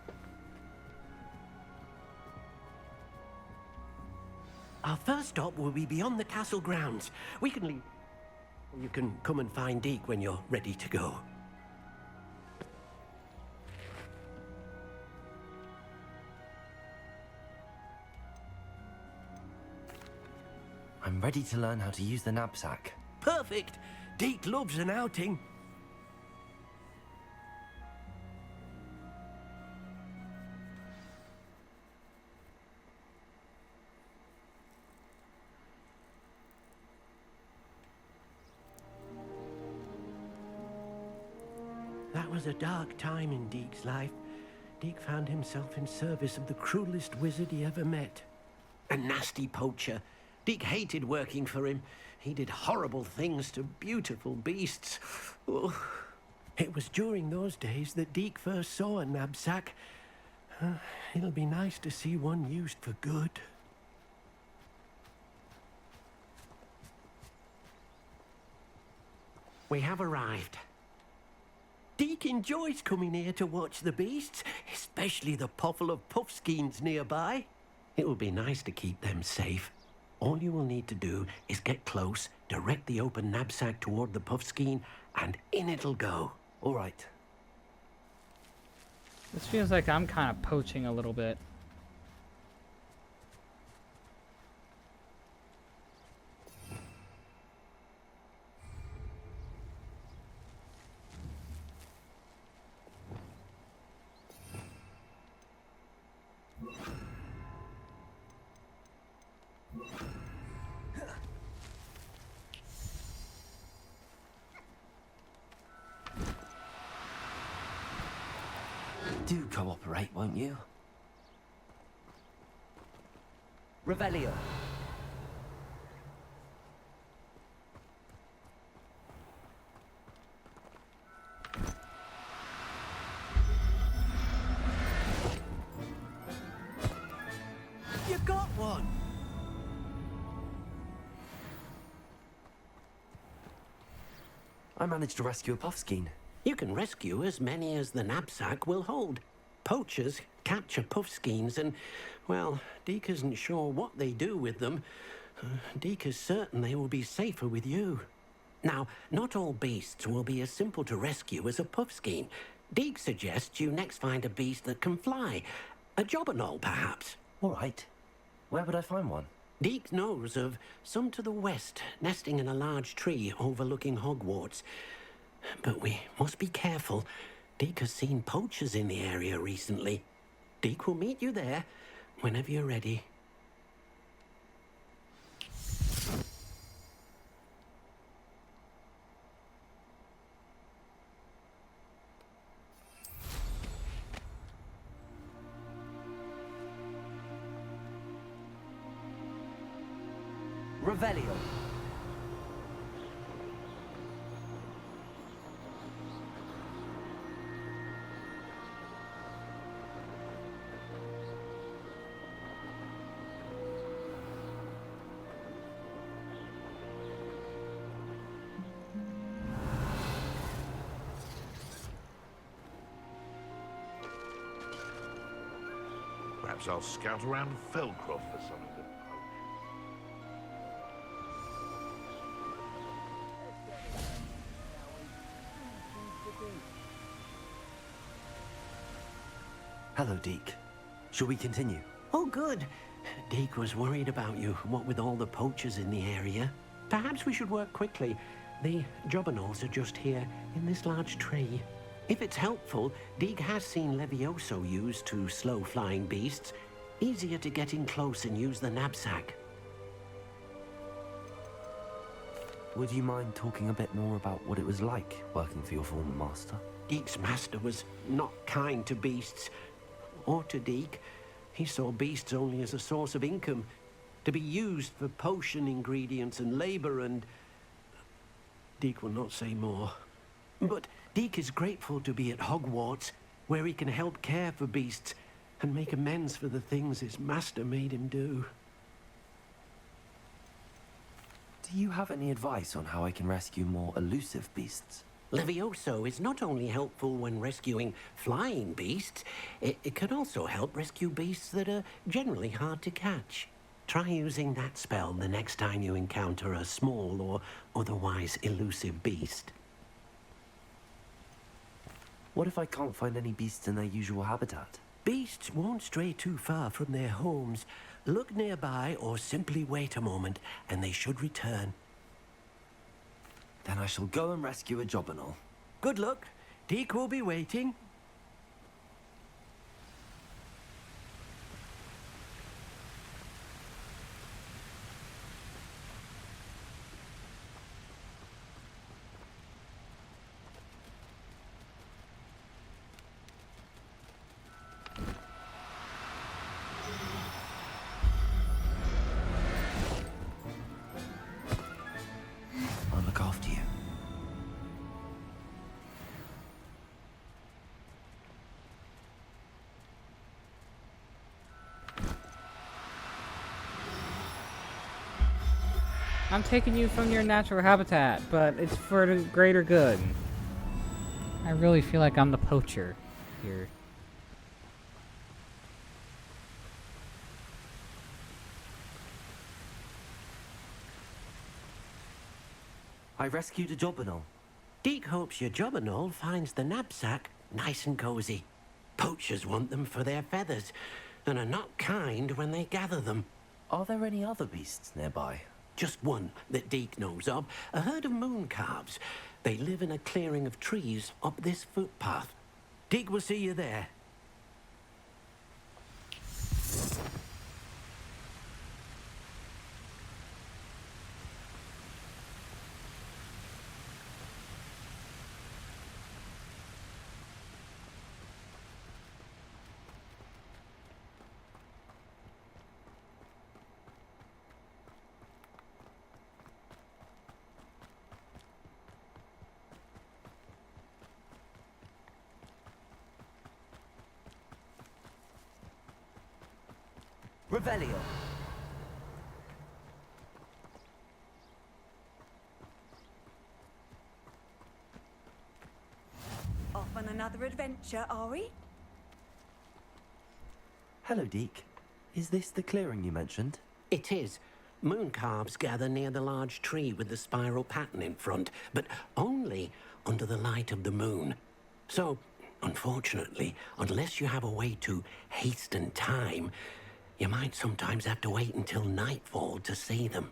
Our first stop will be beyond the castle grounds. We can leave. You can come and find Deke when you're ready to go. I'm ready to learn how to use the knapsack. Perfect! Deke loves an outing. That was a dark time in Deke's life. Deke found himself in service of the cruelest wizard he ever met. A nasty poacher. Deke hated working for him. He did horrible things to beautiful beasts. Oh. It was during those days that Deke first saw a knapsack. It'll be nice to see one used for good. We have arrived. Deke enjoys coming here to watch the beasts, especially the puffle of puffskeins nearby. It will be nice to keep them safe. All you will need to do is get close, direct the open knapsack toward the puffskein, and in it'll go. All right. This feels like I'm kind of poaching a little bit. Do cooperate, won't you? Revelio. You got one! I managed to rescue a puffskein. You can rescue as many as the knapsack will hold. Poachers capture puffskeins and, well, Deke isn't sure what they do with them. Deke is certain they will be safer with you. Now, not all beasts will be as simple to rescue as a puffskein. Deke suggests you next find a beast that can fly. A jobberknoll, perhaps. All right. Where would I find one? Deke knows of some to the west, nesting in a large tree overlooking Hogwarts. But we must be careful. Deke has seen poachers in the area recently. Deke will meet you there whenever you're ready. Revelio. Perhaps I'll scout around Felcroft for some of them. Hello, Deke. Shall we continue? Oh, good. Deke was worried about you, what with all the poachers in the area. Perhaps we should work quickly. The jobberknolls are just here, in this large tree. If it's helpful, Deke has seen Levioso used to slow flying beasts. Easier to get in close and use the knapsack. Would you mind talking a bit more about what it was like working for your former master? Deke's master was not kind to beasts. Or to Deke. He saw beasts only as a source of income, to be used for potion ingredients and labor and... Deke will not say more. But Deke is grateful to be at Hogwarts, where he can help care for beasts and make amends for the things his master made him do. Do you have any advice on how I can rescue more elusive beasts? Levioso is not only helpful when rescuing flying beasts, it can also help rescue beasts that are generally hard to catch. Try using that spell the next time you encounter a small or otherwise elusive beast. What if I can't find any beasts in their usual habitat? Beasts won't stray too far from their homes. Look nearby or simply wait a moment and they should return. Then I shall go and rescue a jobberknoll. Good luck. Deke will be waiting. I'll look after you. I'm taking you from your natural habitat, but it's for the greater good. I really feel like I'm the poacher here. I rescued a jobberknoll. Deke hopes your jobberknoll finds the knapsack nice and cozy. Poachers want them for their feathers, and are not kind when they gather them. Are there any other beasts nearby? Just one that Deke knows of, a herd of moon calves. They live in a clearing of trees up this footpath. Deke will see you there. Revelio. Off on another adventure, are we? Hello, Deke. Is this the clearing you mentioned? It is. Moon calves gather near the large tree with the spiral pattern in front, but only under the light of the moon. So, unfortunately, unless you have a way to hasten time, you might sometimes have to wait until nightfall to see them.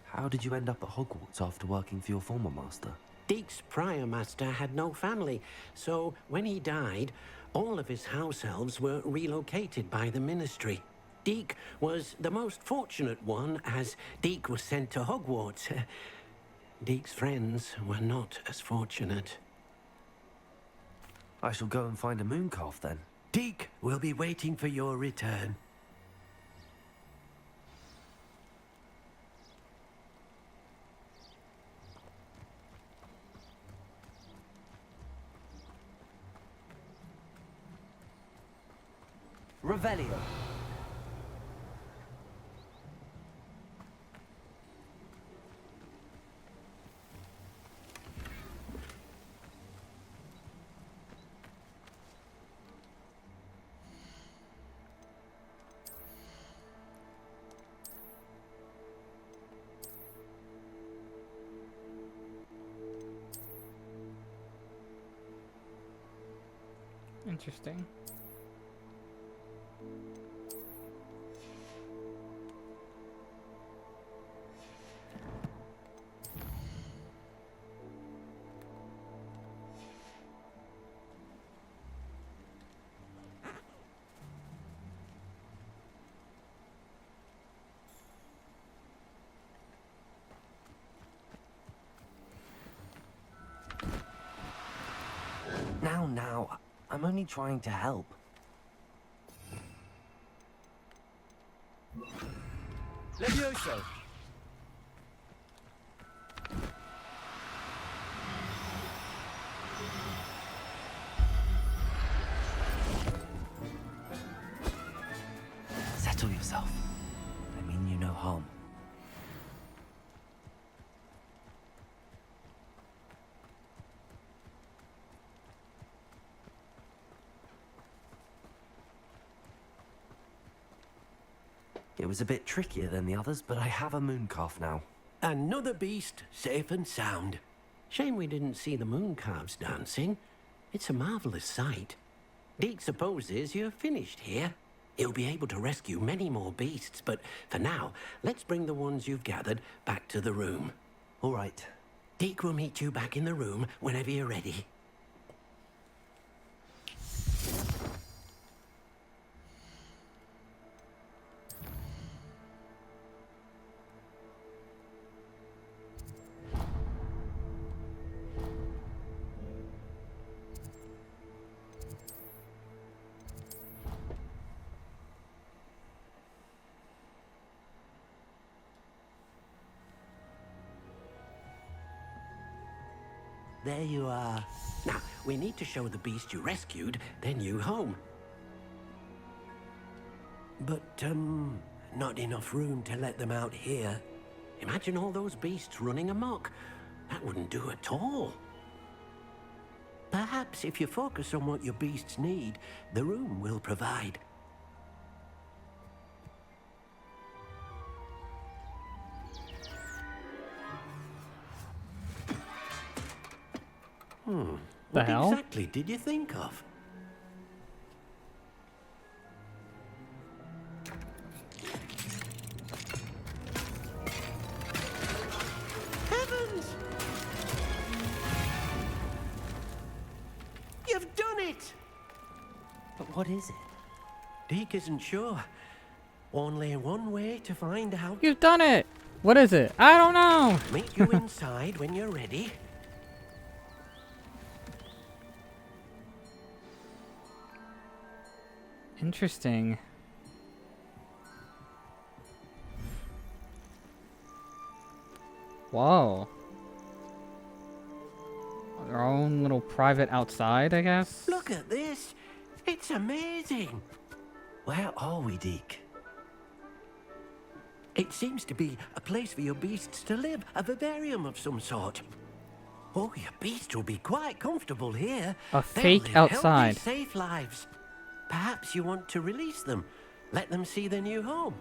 How did you end up at Hogwarts after working for your former master? Deke's prior master had no family, so when he died, all of his house elves were relocated by the ministry. Deke was the most fortunate one, as Deke was sent to Hogwarts. Deke's friends were not as fortunate. I shall go and find a moon calf then. Deke will be waiting for your return. Revelio. Interesting. Now, I'm only trying to help. Levioso. Settle yourself. I mean you no harm. It was a bit trickier than the others, but I have a moon calf now. Another beast, safe and sound. Shame we didn't see the moon calves dancing. It's a marvelous sight. Deke supposes you're finished here. He'll be able to rescue many more beasts, but for now, let's bring the ones you've gathered back to the room. All right. Deke will meet you back in the room whenever you're ready. There you are. Now, we need to show the beast you rescued their new home. But, not enough room to let them out here. Imagine all those beasts running amok. That wouldn't do at all. Perhaps if you focus on what your beasts need, the room will provide. What hell? exactly did you think of? Heavens! You've done it! But what is it? Deke isn't sure. Only one way to find out. You've done it! What is it? I don't know! Meet you inside when you're ready. Interesting. Whoa. Our own little private outside, I guess? Look at this. It's amazing. Where are we, Deke? It seems to be a place for your beasts to live, a vivarium of some sort. Oh, your beasts will be quite comfortable here. A They'll fake live outside. healthy, safe lives. Perhaps you want to release them, let them see their new home.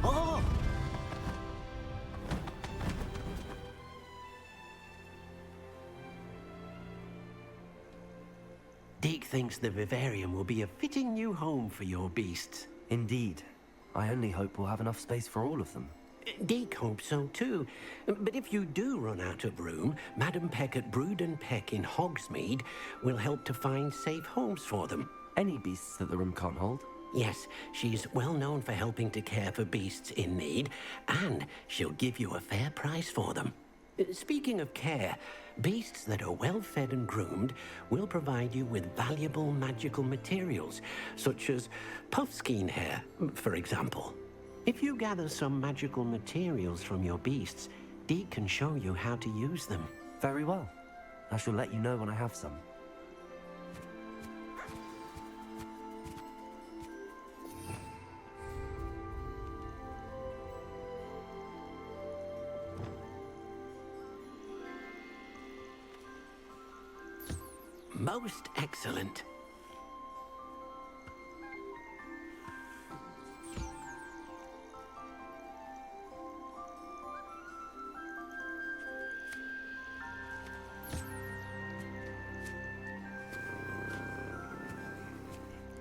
Oh! Deke thinks the vivarium will be a fitting new home for your beasts. Indeed. I only hope we'll have enough space for all of them. Deke hopes so too. But if you do run out of room, Madam Peck at Brood and Peck in Hogsmeade will help to find safe homes for them. Any beasts that the room can't hold? Yes, she's well known for helping to care for beasts in need, and she'll give you a fair price for them. Speaking of care, beasts that are well fed and groomed will provide you with valuable magical materials, such as puffskein hair, for example. If you gather some magical materials from your beasts, Deke can show you how to use them. Very well. I shall let you know when I have some. Most excellent.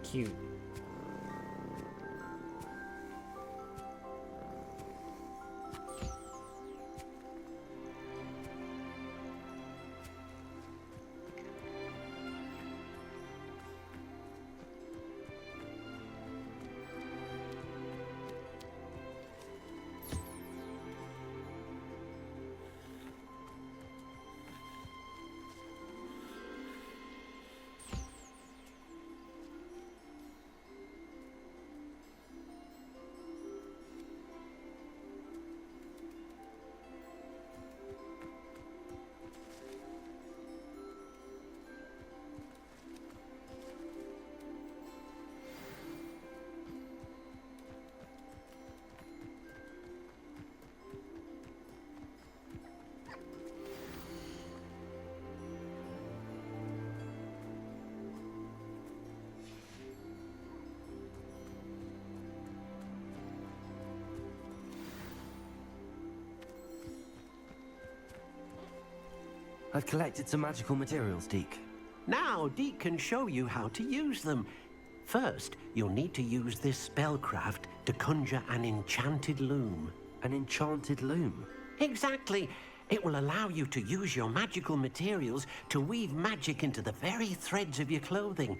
Cute. I've collected some magical materials, Deke. Now, Deke can show you how to use them. First, you'll need to use this spellcraft to conjure an enchanted loom. An enchanted loom? Exactly. It will allow you to use your magical materials to weave magic into the very threads of your clothing,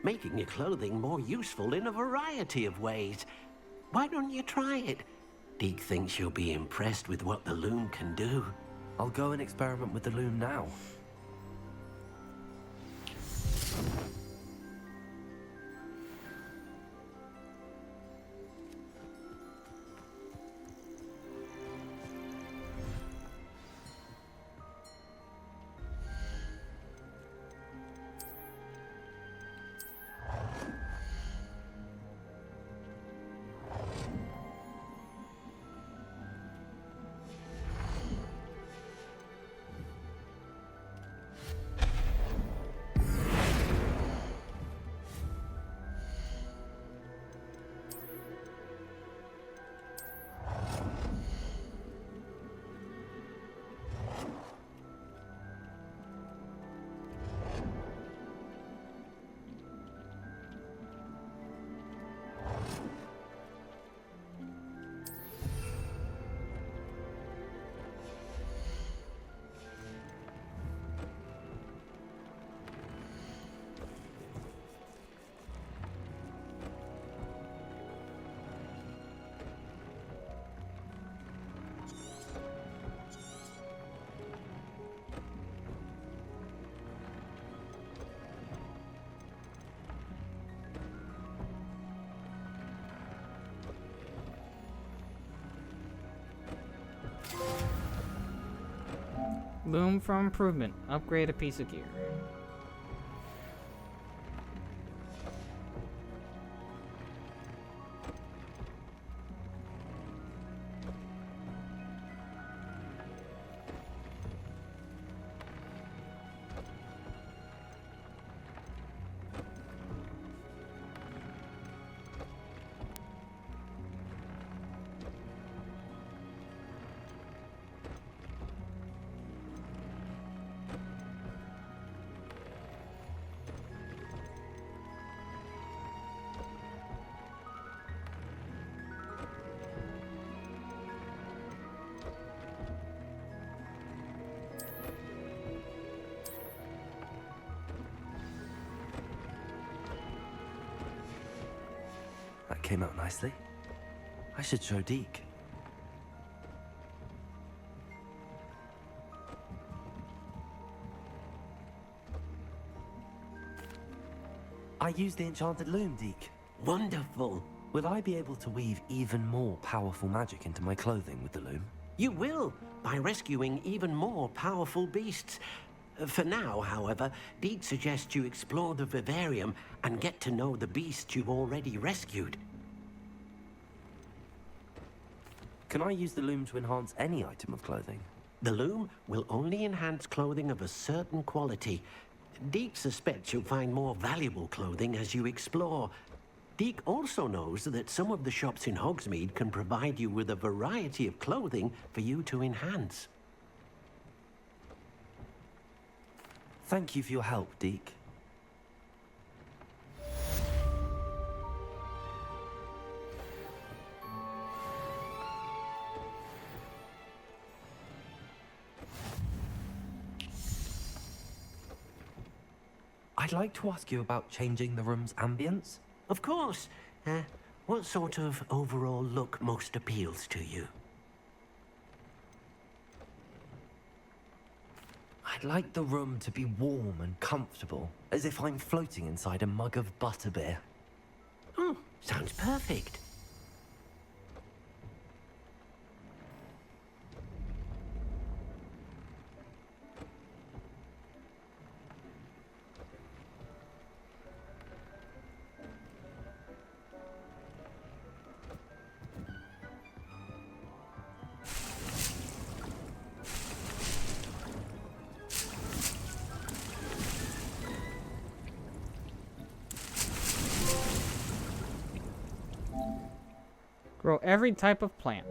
making your clothing more useful in a variety of ways. Why don't you try it? Deke thinks you'll be impressed with what the loom can do. I'll go and experiment with the loom now. Loom for improvement. Upgrade a piece of gear. That came out nicely. I should show Deke. I used the enchanted loom, Deke. Wonderful. Will I be able to weave even more powerful magic into my clothing with the loom? You will, by rescuing even more powerful beasts. For now, however, Deke suggests you explore the vivarium and get to know the beasts you've already rescued. Can I use the loom to enhance any item of clothing? The loom will only enhance clothing of a certain quality. Deke suspects you'll find more valuable clothing as you explore. Deke also knows that some of the shops in Hogsmeade can provide you with a variety of clothing for you to enhance. Thank you for your help, Deke. I'd like to ask you about changing the room's ambience. Of course. What sort of overall look most appeals to you? I'd like the room to be warm and comfortable, as if I'm floating inside a mug of butterbeer. Oh, sounds perfect. Grow every type of plant.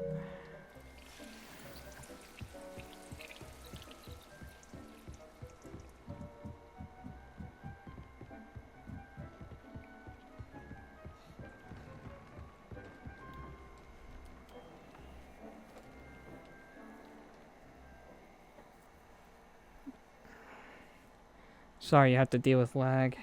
Sorry, you have to deal with lag.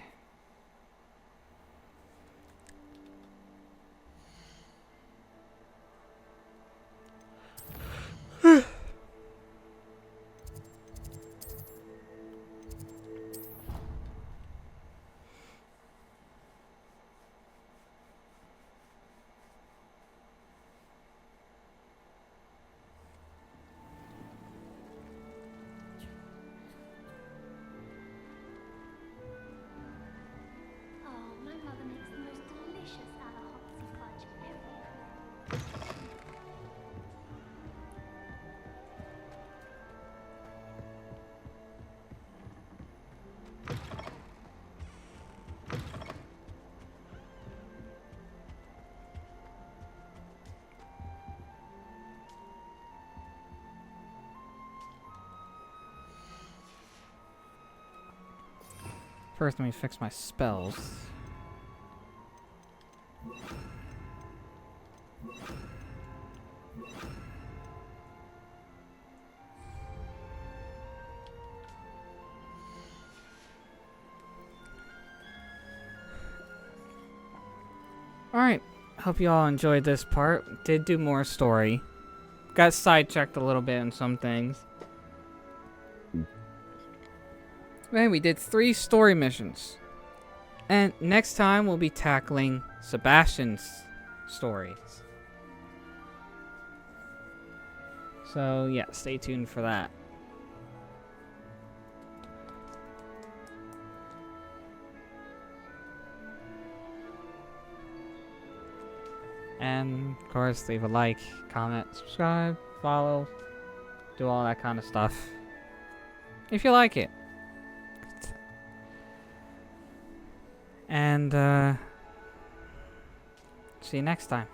First, let me fix my spells. Alright, hope you all enjoyed this part. Did do more story. Got sidetracked a little bit in some things. Man, we did 3 story missions. And next time we'll be tackling Sebastian's stories. So yeah, stay tuned for that. And of course, leave a like, comment, subscribe, follow, do all that kind of stuff. If you like it. And see you next time.